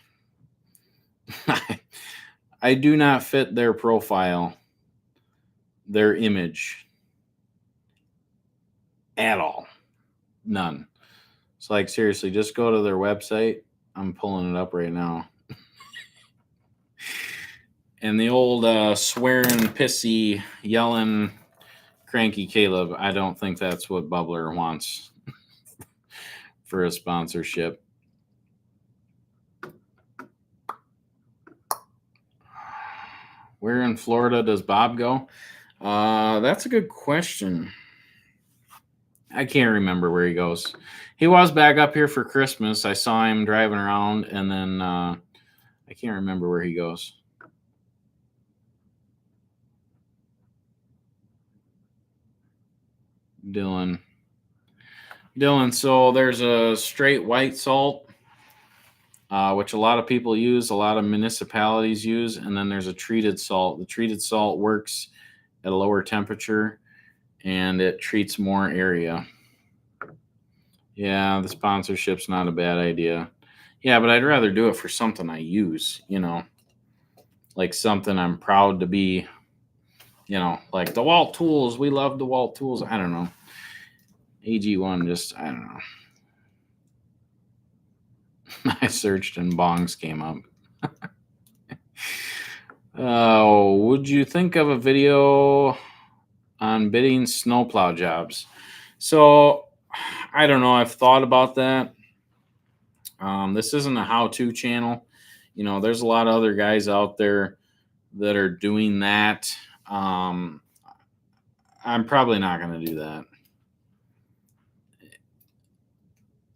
I do not fit their profile, their image at all. None. It's like, seriously, just go to their website. I'm pulling it up right now. And the old swearing, pissy, yelling, cranky Caleb, I don't think that's what Bubbler wants for a sponsorship. Where in Florida does Bob go? That's a good question. I can't remember where he goes. He was back up here for Christmas. I saw him driving around, and then I can't remember where he goes. Dylan. So there's a straight white salt, which a lot of people use, a lot of municipalities use, and then there's a treated salt. The treated salt works at a lower temperature, and it treats more area. Yeah, the sponsorship's not a bad idea. Yeah, but I'd rather do it for something I use, like something I'm proud to be, like DeWalt tools. We love DeWalt tools. I don't know. AG1, just, I don't know. I searched and bongs came up. Would you think of a video on bidding snowplow jobs? So, I don't know. I've thought about that. This isn't a how-to channel. There's a lot of other guys out there that are doing that. I'm probably not going to do that.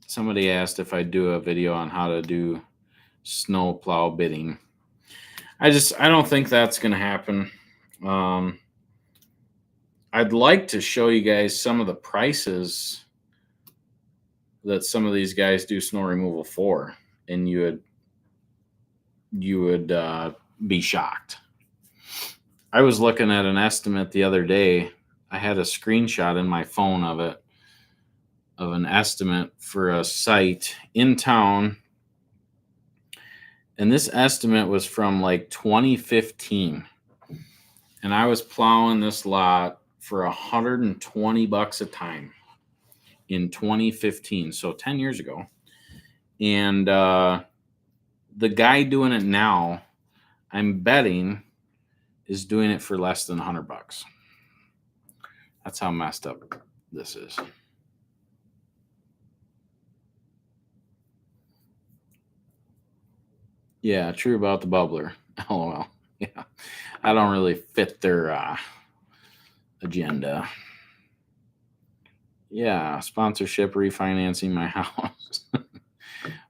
Somebody asked if I'd do a video on how to do snowplow bidding. I don't think that's going to happen. I'd like to show you guys some of the prices that some of these guys do snow removal for, and you would be shocked. I was looking at an estimate the other day. I had a screenshot in my phone of it, of an estimate for a site in town. And this estimate was from like 2015. And I was plowing this lot for $120 a time in 2015. So 10 years ago. And the guy doing it now, I'm betting, is doing it for less than $100. That's how messed up this is. Yeah, true about the bubbler. LOL. Yeah, I don't really fit their agenda. Yeah, sponsorship, refinancing my house.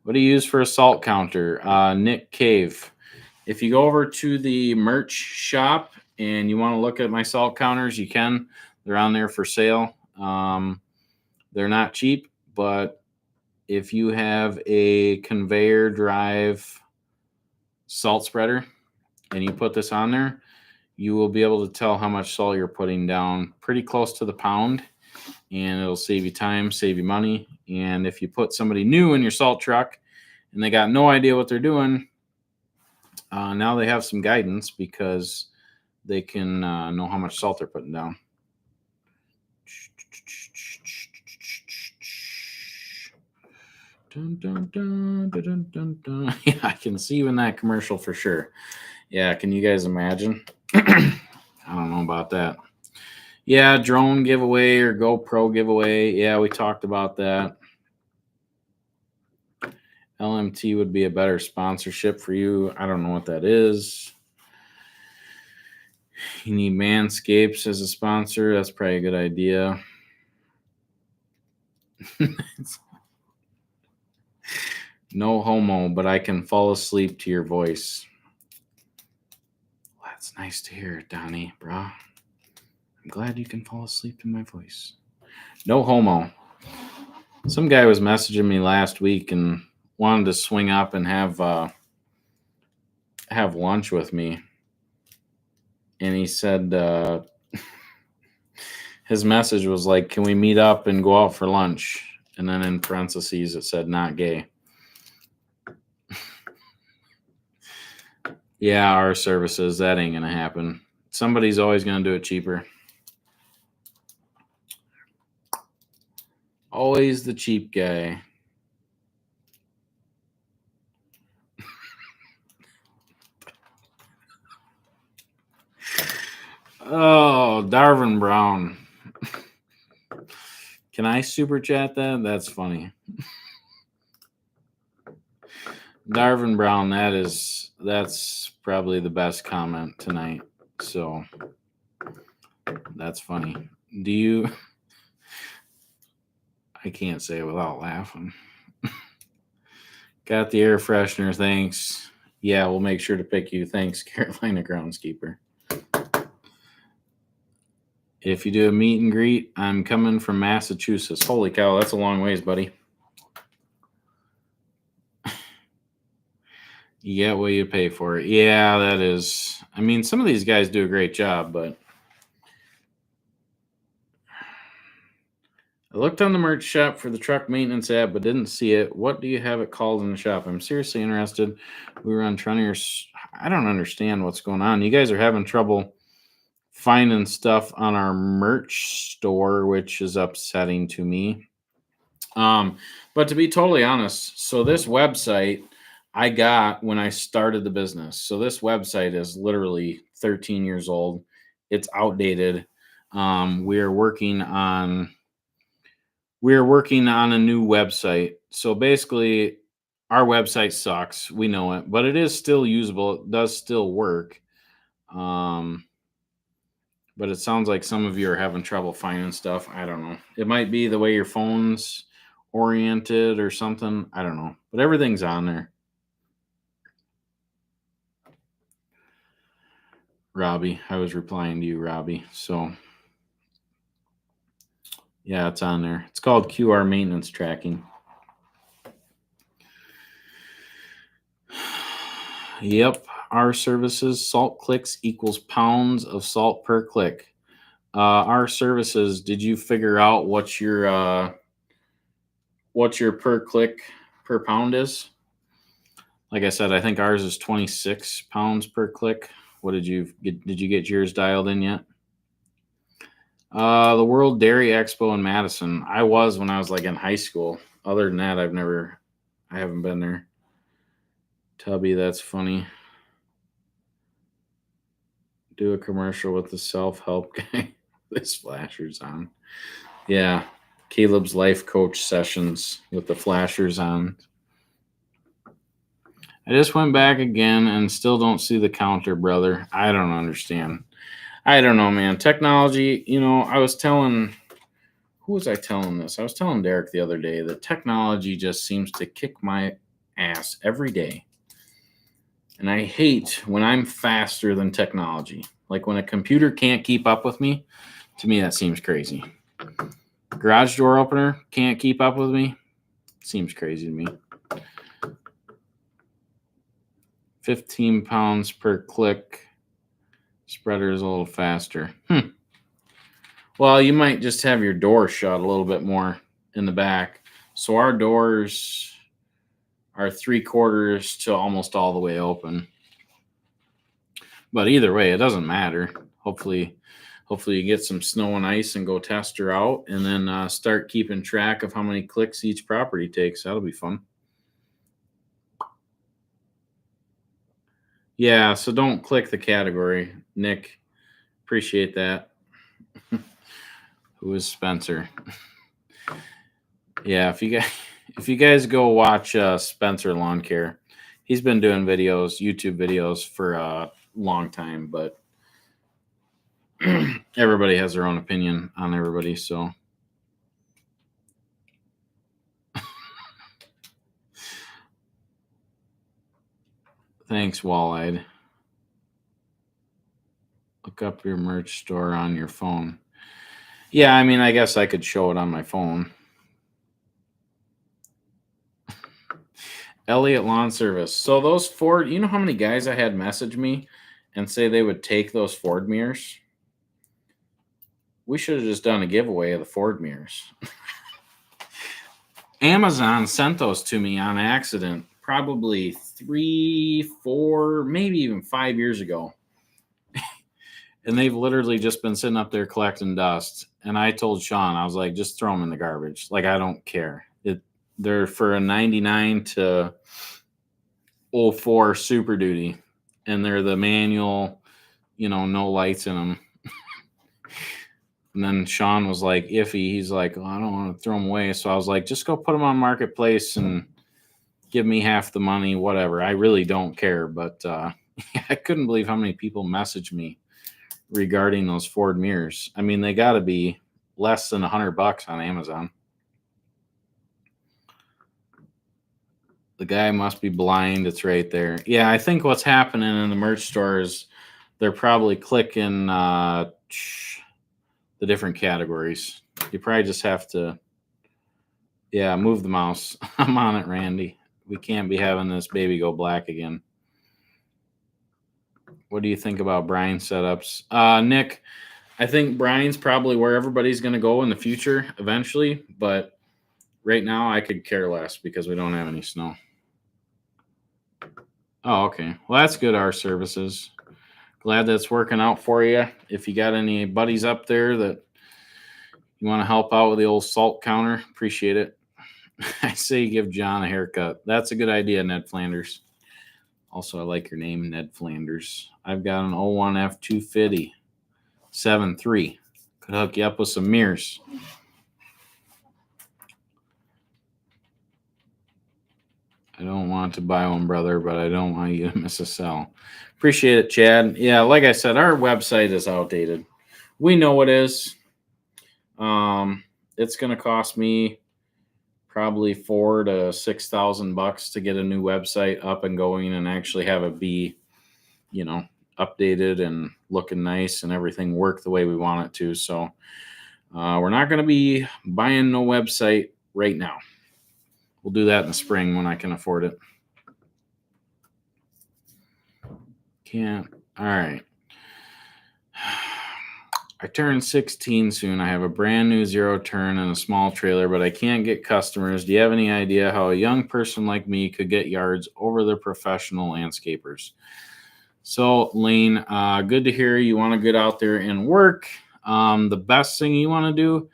What do you use for a salt counter? Nick Cave. If you go over to the merch shop and you want to look at my salt counters, you can. They're on there for sale. They're not cheap, but if you have a conveyor drive salt spreader and you put this on there, you will be able to tell how much salt you're putting down pretty close to the pound, and it'll save you time, save you money. And if you put somebody new in your salt truck and they got no idea what they're doing, now they have some guidance because they can know how much salt they're putting down. Dun, dun, dun, dun, dun, dun. Yeah, I can see you in that commercial for sure. Yeah, can you guys imagine? I don't know about that. Yeah, drone giveaway or GoPro giveaway. Yeah, we talked about that. LMT would be a better sponsorship for you. I don't know what that is. You need Manscapes as a sponsor. That's probably a good idea. No homo, but I can fall asleep to your voice. Well, that's nice to hear, Donnie, brah. I'm glad you can fall asleep to my voice. No homo. Some guy was messaging me last week and wanted to swing up and have lunch with me. And he said his message was like, can we meet up and go out for lunch? And then in parentheses, it said, not gay. Yeah, our services, that ain't going to happen. Somebody's always going to do it cheaper. Always the cheap guy. Oh, Darvin Brown. Can I super chat that? That's funny. Darvin Brown, that's probably the best comment tonight. So that's funny. Do you? I can't say it without laughing. Got the air freshener. Thanks. Yeah, we'll make sure to pick you. Thanks, Carolina Groundskeeper. If you do a meet and greet, I'm coming from Massachusetts. Holy cow, that's a long ways, buddy. You get what you pay for it. Yeah, that is. I mean, some of these guys do a great job, but I looked on the merch shop for the truck maintenance app, but didn't see it. What do you have it called in the shop? I'm seriously interested. We were on Trenier. I don't understand what's going on. You guys are having trouble finding stuff on our merch store, which is upsetting to me. But to be totally honest, so this website I got when I started the business. So this website is literally 13 years old. It's outdated. We're working on a new website. So basically, our website sucks. We know it, but it is still usable. It does still work. But it sounds like some of you are having trouble finding stuff. I don't know. It might be the way your phone's oriented or something. I don't know. But everything's on there. Robbie, I was replying to you, Robbie. So yeah, it's on there. It's called QR maintenance tracking. Yep. Our services, salt clicks equals pounds of salt per click. Our services, did you figure out what your per click per pound is? Like I said, I think ours is 26 pounds per click. What did you get? Did you get yours dialed in yet? The World Dairy Expo in Madison. I was when I was like in high school. Other than that, I haven't been there. Tubby, that's funny. Do a commercial with the self-help guy. This flashers on. Yeah. Caleb's life coach sessions with the flashers on. I just went back again and still don't see the counter, brother. I don't understand. I don't know, man. Technology, I was telling, who was I telling this? I was telling Derek the other day that technology just seems to kick my ass every day. And I hate when I'm faster than technology. Like when a computer can't keep up with me, to me, that seems crazy. Garage door opener can't keep up with me. Seems crazy to me. 15 pounds per click. Spreader is a little faster. Well, you might just have your door shut a little bit more in the back. So our doors are 3/4 to almost all the way open. But either way, it doesn't matter. Hopefully you get some snow and ice and go test her out, and then start keeping track of how many clicks each property takes. That'll be fun. Yeah, so don't click the category, Nick. Appreciate that. Who is Spencer? Yeah, if you guys go watch Spencer Lawn Care, he's been doing YouTube videos for a long time, but everybody has their own opinion on everybody, so. Thanks, Wall-Eyed. Look up your merch store on your phone. Yeah, I mean, I guess I could show it on my phone. Elliott Lawn Service. So those Ford, you know how many guys I had message me and say they would take those Ford mirrors? We should have just done a giveaway of the Ford mirrors. Amazon sent those to me on accident, probably 3, 4, maybe even 5 years ago. And they've literally just been sitting up there collecting dust. And I told Sean, I was like, just throw them in the garbage. Like, I don't care. They're for a 99 to 04 Super Duty. And they're the manual, no lights in them. And then Sean was like, iffy. He's like, I don't want to throw them away. So I was like, just go put them on Marketplace and give me half the money, whatever. I really don't care. But I couldn't believe how many people messaged me regarding those Ford mirrors. I mean, they got to be less than $100 on Amazon. The guy must be blind. It's right there. Yeah, I think what's happening in the merch store is they're probably clicking the different categories. You probably just have to, yeah, move the mouse. I'm on it, Randy. We can't be having this baby go black again. What do you think about Brian setups? Nick, I think Brian's probably where everybody's going to go in the future eventually, but right now I could care less because we don't have any snow. Oh, okay. Well, that's good, our services. Glad that's working out for you. If you got any buddies up there that you want to help out with the old salt counter, appreciate it. I say give John a haircut. That's a good idea, Ned Flanders. Also, I like your name, Ned Flanders. I've got an 01 F250 7.3. Could hook you up with some mirrors. I don't want to buy one, brother, but I don't want you to miss a sell. Appreciate it, Chad. Yeah, like I said, our website is outdated. We know it is. It's going to cost me probably $4,000 to $6,000 to get a new website up and going and actually have it be, updated and looking nice and everything work the way we want it to. So we're not going to be buying no website right now. We'll do that in the spring when I can afford it. Can't. All right. I turn 16 soon. I have a brand new zero turn and a small trailer, but I can't get customers. Do you have any idea how a young person like me could get yards over the professional landscapers? So, Lane, good to hear you want to get out there and work. The best thing you want to do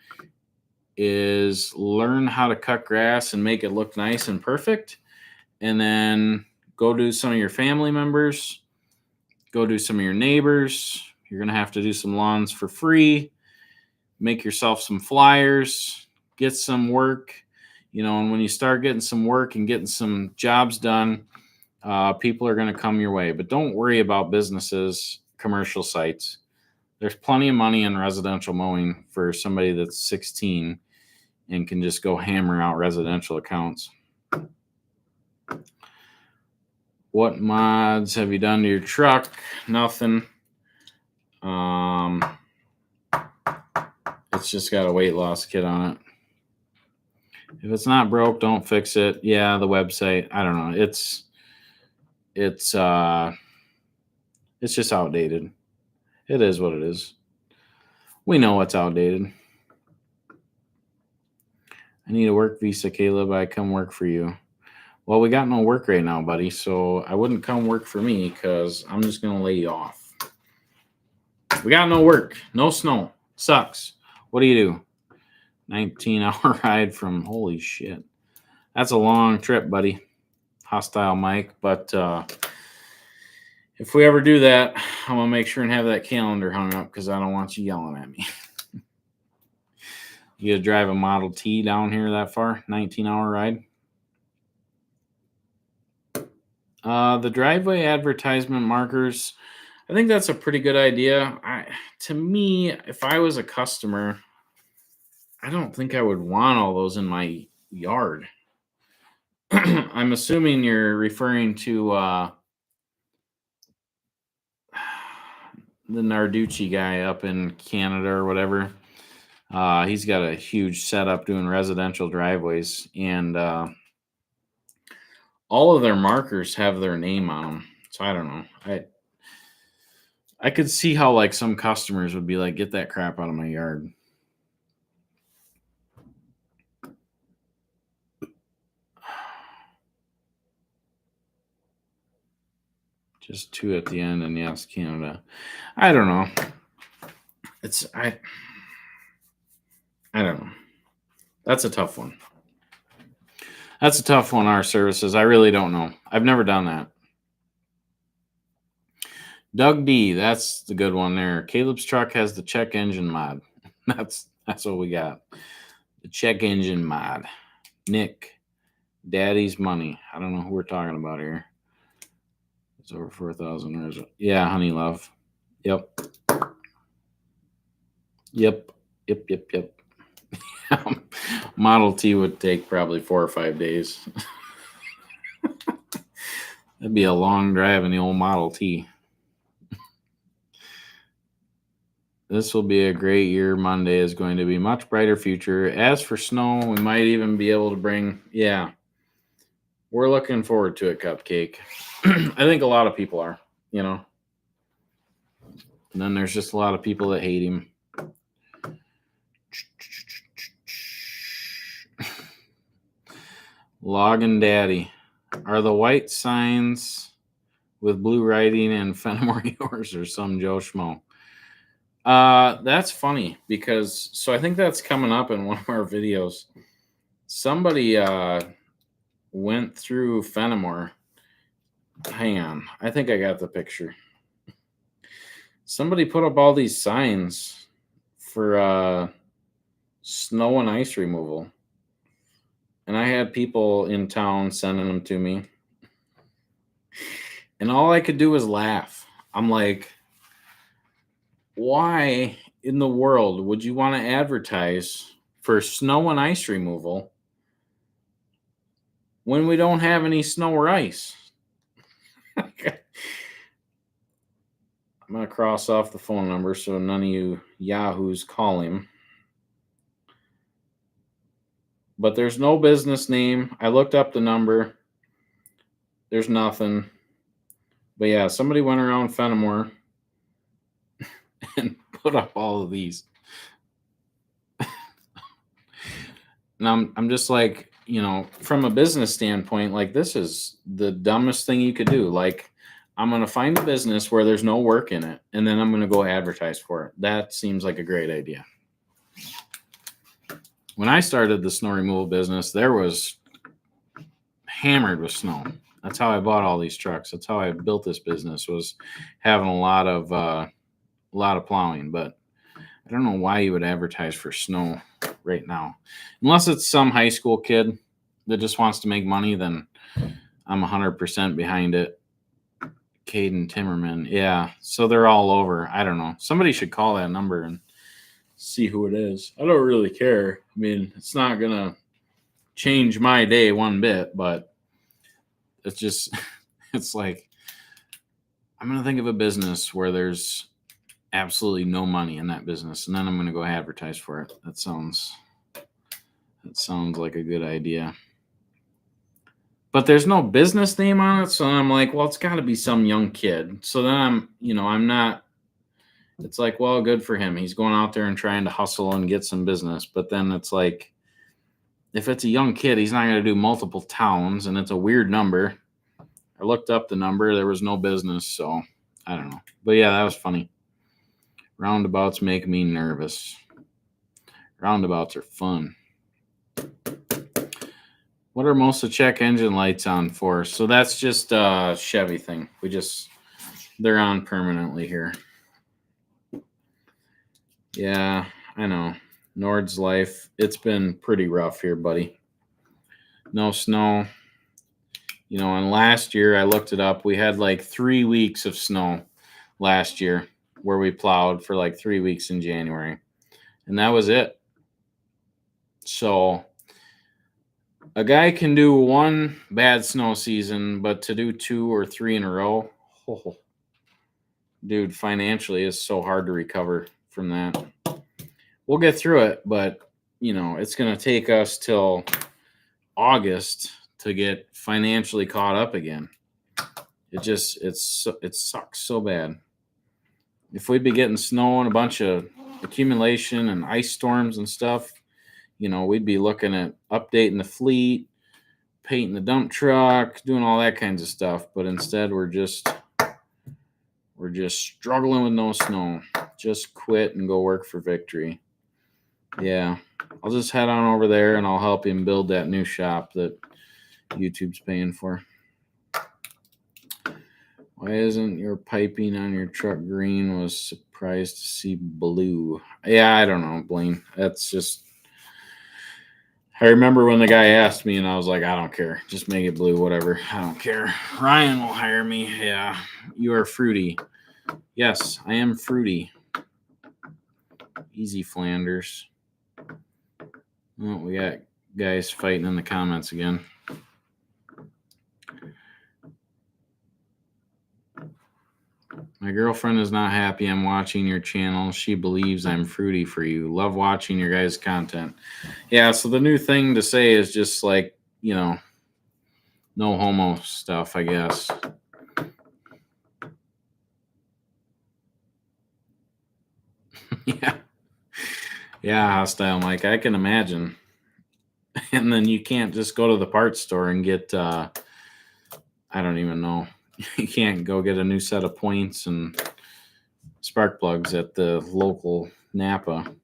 is learn how to cut grass and make it look nice and perfect. And then go do some of your family members, go do some of your neighbors. You're going to have to do some lawns for free, make yourself some flyers, get some work, and when you start getting some work and getting some jobs done, people are going to come your way. But don't worry about businesses, commercial sites. There's plenty of money in residential mowing for somebody that's 16 and can just go hammer out residential accounts. What mods have you done to your truck? Nothing. It's just got a weight loss kit on it. If it's not broke, don't fix it. Yeah, the website, I don't know. It's just outdated. It is what it is. We know it's outdated. I need a work visa, Caleb. I come work for you. Well, we got no work right now, buddy, so I wouldn't come work for me because I'm just going to lay you off. We got no work. No snow. Sucks. What do you do? 19-hour ride from, holy shit. That's a long trip, buddy. Hostile Mike. But if we ever do that, I'm going to make sure and have that calendar hung up because I don't want you yelling at me. You gonna drive a Model T down here that far? 19-hour ride? The driveway advertisement markers, I think that's a pretty good idea. To me, if I was a customer, I don't think I would want all those in my yard. I'm assuming you're referring to the Narducci guy up in Canada or whatever. He's got a huge setup doing residential driveways, and all of their markers have their name on them. So I don't know. I could see how like some customers would be like, get that crap out of my yard. Just 2 at the end, and yes, Canada. I don't know. I don't know. That's a tough one. That's a tough one, our services. I really don't know. I've never done that. Doug D, that's the good one there. Caleb's truck has the check engine mod. That's what we got. The check engine mod. Nick, Daddy's money. I don't know who we're talking about here. It's over 4,000. Yeah, honey love. Yep. Yep. Yep. Yep. Yep. Model T would take probably 4 or 5 days. That'd be a long drive in the old Model T. This will be a great year. Monday is going to be a much brighter future. As for snow, we might even be able to bring, yeah, we're looking forward to it, Cupcake. I think a lot of people are, you know. And then there's just a lot of people that hate him. Loggin' Daddy. Are the white signs with blue writing and Fenimore yours or some Joe Schmo? That's funny because so I think that's coming up in one of our videos. Somebody went through Fenimore. Hang on, I think I got the picture. Somebody put up all these signs for snow and ice removal, and I had people in town sending them to me, and all I could do was laugh. I'm like, why in the world would you want to advertise for snow and ice removal when we don't have any snow or ice? I'm going to cross off the phone number so none of you yahoos call him. But there's no business name. I looked up the number. There's nothing. But yeah, somebody went around Fenimore and put up all of these. And I'm just like, you know, from a business standpoint, like this is the dumbest thing you could do. Like, I'm going to find a business where there's no work in it, and then I'm going to go advertise for it. That seems like a great idea. When I started the snow removal business, there was hammered with snow. That's how I bought all these trucks. That's how I built this business, was having a lot of plowing. But I don't know why you would advertise for snow right now, unless it's some high school kid that just wants to make money. Then I'm 100% behind it. Caden Timmerman, yeah. So they're all over. I don't know. Somebody should call that number and see who it is. I don't really care. I mean, it's not gonna change my day one bit, but it's just, it's like, I'm going to think of a business where there's absolutely no money in that business, and then I'm going to go advertise for it. That sounds like a good idea. But there's no business name on it, so I'm like, well, it's got to be some young kid. So then I'm not, it's like, well, good for him. He's going out there and trying to hustle and get some business. But then it's like, if it's a young kid, he's not going to do multiple towns, and it's a weird number. I looked up the number. There was no business, so I don't know. But yeah, that was funny. Roundabouts make me nervous. Roundabouts are fun. What are most of the check engine lights on for? So that's just a Chevy thing. They're on permanently here. Yeah, I know. Nord's life. It's been pretty rough here, buddy. No snow. You know, and last year I looked it up. We had like 3 weeks of snow last year where we plowed for like 3 weeks in January. And that was it. So a guy can do one bad snow season, but to do 2 or 3 in a row, dude, financially it's so hard to recover from that. We'll get through it, but you know, it's going to take us till August to get financially caught up again. It sucks so bad. If we'd be getting snow and a bunch of accumulation and ice storms and stuff, you know, we'd be looking at updating the fleet, painting the dump truck, doing all that kinds of stuff. But instead, we're just struggling with no snow. Just quit and go work for Victory. Yeah, I'll just head on over there and I'll help him build that new shop that YouTube's paying for. Why isn't your piping on your truck green? Was surprised to see blue. Yeah, I don't know, Blaine. That's just, I remember when the guy asked me, and I was like, I don't care. Just make it blue, whatever. I don't care. Ryan will hire me. Yeah, you are fruity. Yes, I am fruity. Easy, Flanders. Oh, we got guys fighting in the comments again. My girlfriend is not happy I'm watching your channel. She believes I'm fruity for you. Love watching your guys' content. Yeah, so the new thing to say is just like, you know, no homo stuff, I guess. Yeah. Yeah, hostile Mike. I can imagine. And then you can't just go to the parts store and get, I don't even know. You can't go get a new set of points and spark plugs at the local Napa.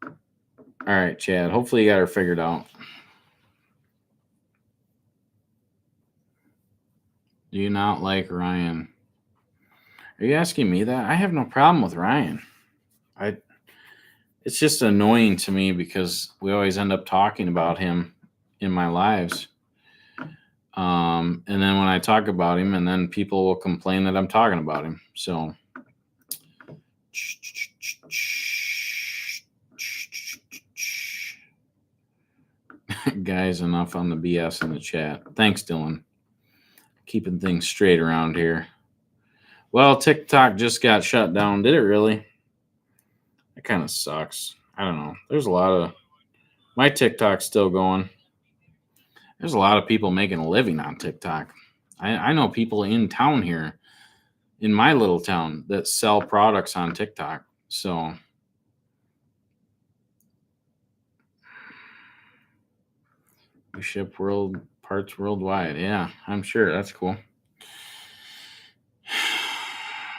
All right, Chad. Hopefully you got her figured out. Do you not like Ryan? Are you asking me that? I have no problem with Ryan. It's just annoying to me because we always end up talking about him in my lives. And then when I talk about him, and then people will complain that I'm talking about him. So, guys, enough on the BS in the chat. Thanks, Dylan. Keeping things straight around here. Well, TikTok just got shut down. Did it really? That kind of sucks. I don't know. There's a lot of my TikTok's still going. There's a lot of people making a living on TikTok. I know people in town here, in my little town, that sell products on TikTok. So we ship world parts worldwide. Yeah, I'm sure. That's cool.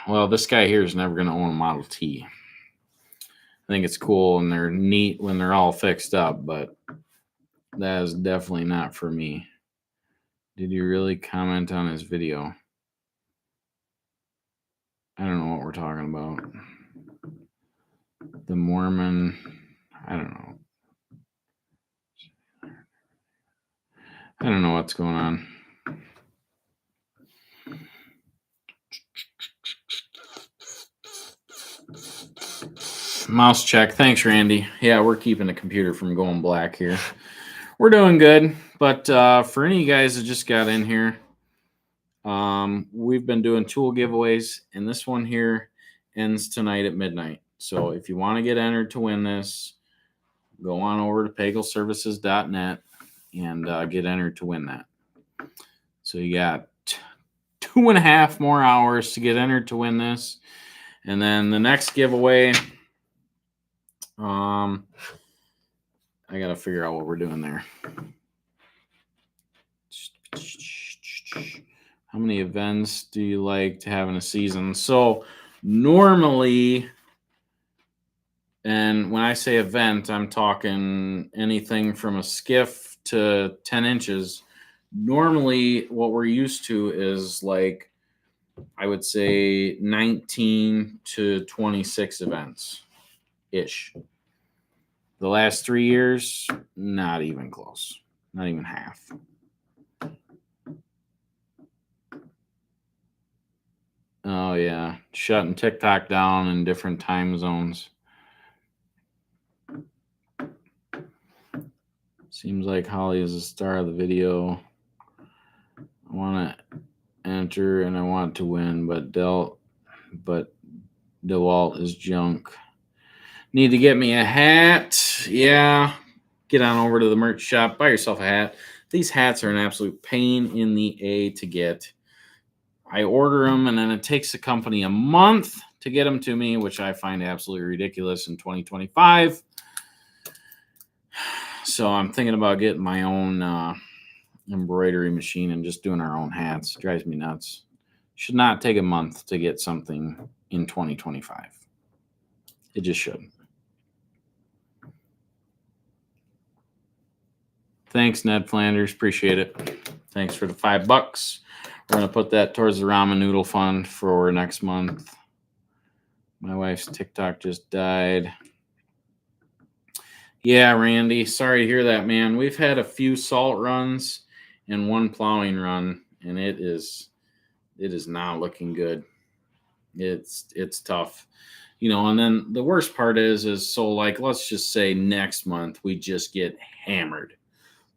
Well, this guy here is never going to own a Model T. I think it's cool and they're neat when they're all fixed up, but that is definitely not for me. Did you really comment on his video? I don't know what we're talking about. The Mormon, I don't know. I don't know what's going on. Mouse check. Thanks, Randy. Yeah, we're keeping the computer from going black here. We're doing good. But for any of you guys that just got in here, we've been doing tool giveaways, and this one here ends tonight at midnight. So if you want to get entered to win this, go on over to pagelservices.net and get entered to win that. So you got 2.5 more hours to get entered to win this. And then the next giveaway, I got to figure out what we're doing there. How many events do you like to have in a season? So normally, and when I say event, I'm talking anything from a skiff to 10 inches. Normally, what we're used to is like, I would say 19 to 26 events-ish. The last 3 years, not even close. Not even half. Oh, yeah. Shutting TikTok down in different time zones. Seems like Holly is the star of the video. I want to enter and I want to win, but DeWalt is junk. Need to get me a hat. Yeah. Get on over to the merch shop. Buy yourself a hat. These hats are an absolute pain in the A to get. I order them, and then it takes the company a month to get them to me, which I find absolutely ridiculous in 2025. So I'm thinking about getting my own embroidery machine and just doing our own hats. It drives me nuts. Should not take a month to get something in 2025. It just shouldn't. Thanks, Ned Flanders. Appreciate it. Thanks for the $5. We're going to put that towards the ramen noodle fund for next month. My wife's TikTok just died. Yeah, Randy. Sorry to hear that, man. We've had a few salt runs and one plowing run, and it is not looking good. It's tough. And then the worst part is so like let's just say next month we just get hammered.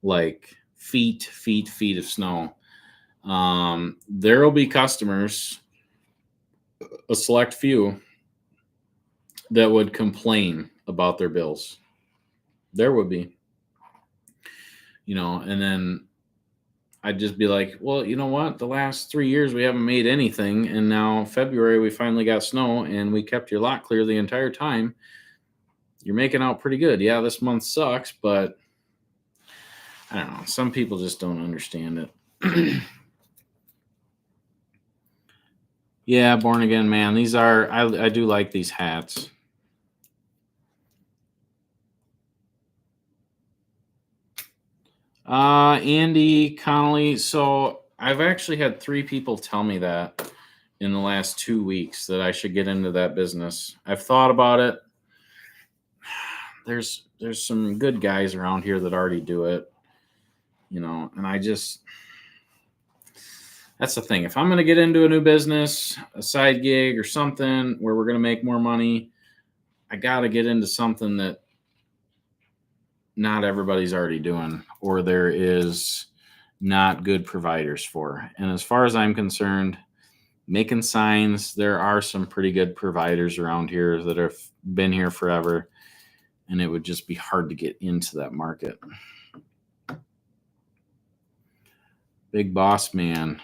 Like feet of snow. There will be customers, a select few, that would complain about their bills. There would be, and then I'd just be like, well, you know what? The last 3 years we haven't made anything, and now February we finally got snow, and we kept your lot clear the entire time. You're making out pretty good. Yeah, this month sucks, but I don't know. Some people just don't understand it. Yeah, born again man. These are I do like these hats. Andy Connolly. So I've actually had 3 people tell me that in the last 2 weeks that I should get into that business. I've thought about it. There's some good guys around here that already do it, and that's the thing. If I'm going to get into a new business, a side gig or something where we're going to make more money, I got to get into something that not everybody's already doing or there is not good providers for. And as far as I'm concerned, making signs, there are some pretty good providers around here that have been here forever, and it would just be hard to get into that market. Big boss man.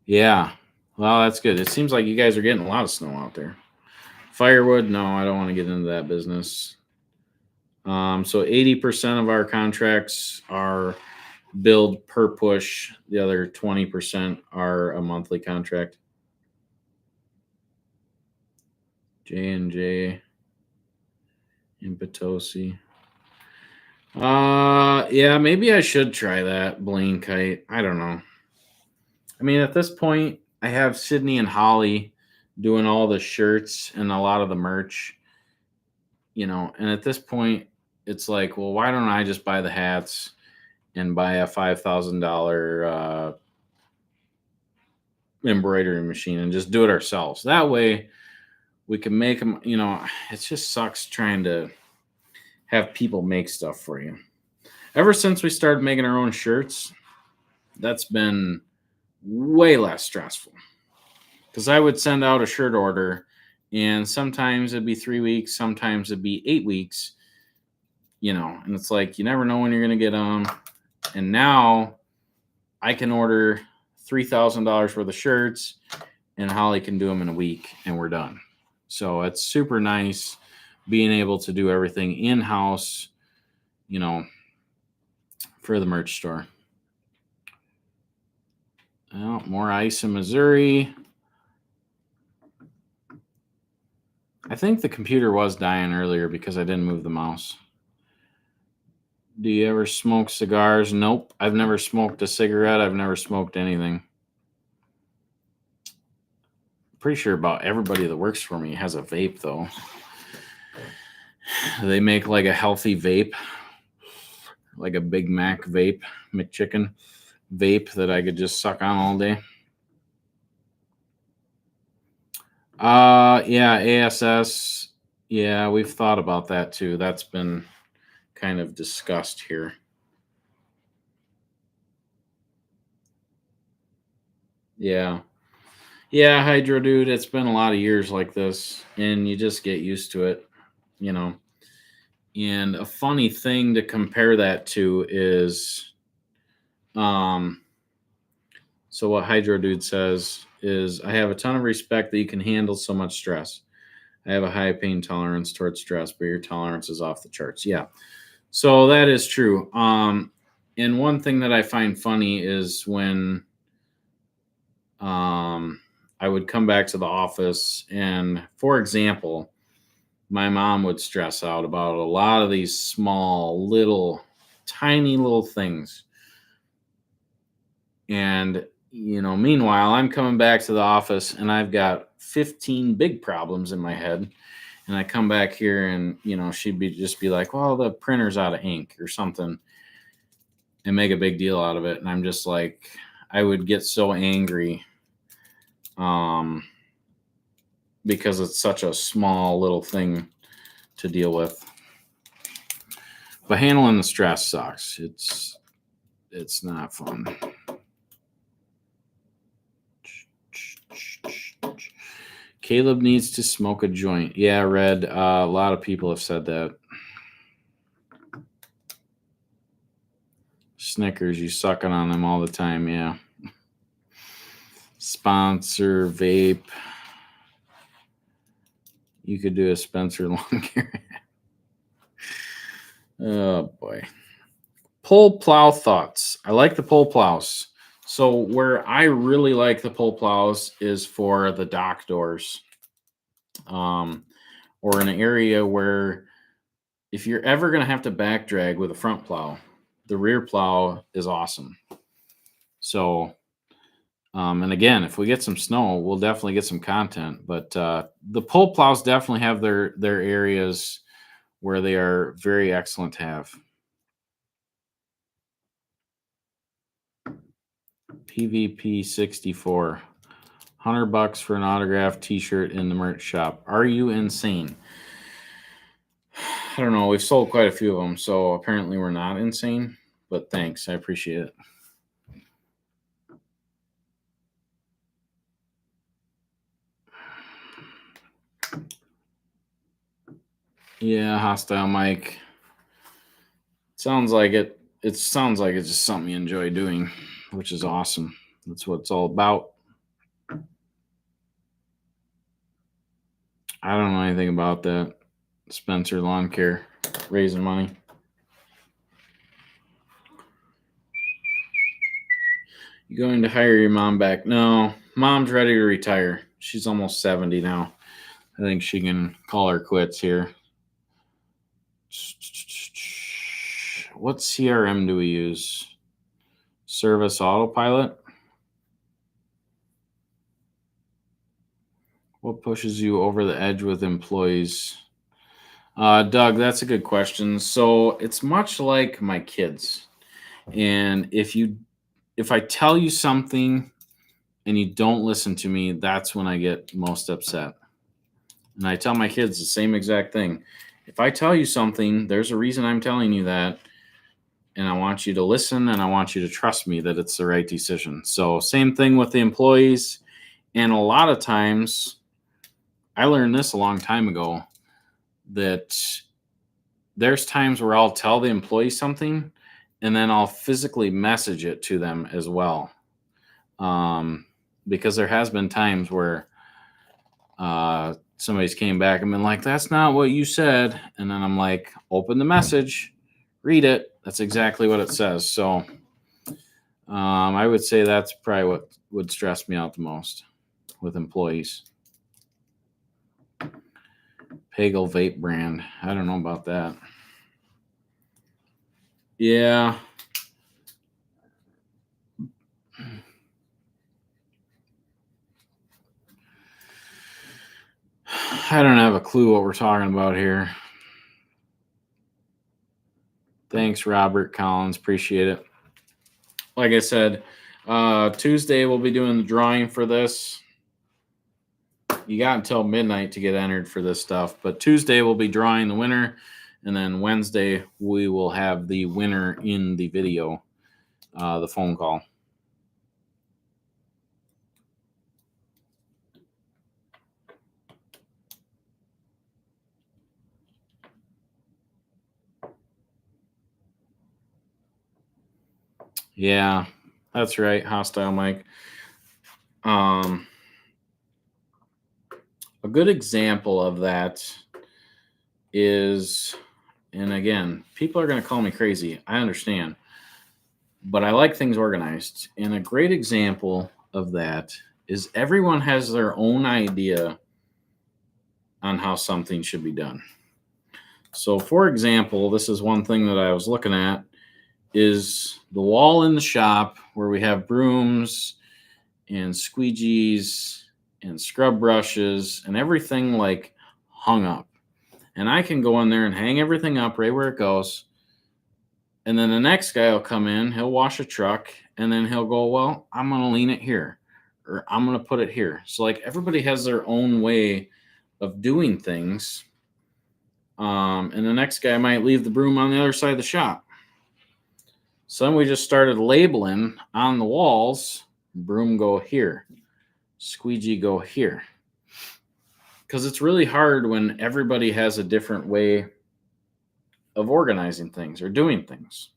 Yeah. Well, that's good. It seems like you guys are getting a lot of snow out there. Firewood, no, I don't want to get into that business. So 80% of our contracts are billed per push. The other 20% are a monthly contract. J&J in Potosi. Yeah, maybe I should try that Blaine kite. I don't know. I mean, at this point, I have Sydney and Holly doing all the shirts and a lot of the merch, and at this point, it's like, well, why don't I just buy the hats and buy a $5,000 embroidery machine and just do it ourselves? That way, we can make them. It just sucks trying to have people make stuff for you. Ever since we started making our own shirts, that's been way less stressful. Because I would send out a shirt order, and sometimes it'd be 3 weeks, sometimes it'd be 8 weeks, and it's like you never know when you're going to get them. And now I can order $3,000 worth of shirts, and Holly can do them in a week, and we're done. So it's super nice being able to do everything in-house, for the merch store. Well, more ice in Missouri. I think the computer was dying earlier because I didn't move the mouse. Do you ever smoke cigars? Nope. I've never smoked a cigarette. I've never smoked anything. Pretty sure about everybody that works for me has a vape, though. They make like a healthy vape, like a Big Mac vape, McChicken vape that I could just suck on all day. Yeah, ASS. Yeah, we've thought about that too. That's been kind of discussed here. Yeah. Yeah, Hydro dude, it's been a lot of years like this, and you just get used to it, And a funny thing to compare that to is so what Hydro dude says is I have a ton of respect that you can handle so much stress. I have a high pain tolerance towards stress, but your tolerance is off the charts. Yeah. So that is true. And one thing that I find funny is when I would come back to the office and, for example, my mom would stress out about a lot of these small, little, tiny little things. And, meanwhile, I'm coming back to the office and I've got 15 big problems in my head. And I come back here and, she'd just be like, well, the printer's out of ink or something, and make a big deal out of it. And I'm just like, I would get so angry because it's such a small little thing to deal with. But handling the stress sucks. It's not fun. Caleb needs to smoke a joint. Yeah, Red. A lot of people have said that. Snickers, you sucking on them all the time. Yeah. Sponsor vape. You could do a Spencer lawn care. Oh boy. Pull plow thoughts. I like the pull plows. So where I really like the pull plows is for the dock doors, or in an area where if you're ever going to have to back drag with a front plow, the rear plow is awesome. So, and again, if we get some snow, we'll definitely get some content. But the pull plows definitely have their areas where they are very excellent to have. PVP 64. $100 for an autographed t-shirt in the merch shop. Are you insane? I don't know. We've sold quite a few of them, so apparently we're not insane. But thanks. I appreciate it. Yeah, hostile Mike. Sounds like it. It sounds like it's just something you enjoy doing, which is awesome. That's what it's all about. I don't know anything about that. Spencer Lawn Care, raising money. You going to hire your mom back? No, mom's ready to retire. She's almost 70 now. I think she can call her quits here. What CRM do we use? Service Autopilot? What pushes you over the edge with employees? Doug, that's a good question. So it's much like my kids. And if I tell you something and you don't listen to me, that's when I get most upset. And I tell my kids the same exact thing. If I tell you something, there's a reason I'm telling you that. And I want you to listen and I want you to trust me that it's the right decision. So same thing with the employees. And a lot of times, I learned this a long time ago, that there's times where I'll tell the employee something and then I'll physically message it to them as well. Because there has been times where somebody's came back and been like, that's not what you said. And then I'm like, open the message, read it. That's exactly what it says. So I would say that's probably what would stress me out the most with employees. Pagel vape brand. I don't know about that. Yeah. I don't have a clue what we're talking about here. Thanks, Robert Collins. Appreciate it. Like I said, Tuesday we'll be doing the drawing for this. You got until midnight to get entered for this stuff, but Tuesday we'll be drawing the winner, and then Wednesday we will have the winner in the video, the phone call. Yeah, that's right, hostile Mike. A good example of that is, and again, people are going to call me crazy. I understand. But I like things organized. And a great example of that is everyone has their own idea on how something should be done. So, for example, this is one thing that I was looking at is the wall in the shop where we have brooms and squeegees and scrub brushes and everything like hung up. and I can go in there and hang everything up right where it goes. And then the next guy will come in, he'll wash a truck, and then he'll go, well, I'm going to lean it here, or I'm going to put it here. So like everybody has their own way of doing things. And the next guy might leave the broom on the other side of the shop. So then we just started labeling on the walls, broom go here, squeegee go here. Because it's really hard when everybody has a different way of organizing things or doing things.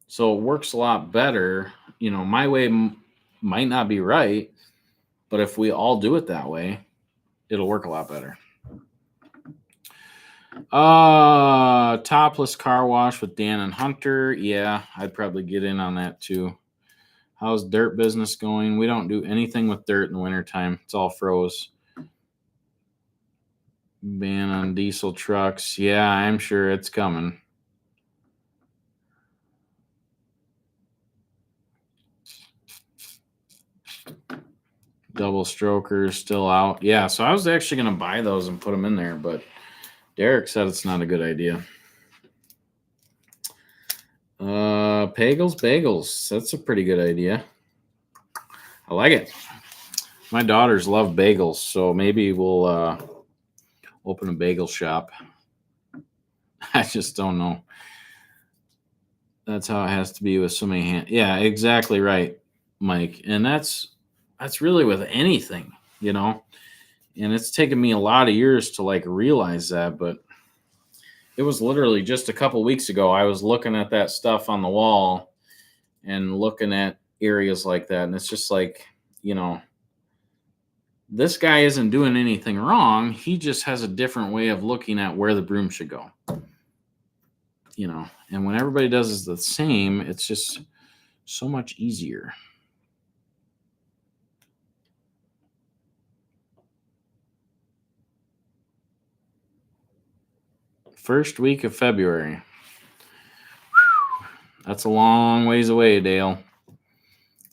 So it works a lot better. You know, my way might not be right, but if we all do it that way, it'll work a lot better. Topless car wash with Dan and Hunter. Yeah, I'd probably get in on that too. How's dirt business going? We don't do anything with dirt in the wintertime. It's all froze. Ban on diesel trucks. Yeah, I'm sure it's coming. Double strokers still out. Yeah, so I was actually going to buy those and put them in there, but Derek said it's not a good idea. Pagels Bagels. That's a pretty good idea. I like it. My daughters love bagels, so maybe we'll open a bagel shop. I just don't know. That's how it has to be with so many hands. Yeah, exactly right, Mike. And that's really with anything, you know. And it's taken me a lot of years to like realize that, but it was literally just a couple weeks ago I was looking at that stuff on the wall and looking at areas like that, and it's just like, you know, this guy isn't doing anything wrong. He just has a different way of looking at where the broom should go. You know, and when everybody does the same, it's just so much easier. First week of February. That's a long ways away, Dale.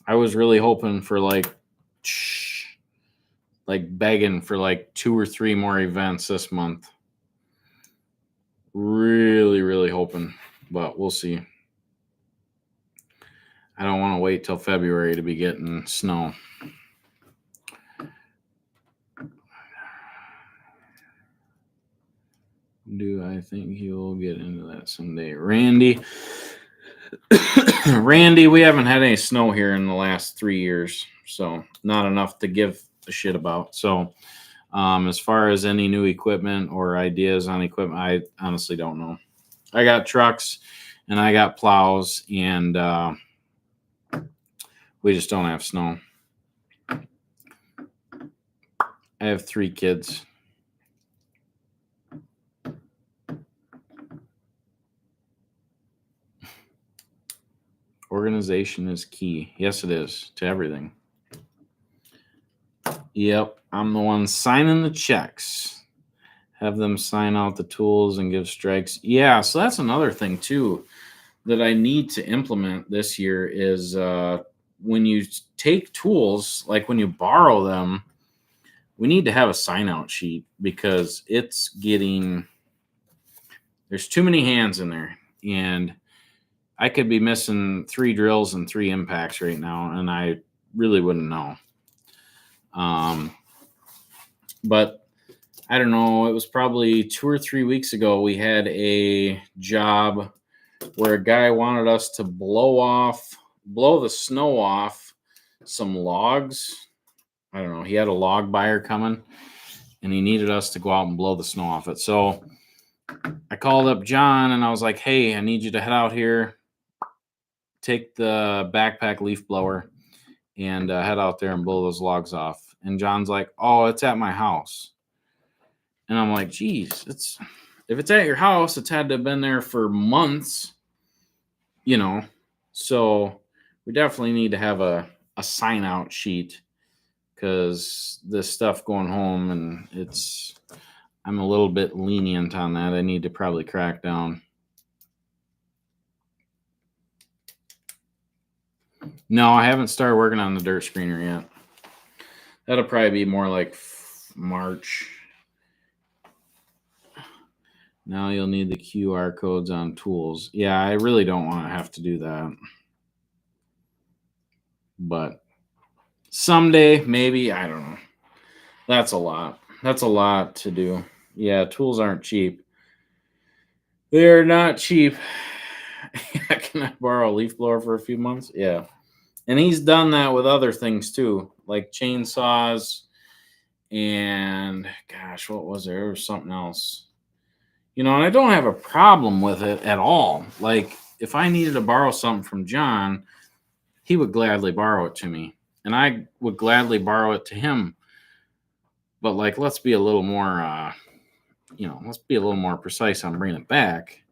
I was really hoping for like begging for like 2 or 3 more events this month. Really, really hoping, but we'll see. I don't want to wait till February to be getting snow. Do I think he will get into that someday? Randy, we haven't had any snow here in the last 3 years, so not enough to give a shit about. So as far as any new equipment or ideas on equipment, I honestly don't know. I got trucks and I got plows, and we just don't have snow. I have 3 kids. Organization is key. Yes, it is to everything. Yep, I'm the one signing the checks. Have them sign out the tools and give strikes. Yeah, so that's another thing too that I need to implement this year is when you take tools, like when you borrow them, we need to have a sign out sheet because it's getting, there's too many hands in there, and I could be missing 3 drills and 3 impacts right now, and I really wouldn't know. But I don't know, it was probably 2 or 3 weeks ago, we had a job where a guy wanted us to blow the snow off some logs. I don't know, he had a log buyer coming, and he needed us to go out and blow the snow off it. So I called up John, and I was like, hey, I need you to head out here, take the backpack leaf blower, and head out there and blow those logs off. And John's like, oh, it's at my house. And I'm like, geez, if it's at your house, it's had to have been there for months, you know. So we definitely need to have a sign out sheet, because this stuff going home, and I'm a little bit lenient on that. I need to probably crack down. No, I haven't started working on the dirt screener yet. That'll probably be more like March. Now you'll need the QR codes on tools. Yeah, I really don't want to have to do that. But someday, maybe, I don't know. That's a lot. That's a lot to do. Yeah, tools aren't cheap. They're not cheap. Can I borrow a leaf blower for a few months? Yeah. And he's done that with other things too, like chainsaws and gosh, what was there? There was something else. And I don't have a problem with it at all. Like, if I needed to borrow something from John, he would gladly borrow it to me, and I would gladly borrow it to him. But like, let's be a little more, let's be a little more precise on bringing it back.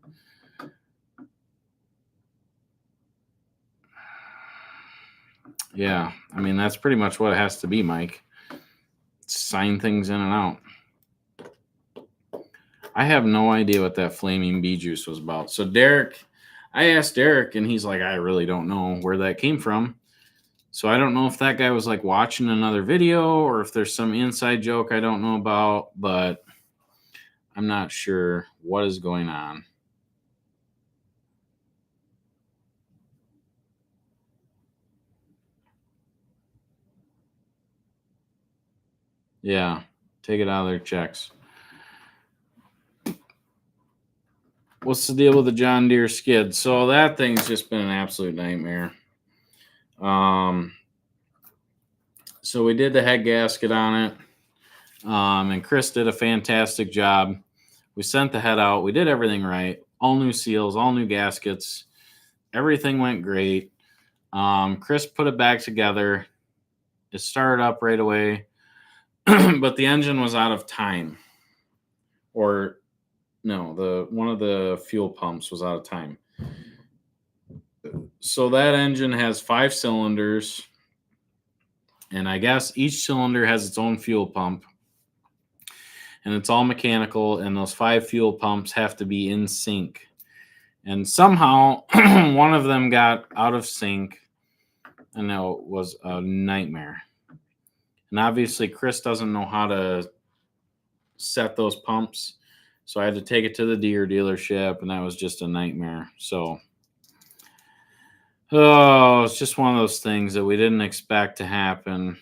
Yeah, I mean that's pretty much what it has to be, Mike. Sign things in and out. I have no idea what that flaming bee juice was about. So Derek, I asked Derek, and he's like, I really don't know where that came from. So I don't know if that guy was like watching another video or if there's some inside joke I don't know about, but I'm not sure what is going on. Yeah, take it out of their checks. What's the deal with the John Deere skid? So that thing's just been an absolute nightmare. So we did the head gasket on it, and Chris did a fantastic job. We sent the head out. We did everything right. All new seals, all new gaskets. Everything went great. Chris put it back together. It started up right away, but the engine was out of time. Or no, one of the fuel pumps was out of time. So that engine has 5 cylinders, and I guess each cylinder has its own fuel pump. And it's all mechanical, and those 5 fuel pumps have to be in sync. And somehow one of them got out of sync, and it was a nightmare. And obviously Chris doesn't know how to set those pumps, so I had to take it to the Deere dealership, and that was just a nightmare. So it's just one of those things that we didn't expect to happen.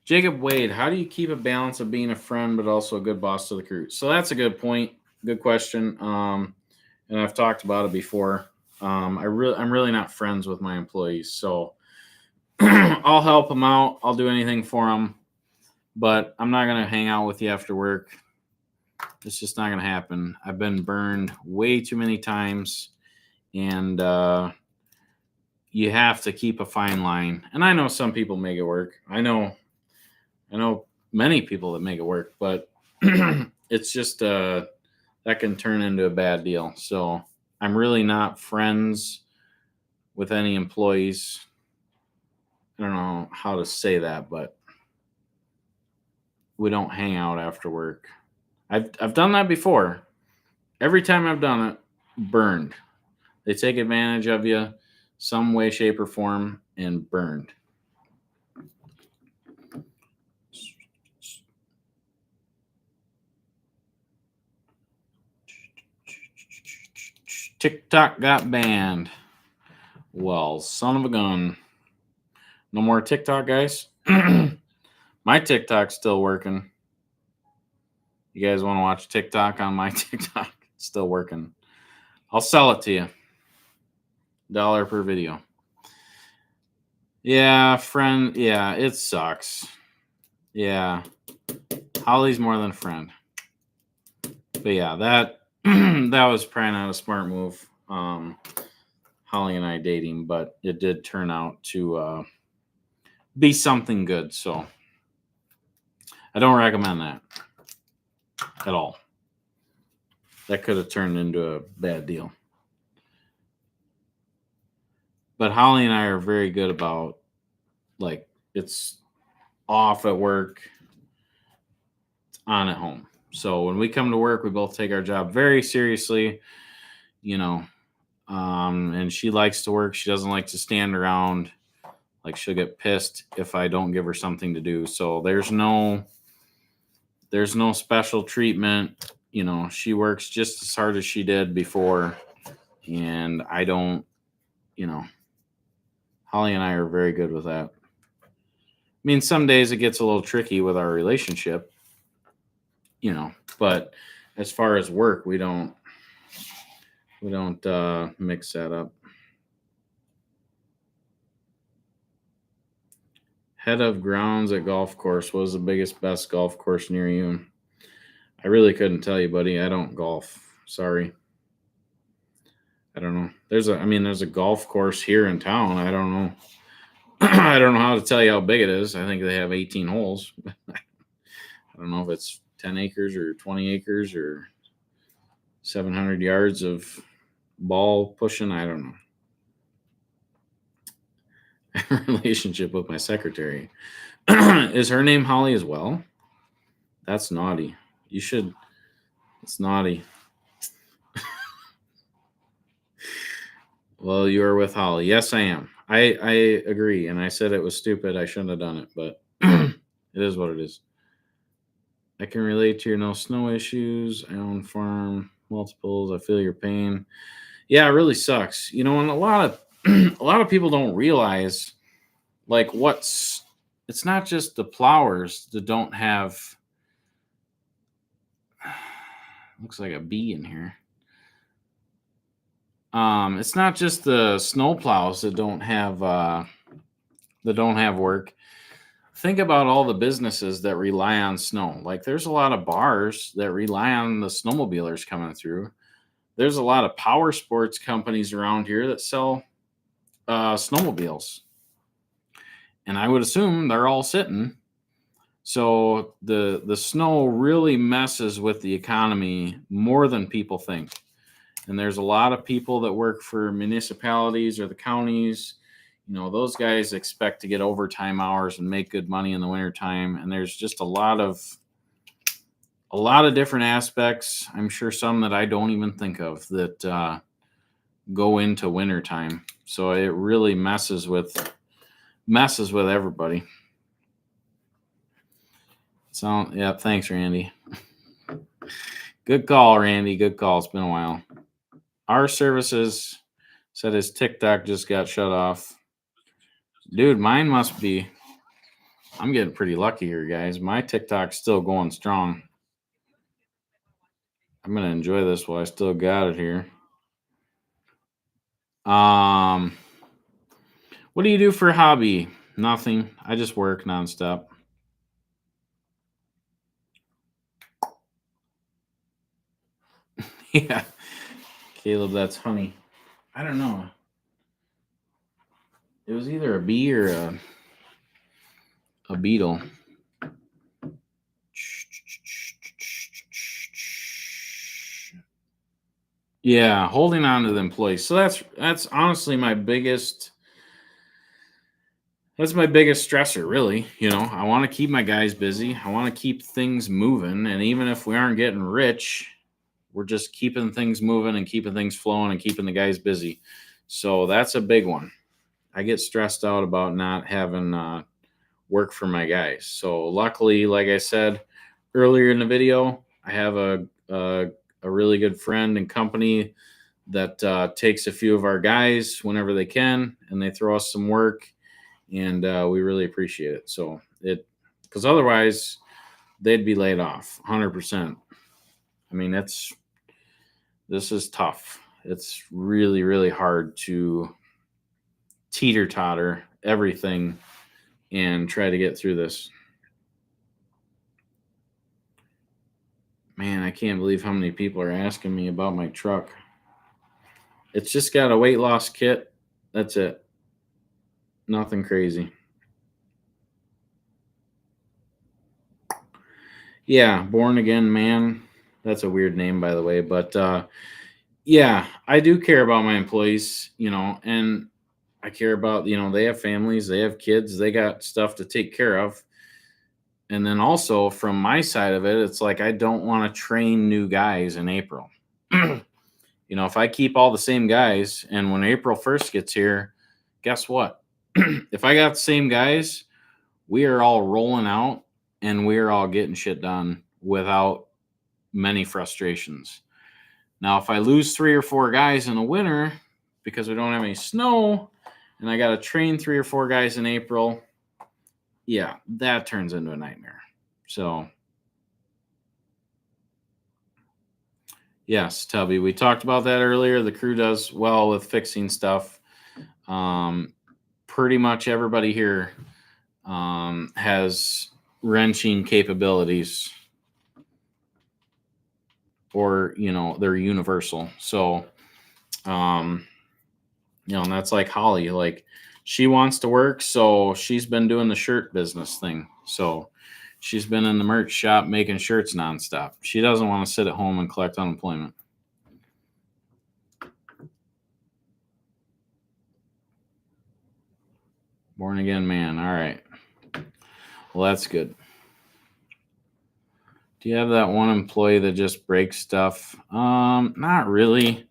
Jacob Wade, how do you keep a balance of being a friend but also a good boss to the crew? So that's a good point. Good question. And I've talked about it before. I'm really not friends with my employees, so I'll help them out. I'll do anything for them, but I'm not going to hang out with you after work. It's just not going to happen. I've been burned way too many times, and you have to keep a fine line. And I know some people make it work. I know many people that make it work, but it's just that can turn into a bad deal. So I'm really not friends with any employees. I don't know how to say that, but we don't hang out after work. I've done that before. Every time I've done it, burned. They take advantage of you some way, shape, or form, and burned. TikTok got banned. Well, son of a gun. No more TikTok, guys. My TikTok's still working. You guys want to watch TikTok on my TikTok? It's still working. I'll sell it to you. $1 per video. Yeah, friend. Yeah, it sucks. Yeah. Holly's more than a friend. But yeah, that was probably not a smart move. Holly and I dating, but it did turn out to be something good. So I don't recommend that at all. That could have turned into a bad deal. But Holly and I are very good about, like, it's off at work, it's on at home. So when we come to work, we both take our job very seriously. And she likes to work. She doesn't like to stand around. Like, she'll get pissed if I don't give her something to do. So there's no special treatment. She works just as hard as she did before, and I don't. Holly and I are very good with that. I mean, some days it gets a little tricky with our relationship, but as far as work, we don't mix that up. Head of grounds at golf course. What was the best golf course near you? I really couldn't tell you, buddy. I don't golf. Sorry. I don't know. There's a golf course here in town. I don't know. I don't know how to tell you how big it is. I think they have 18 holes. I don't know if it's 10 acres or 20 acres or 700 yards of ball pushing. I don't know. Relationship with my secretary. Is her name Holly as well? That's naughty. You should. It's naughty. Well, you are with Holly. Yes, I am. I agree. And I said it was stupid. I shouldn't have done it, but it is what it is. I can relate to your no snow issues. I own farm multiples. I feel your pain. Yeah, it really sucks. And a lot of a lot of people don't realize, like, it's not just the plowers that don't have. Looks like a bee in here. It's not just the snow plows that don't have work. Think about all the businesses that rely on snow. Like, there's a lot of bars that rely on the snowmobilers coming through. There's a lot of power sports companies around here that sell snowmobiles, and I would assume they're all sitting. So the snow really messes with the economy more than people think. And there's a lot of people that work for municipalities or the counties. Those guys expect to get overtime hours and make good money in the wintertime. And there's just a lot of different aspects. I'm sure some that I don't even think of that go into wintertime. So it really messes with everybody. So, yeah, thanks, Randy. Good call, Randy. Good call. It's been a while. Our services said his TikTok just got shut off. Dude, mine must be. I'm getting pretty lucky here, guys. My TikTok's still going strong. I'm going to enjoy this while I still got it here. What do you do for a hobby? Nothing. I just work nonstop. Yeah. Caleb, that's honey. I don't know. It was either a bee or a beetle. Yeah, holding on to the employees. So that's honestly my biggest. That's my biggest stressor, really. I want to keep my guys busy. I want to keep things moving, and even if we aren't getting rich, we're just keeping things moving and keeping things flowing and keeping the guys busy. So that's a big one. I get stressed out about not having work for my guys. So luckily, like I said earlier in the video, I have a really good friend and company that takes a few of our guys whenever they can, and they throw us some work, and we really appreciate it. So because otherwise they'd be laid off 100%. I mean, this is tough. It's really, really hard to teeter-totter everything and try to get through this. Man, I can't believe how many people are asking me about my truck. It's just got a weight loss kit. That's it. Nothing crazy. Yeah, Born Again Man. That's a weird name, by the way. But yeah, I do care about my employees, and I care about, they have families, they have kids, they got stuff to take care of. And then also from my side of it, it's like I don't want to train new guys in April. If I keep all the same guys and when April 1st gets here, guess what? If I got the same guys, we are all rolling out and we are all getting shit done without many frustrations. Now, if I lose 3 or 4 guys in the winter because we don't have any snow and I got to train 3 or 4 guys in April, yeah, that turns into a nightmare. So, yes, Tubby, we talked about that earlier. The crew does well with fixing stuff. Pretty much everybody here has wrenching capabilities, or they're universal. So and that's like Holly. Like, she wants to work, so she's been doing the shirt business thing. So she's been in the merch shop making shirts nonstop. She doesn't want to sit at home and collect unemployment. Born again man. All right, well, that's good. Do you have that one employee that just breaks stuff? Not really.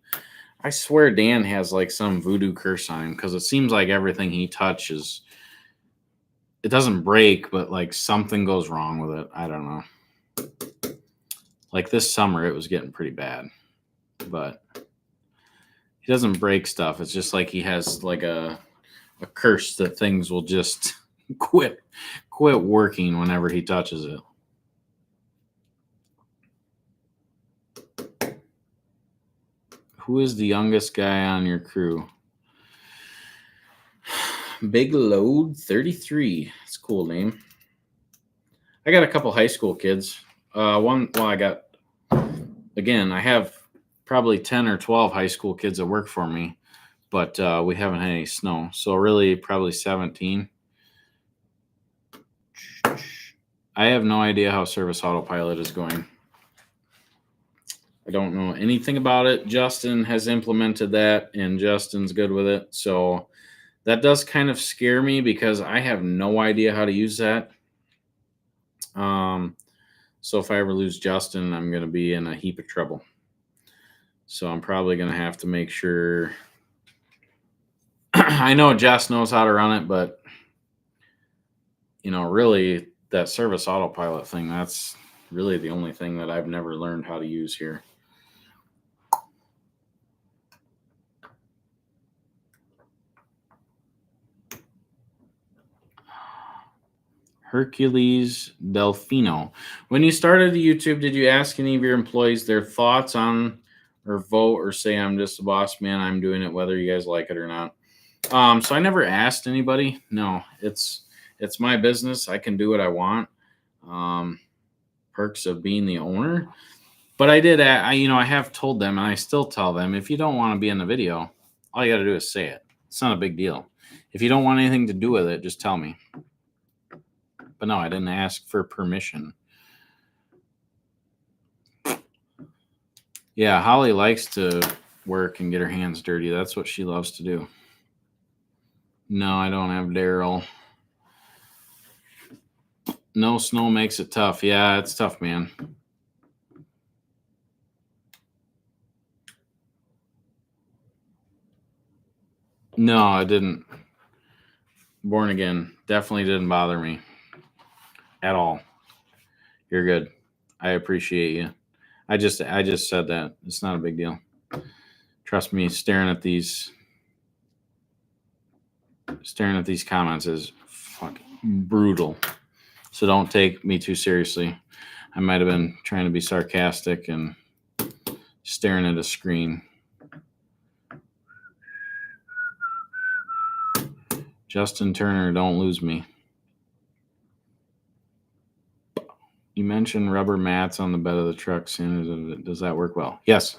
I swear Dan has like some voodoo curse on him, because it seems like everything he touches, it doesn't break, but like something goes wrong with it. I don't know. Like this summer, it was getting pretty bad, but he doesn't break stuff. It's just like he has like a curse that things will just quit working whenever he touches it. Who is the youngest guy on your crew? Big Load 33. That's a cool name. I got a couple high school kids. I have probably 10 or 12 high school kids that work for me, but we haven't had any snow. So really probably 17. I have no idea how Service Autopilot is going. I don't know anything about it. Justin has implemented that, and Justin's good with it. So that does kind of scare me, because I have no idea how to use that. So if I ever lose Justin, I'm going to be in a heap of trouble. So I'm probably going to have to make sure. I know Jess knows how to run it, but really that Service Autopilot thing, that's really the only thing that I've never learned how to use here. Hercules Delfino. When you started the YouTube, did you ask any of your employees their thoughts on, or vote, or say, I'm just a boss man, I'm doing it whether you guys like it or not? So I never asked anybody. No, it's my business. I can do what I want. Perks of being the owner. But I did, I have told them, and I still tell them, if you don't want to be in the video, all you got to do is say it. It's not a big deal. If you don't want anything to do with it, just tell me. But no, I didn't ask for permission. Yeah, Holly likes to work and get her hands dirty. That's what she loves to do. No, I don't have Daryl. No snow makes it tough. Yeah, it's tough, man. No, I didn't. Born again definitely didn't bother me at all. You're good. I appreciate you. I just said that. It's not a big deal. Trust me, staring at these comments is fucking brutal. So don't take me too seriously. I might have been trying to be sarcastic and staring at a screen. Justin Turner, don't lose me. You mentioned rubber mats on the bed of the truck. Does that work well? Yes.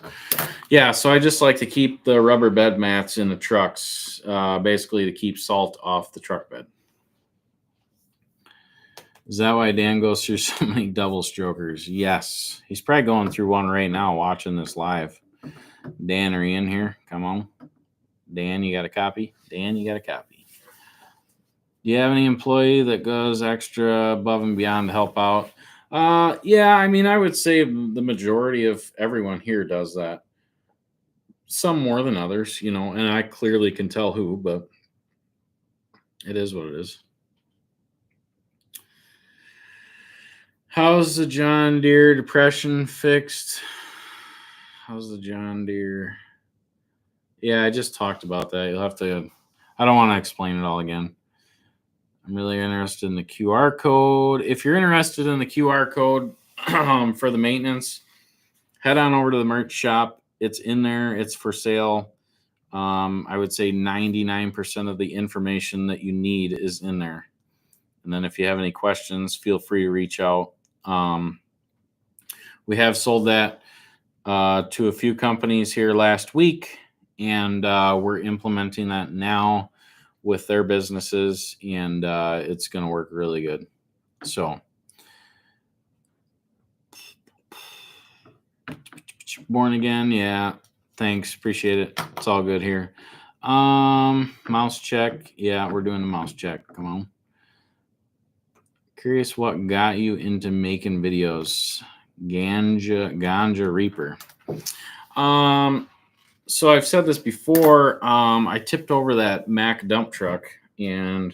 Yeah, so I just like to keep the rubber bed mats in the trucks, basically to keep salt off the truck bed. Is that why Dan goes through so many double strokers? Yes. He's probably going through one right now watching this live. Dan, are you in here? Come on. Dan, you got a copy? Dan, you got a copy. Do you have any employee that goes extra above and beyond to help out? Yeah, I mean, I would say the majority of everyone here does that. Some more than others, you know, and I clearly can tell who, but it is what it is. How's the John Deere depression fixed? How's the John Deere? Yeah, I just talked about that. You'll have to, I don't want to explain it all again. I'm really interested in the QR code. If you're interested in the QR code for the maintenance, head on over to the merch shop. It's in there. It's for sale. I would say 99% of the information that you need is in there. And then if you have any questions, feel free to reach out. We have sold that to a few companies here last week, and we're implementing that now with their businesses, and it's going to work really good. So, born again, yeah. Thanks, appreciate it. It's all good here. Mouse check, yeah, we're doing the mouse check. Come on. Curious what got you into making videos. Ganja Reaper. So I've said this before. I tipped over that Mack dump truck, and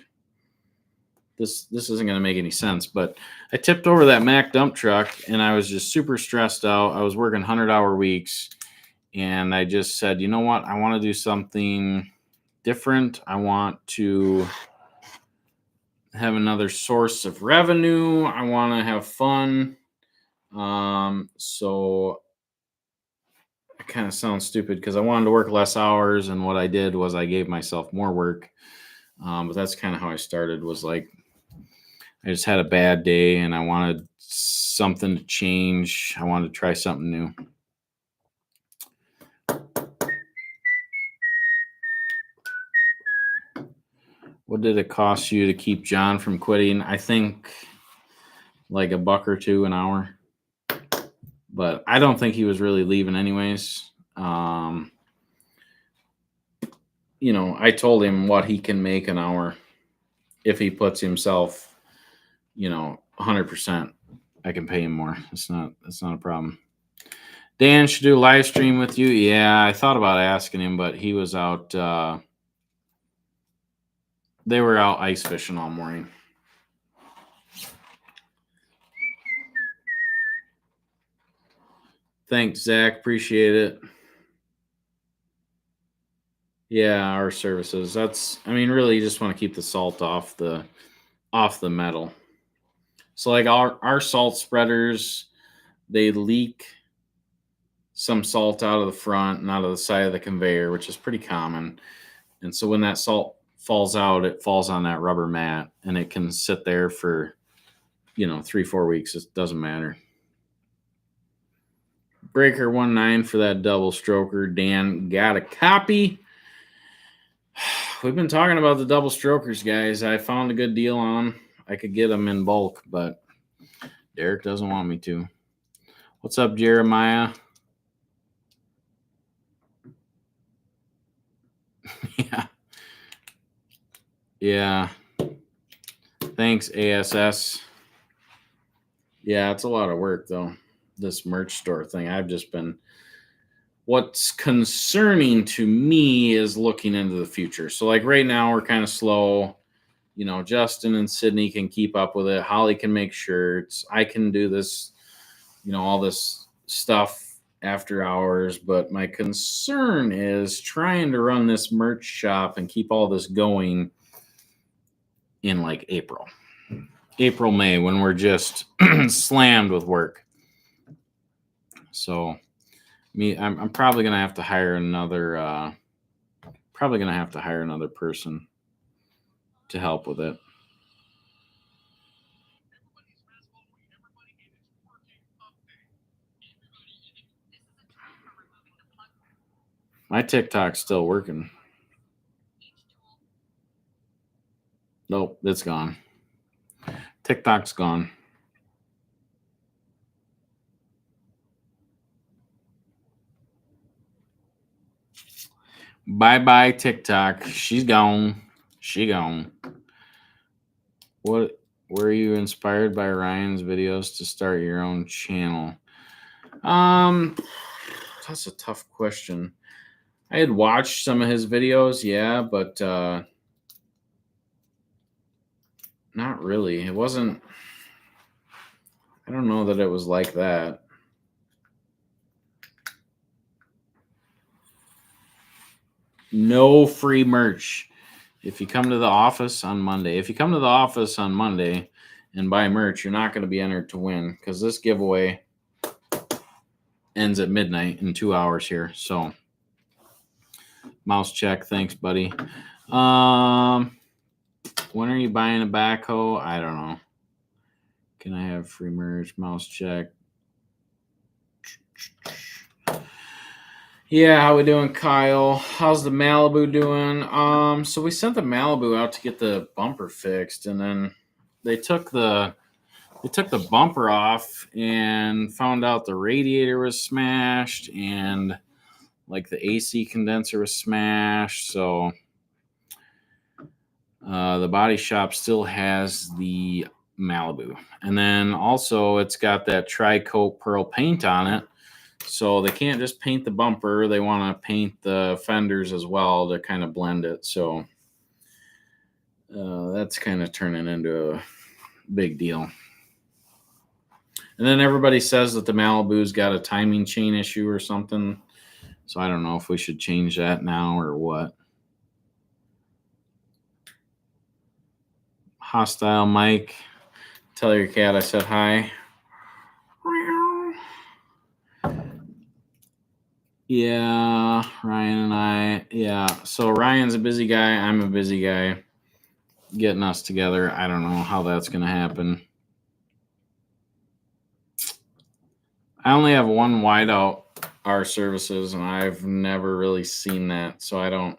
this isn't going to make any sense, but I tipped over that Mack dump truck, and I was just super stressed out. I was working 100-hour weeks, and I just said, you know what? I want to do something different. I want to have another source of revenue. I want to have fun. So it kind of sounds stupid because I wanted to work less hours, and what I did was I gave myself more work. But that's kind of how I started, was like, I just had a bad day and I wanted something to change. I wanted to try something new. What did it cost you to keep John from quitting? I think like $1 or $2 an hour. But I don't think he was really leaving anyways. You know, I told him what he can make an hour if he puts himself, 100%. I can pay him more. It's not a problem. Dan should do a live stream with you. Yeah, I thought about asking him, but he was out. They were out ice fishing all morning. Thanks, Zach. Appreciate it. Yeah, our services. Really, you just want to keep the salt off the metal. So like our salt spreaders, they leak some salt out of the front and out of the side of the conveyor, which is pretty common. And so when that salt falls out, it falls on that rubber mat, and it can sit there for 3-4 weeks. It doesn't matter. Breaker 19 for that double stroker. Dan got a copy. We've been talking about the double strokers, guys. I found a good deal on them. I could get them in bulk, but Derek doesn't want me to. What's up, Jeremiah? Yeah. Thanks, ASS. Yeah, it's a lot of work, though, this merch store thing. What's concerning to me is looking into the future. So like right now we're kind of slow. Justin and Sydney can keep up with it. Holly can make shirts. I can do this, all this stuff after hours. But my concern is trying to run this merch shop and keep all this going in like April, May, when we're just slammed with work. So I'm probably going to have to hire another person to help with it. My TikTok's still working. Nope, it's gone. TikTok's gone. Bye-bye, TikTok. She's gone. She gone. What were you inspired by Ryan's videos to start your own channel? That's a tough question. I had watched some of his videos, yeah, but not really. It wasn't. I don't know that it was like that. No free merch. If you come to the office on Monday, and buy merch, you're not going to be entered to win because this giveaway ends at midnight in 2 hours here. So, mouse check. Thanks, buddy. When are you buying a backhoe? I don't know. Can I have free merch? Mouse check. Yeah, how we doing, Kyle? How's the Malibu doing? So we sent the Malibu out to get the bumper fixed, and then they took the bumper off and found out the radiator was smashed and like the AC condenser was smashed. So the body shop still has the Malibu, and then also it's got that tri-coat pearl paint on it. So they can't just paint the bumper. They want to paint the fenders as well to kind of blend it. So that's kind of turning into a big deal. And then everybody says that the Malibu's got a timing chain issue or something. So I don't know if we should change that now or what. Hostile Mike, tell your cat I said hi. Yeah, Ryan and I. Yeah, so Ryan's a busy guy. I'm a busy guy. Getting us together, I don't know how that's going to happen. I only have one wideout our services, and I've never really seen that. So I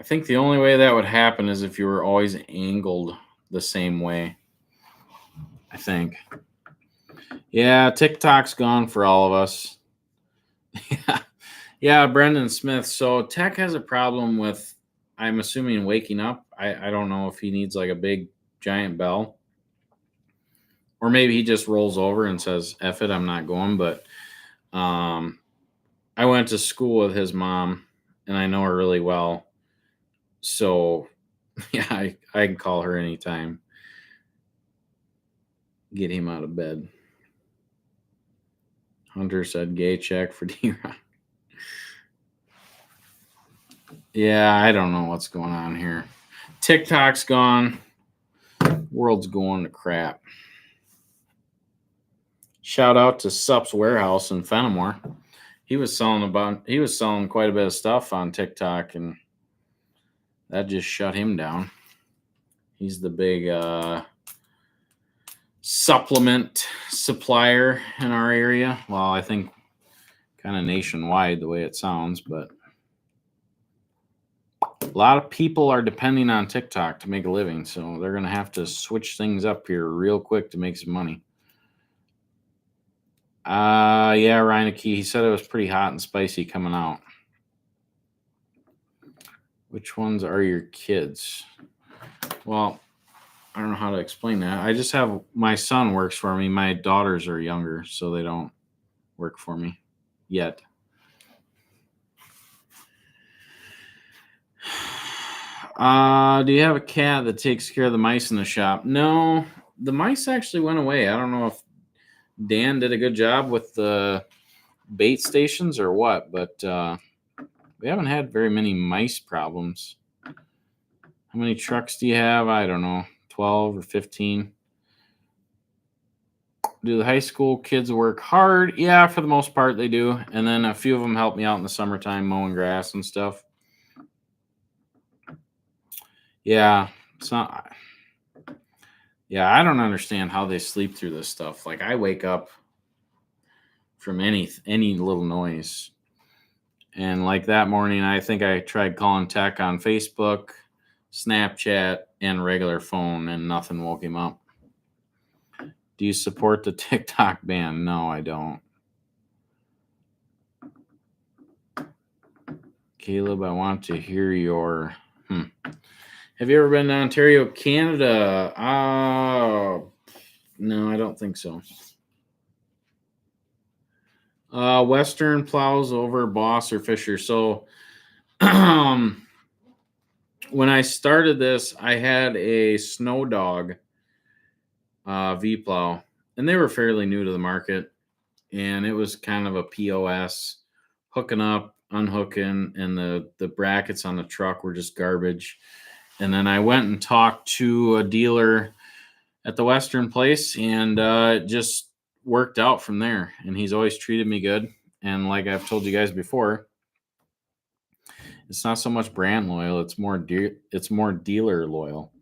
think the only way that would happen is if you were always angled the same way. I think. Yeah, TikTok's gone for all of us. Yeah, Brendan Smith. So Tech has a problem with, I'm assuming, waking up. I don't know if he needs like a big giant bell. Or maybe he just rolls over and says, F it, I'm not going. But I went to school with his mom, and I know her really well. So, yeah, I can call her anytime. Get him out of bed. Hunter said gay check for D-Rock. Yeah, I don't know what's going on here. TikTok's gone. World's going to crap. Shout out to Sup's Warehouse in Fenimore. He was selling quite a bit of stuff on TikTok, and that just shut him down. He's the big supplement supplier in our area. Well, I think kind of nationwide the way it sounds, but a lot of people are depending on TikTok to make a living, so they're going to have to switch things up here real quick to make some money. Yeah, Ryan Key, he said it was pretty hot and spicy coming out. Which ones are your kids? Well, I don't know how to explain that. I just have my son works for me. My daughters are younger, so they don't work for me yet. Do you have a cat that takes care of the mice in the shop? No, the mice actually went away. I don't know if Dan did a good job with the bait stations or what, but we haven't had very many mice problems. How many trucks do you have? I don't know, 12 or 15. Do the high school kids work hard? Yeah, for the most part they do. And then a few of them help me out in the summertime mowing grass and stuff. Yeah, it's not. Yeah, I don't understand how they sleep through this stuff. Like I wake up from any little noise. And like that morning, I think I tried calling Tech on Facebook, Snapchat, and regular phone, and nothing woke him up. Do you support the TikTok ban? No, I don't. Caleb, I want to hear your... Have you ever been to Ontario, Canada? Oh, no, I don't think so. Western plows over Boss or Fisher. So when I started this, I had a Snow Dog V plow, and they were fairly new to the market, and it was kind of a POS, hooking up, unhooking, and the brackets on the truck were just garbage. And then I went and talked to a dealer at the Western place, and it just worked out from there. And he's always treated me good. And like I've told you guys before, it's not so much brand loyal; it's more dealer loyal.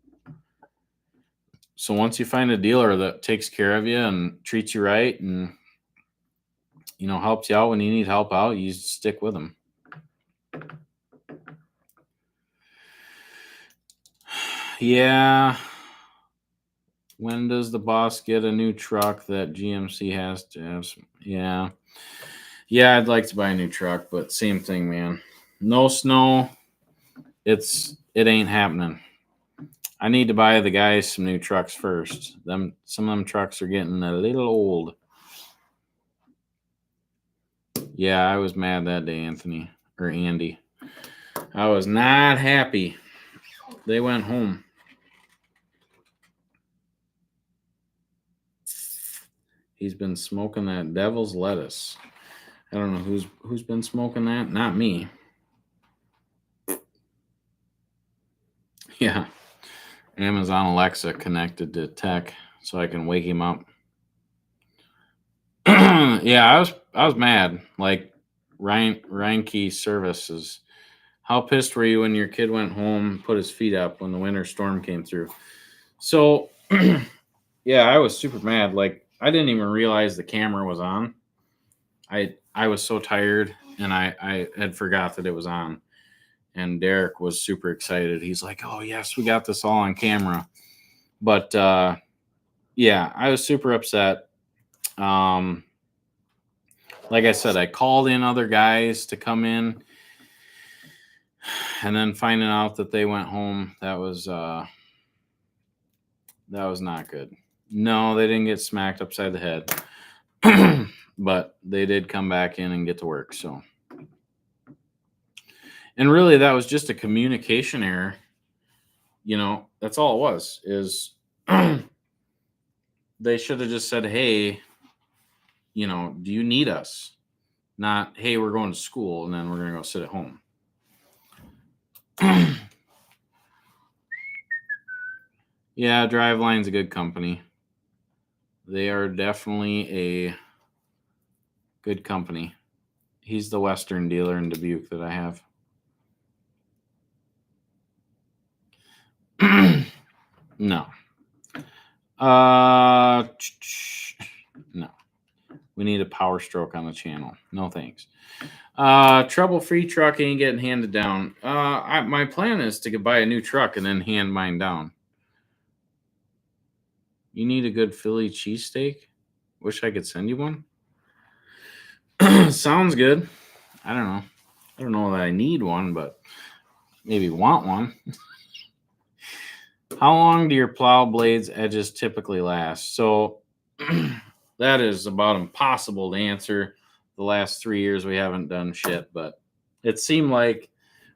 So once you find a dealer that takes care of you and treats you right, and helps you out when you need help out, you stick with them. Yeah. When does the boss get a new truck that GMC has to have? Yeah. Yeah, I'd like to buy a new truck, but same thing, man. No snow. It ain't happening. I need to buy the guys some new trucks first. Some of them trucks are getting a little old. Yeah, I was mad that day, Anthony or Andy. I was not happy. They went home. He's been smoking that devil's lettuce. I don't know who's been smoking that. Not me. Yeah. Amazon Alexa connected to tech so I can wake him up. Yeah, I was mad. Like Reinke Services. How pissed were you when your kid went home, put his feet up when the winter storm came through? So yeah, I was super mad. Like I didn't even realize the camera was on. I was so tired, and I had forgot that it was on. And Derek was super excited. He's like, "Oh yes, we got this all on camera." But yeah, I was super upset. Like I said, I called in other guys to come in, and then finding out that they went home, that was not good. No, they didn't get smacked upside the head, but they did come back in and get to work. So, and really, that was just a communication error. That's all it was. Is they should have just said, "Hey, do you need us?" Not, "Hey, we're going to school and then we're going to go sit at home." Yeah, Driveline's a good company. They are definitely a good company. He's the Western dealer in Dubuque that I have. No. No. We need a Power Stroke on the channel. No thanks. Trouble-free truck ain't getting handed down. My plan is to buy a new truck and then hand mine down. You need a good Philly cheesesteak? Wish I could send you one. Sounds good. I don't know. I don't know that I need one, but maybe want one. How long do your plow blades edges typically last? So that is about impossible to answer. The last 3 years we haven't done shit, but it seemed like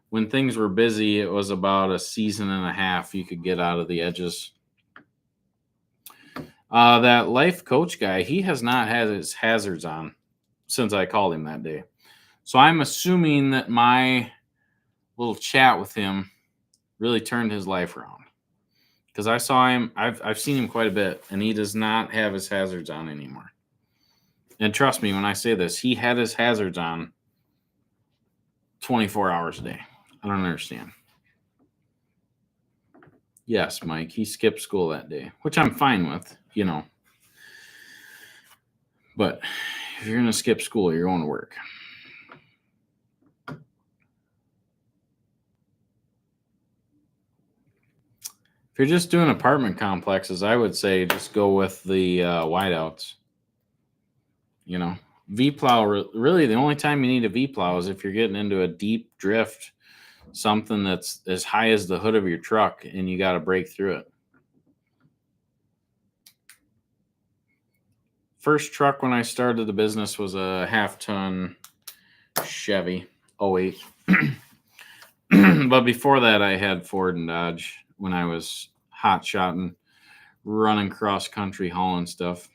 when things were busy, it was about a season and a half you could get out of the edges. That life coach guy, he has not had his hazards on since I called him that day. So I'm assuming that my little chat with him really turned his life around. Because I saw him, I've seen him quite a bit, and he does not have his hazards on anymore. And trust me when I say this, he had his hazards on 24 hours a day. I don't understand. Yes, Mike, he skipped school that day, which I'm fine with, But if you're going to skip school, you're going to work. If you're just doing apartment complexes, I would say just go with the wideouts. V-plow, really the only time you need a V-plow is if you're getting into a deep drift, something that's as high as the hood of your truck, and you got to break through it. First truck when I started the business was a half-ton Chevy 08. But before that, I had Ford and Dodge when I was hot shotting, running cross country, hauling stuff.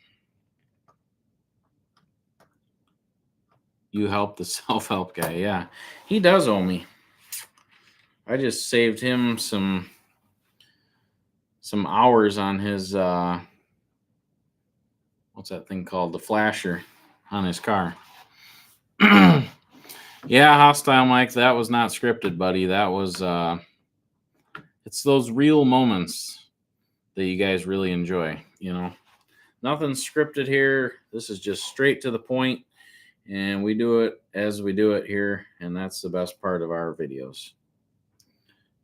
You help the self-help guy. Yeah, he does owe me. I just saved him some hours on his what's that thing called? The flasher on his car. Yeah, Hostile Mike, that was not scripted, buddy. That was it's those real moments that you guys really enjoy, you know. Nothing scripted here. This is just straight to the point, and we do it as we do it here, and that's the best part of our videos.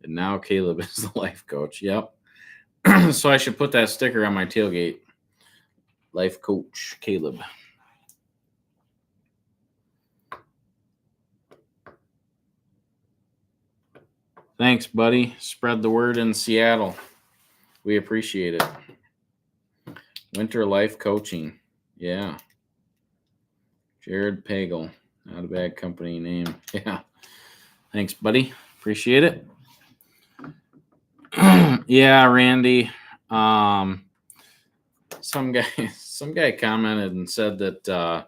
And now Caleb is the life coach. Yep. So I should put that sticker on my tailgate. Life coach Caleb. Thanks, buddy. Spread the word in Seattle. We appreciate it. Winter Life Coaching. Yeah. Jared Pagel. Not a bad company name. Yeah. Thanks, buddy. Appreciate it. Yeah, Randy. Some guy commented and said that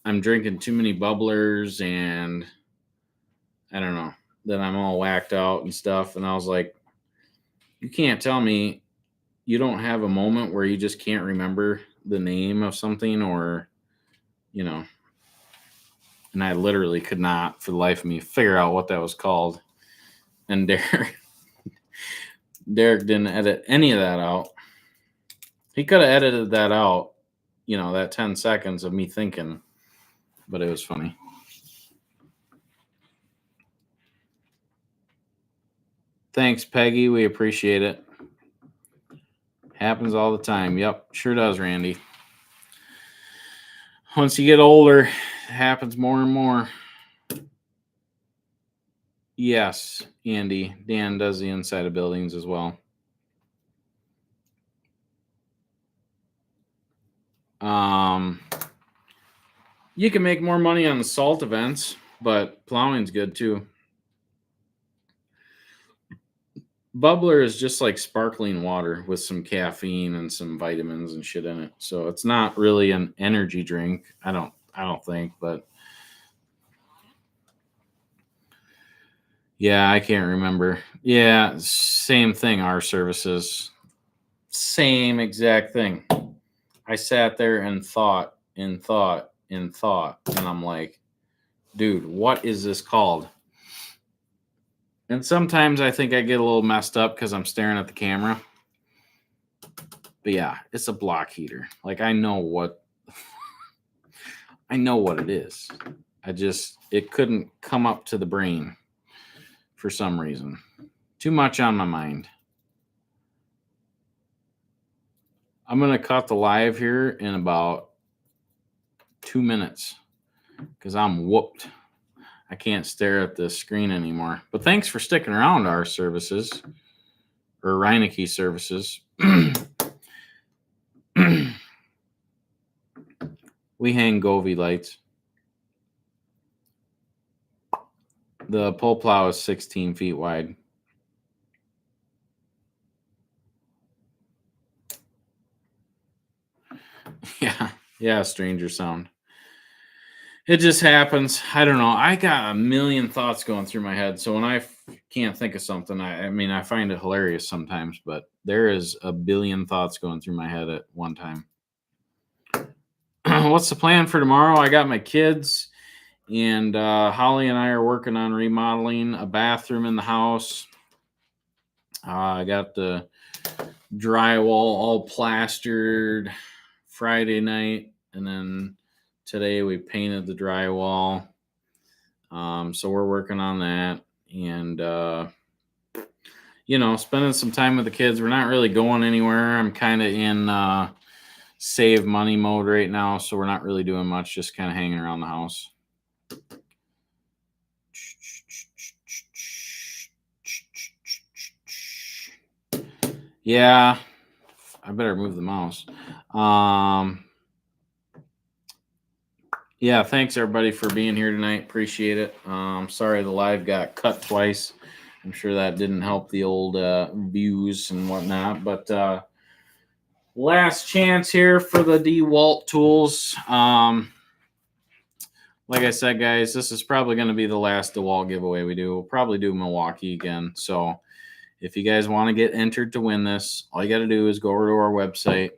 I'm drinking too many bubblers and I don't know, that I'm all whacked out and stuff. And I was like, you can't tell me you don't have a moment where you just can't remember the name of something, or, you know. And I literally could not for the life of me figure out what that was called. And Derek didn't edit any of that out. He could have edited that out, you know, that 10 seconds of me thinking, but it was funny. Thanks, Peggy. We appreciate it. Happens all the time. Yep, sure does, Randy. Once you get older, it happens more and more. Yes, Andy. Dan does the inside of buildings as well. You can make more money on the salt events, but plowing's good too. Bubbler is just like sparkling water with some caffeine and some vitamins and shit in it. So it's not really an energy drink. I don't think, but yeah, I can't remember. Yeah, same thing. Our services, same exact thing. I sat there and thought, and I'm like, dude, what is this called? And sometimes I think I get a little messed up because I'm staring at the camera. But yeah, it's a block heater. Like I know what it is. It couldn't come up to the brain for some reason. Too much on my mind. I'm going to cut the live here in about 2 minutes because I'm whooped. I can't stare at the screen anymore. But thanks for sticking around, our services, or Reineke services. We hang Govee lights. The pull plow is 16 feet wide. Yeah, stranger sound. It just happens. I don't know. I got a million thoughts going through my head. So when I can't think of something, I find it hilarious sometimes, but there is a billion thoughts going through my head at one time. What's the plan for tomorrow? I got my kids, and Holly and I are working on remodeling a bathroom in the house. I got the drywall all plastered Friday night, and then today we painted the drywall. So we're working on that, and spending some time with the kids. We're not really going anywhere. I'm kind of in save money mode right now, so we're not really doing much, just kind of hanging around the house. Yeah, I better move the mouse. Yeah, thanks everybody for being here tonight. Appreciate it. Sorry the live got cut twice. I'm sure that didn't help the old views and whatnot. But last chance here for the DeWalt tools. Like I said, guys, this is probably going to be the last DeWalt giveaway we do. We'll probably do Milwaukee again. So if you guys want to get entered to win this, all you got to do is go over to our website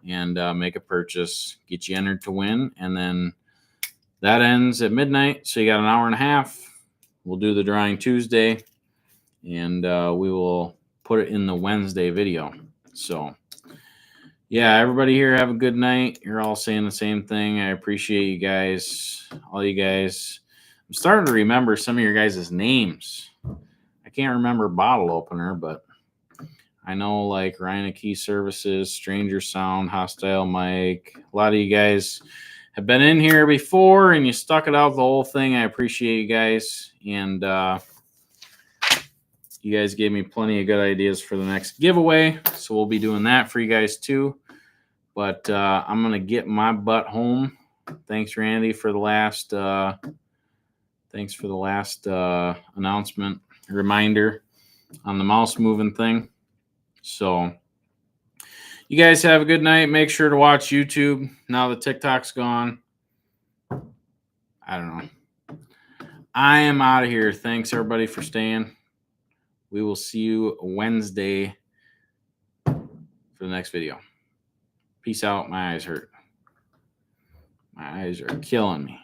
and make a purchase, get you entered to win, and then that ends at midnight. So you got an hour and a half. We'll do the drawing Tuesday, and we will put it in the Wednesday video. So yeah, everybody here have a good night. You're all saying the same thing. I appreciate you guys, all you guys. I'm starting to remember some of your guys' names. I can't remember bottle opener, but I know like Rhino Key Services, Stranger Sound, Hostile Mike. A lot of you guys have been in here before and you stuck it out the whole thing. I appreciate you guys. And you guys gave me plenty of good ideas for the next giveaway. So we'll be doing that for you guys too. But I'm going to get my butt home. Thanks, Randy, for the last announcement, reminder on the mouse moving thing. So you guys have a good night. Make sure to watch YouTube. Now the TikTok's gone. I don't know. I am out of here. Thanks, everybody, for staying. We will see you Wednesday for the next video. Peace out. My eyes hurt. My eyes are killing me.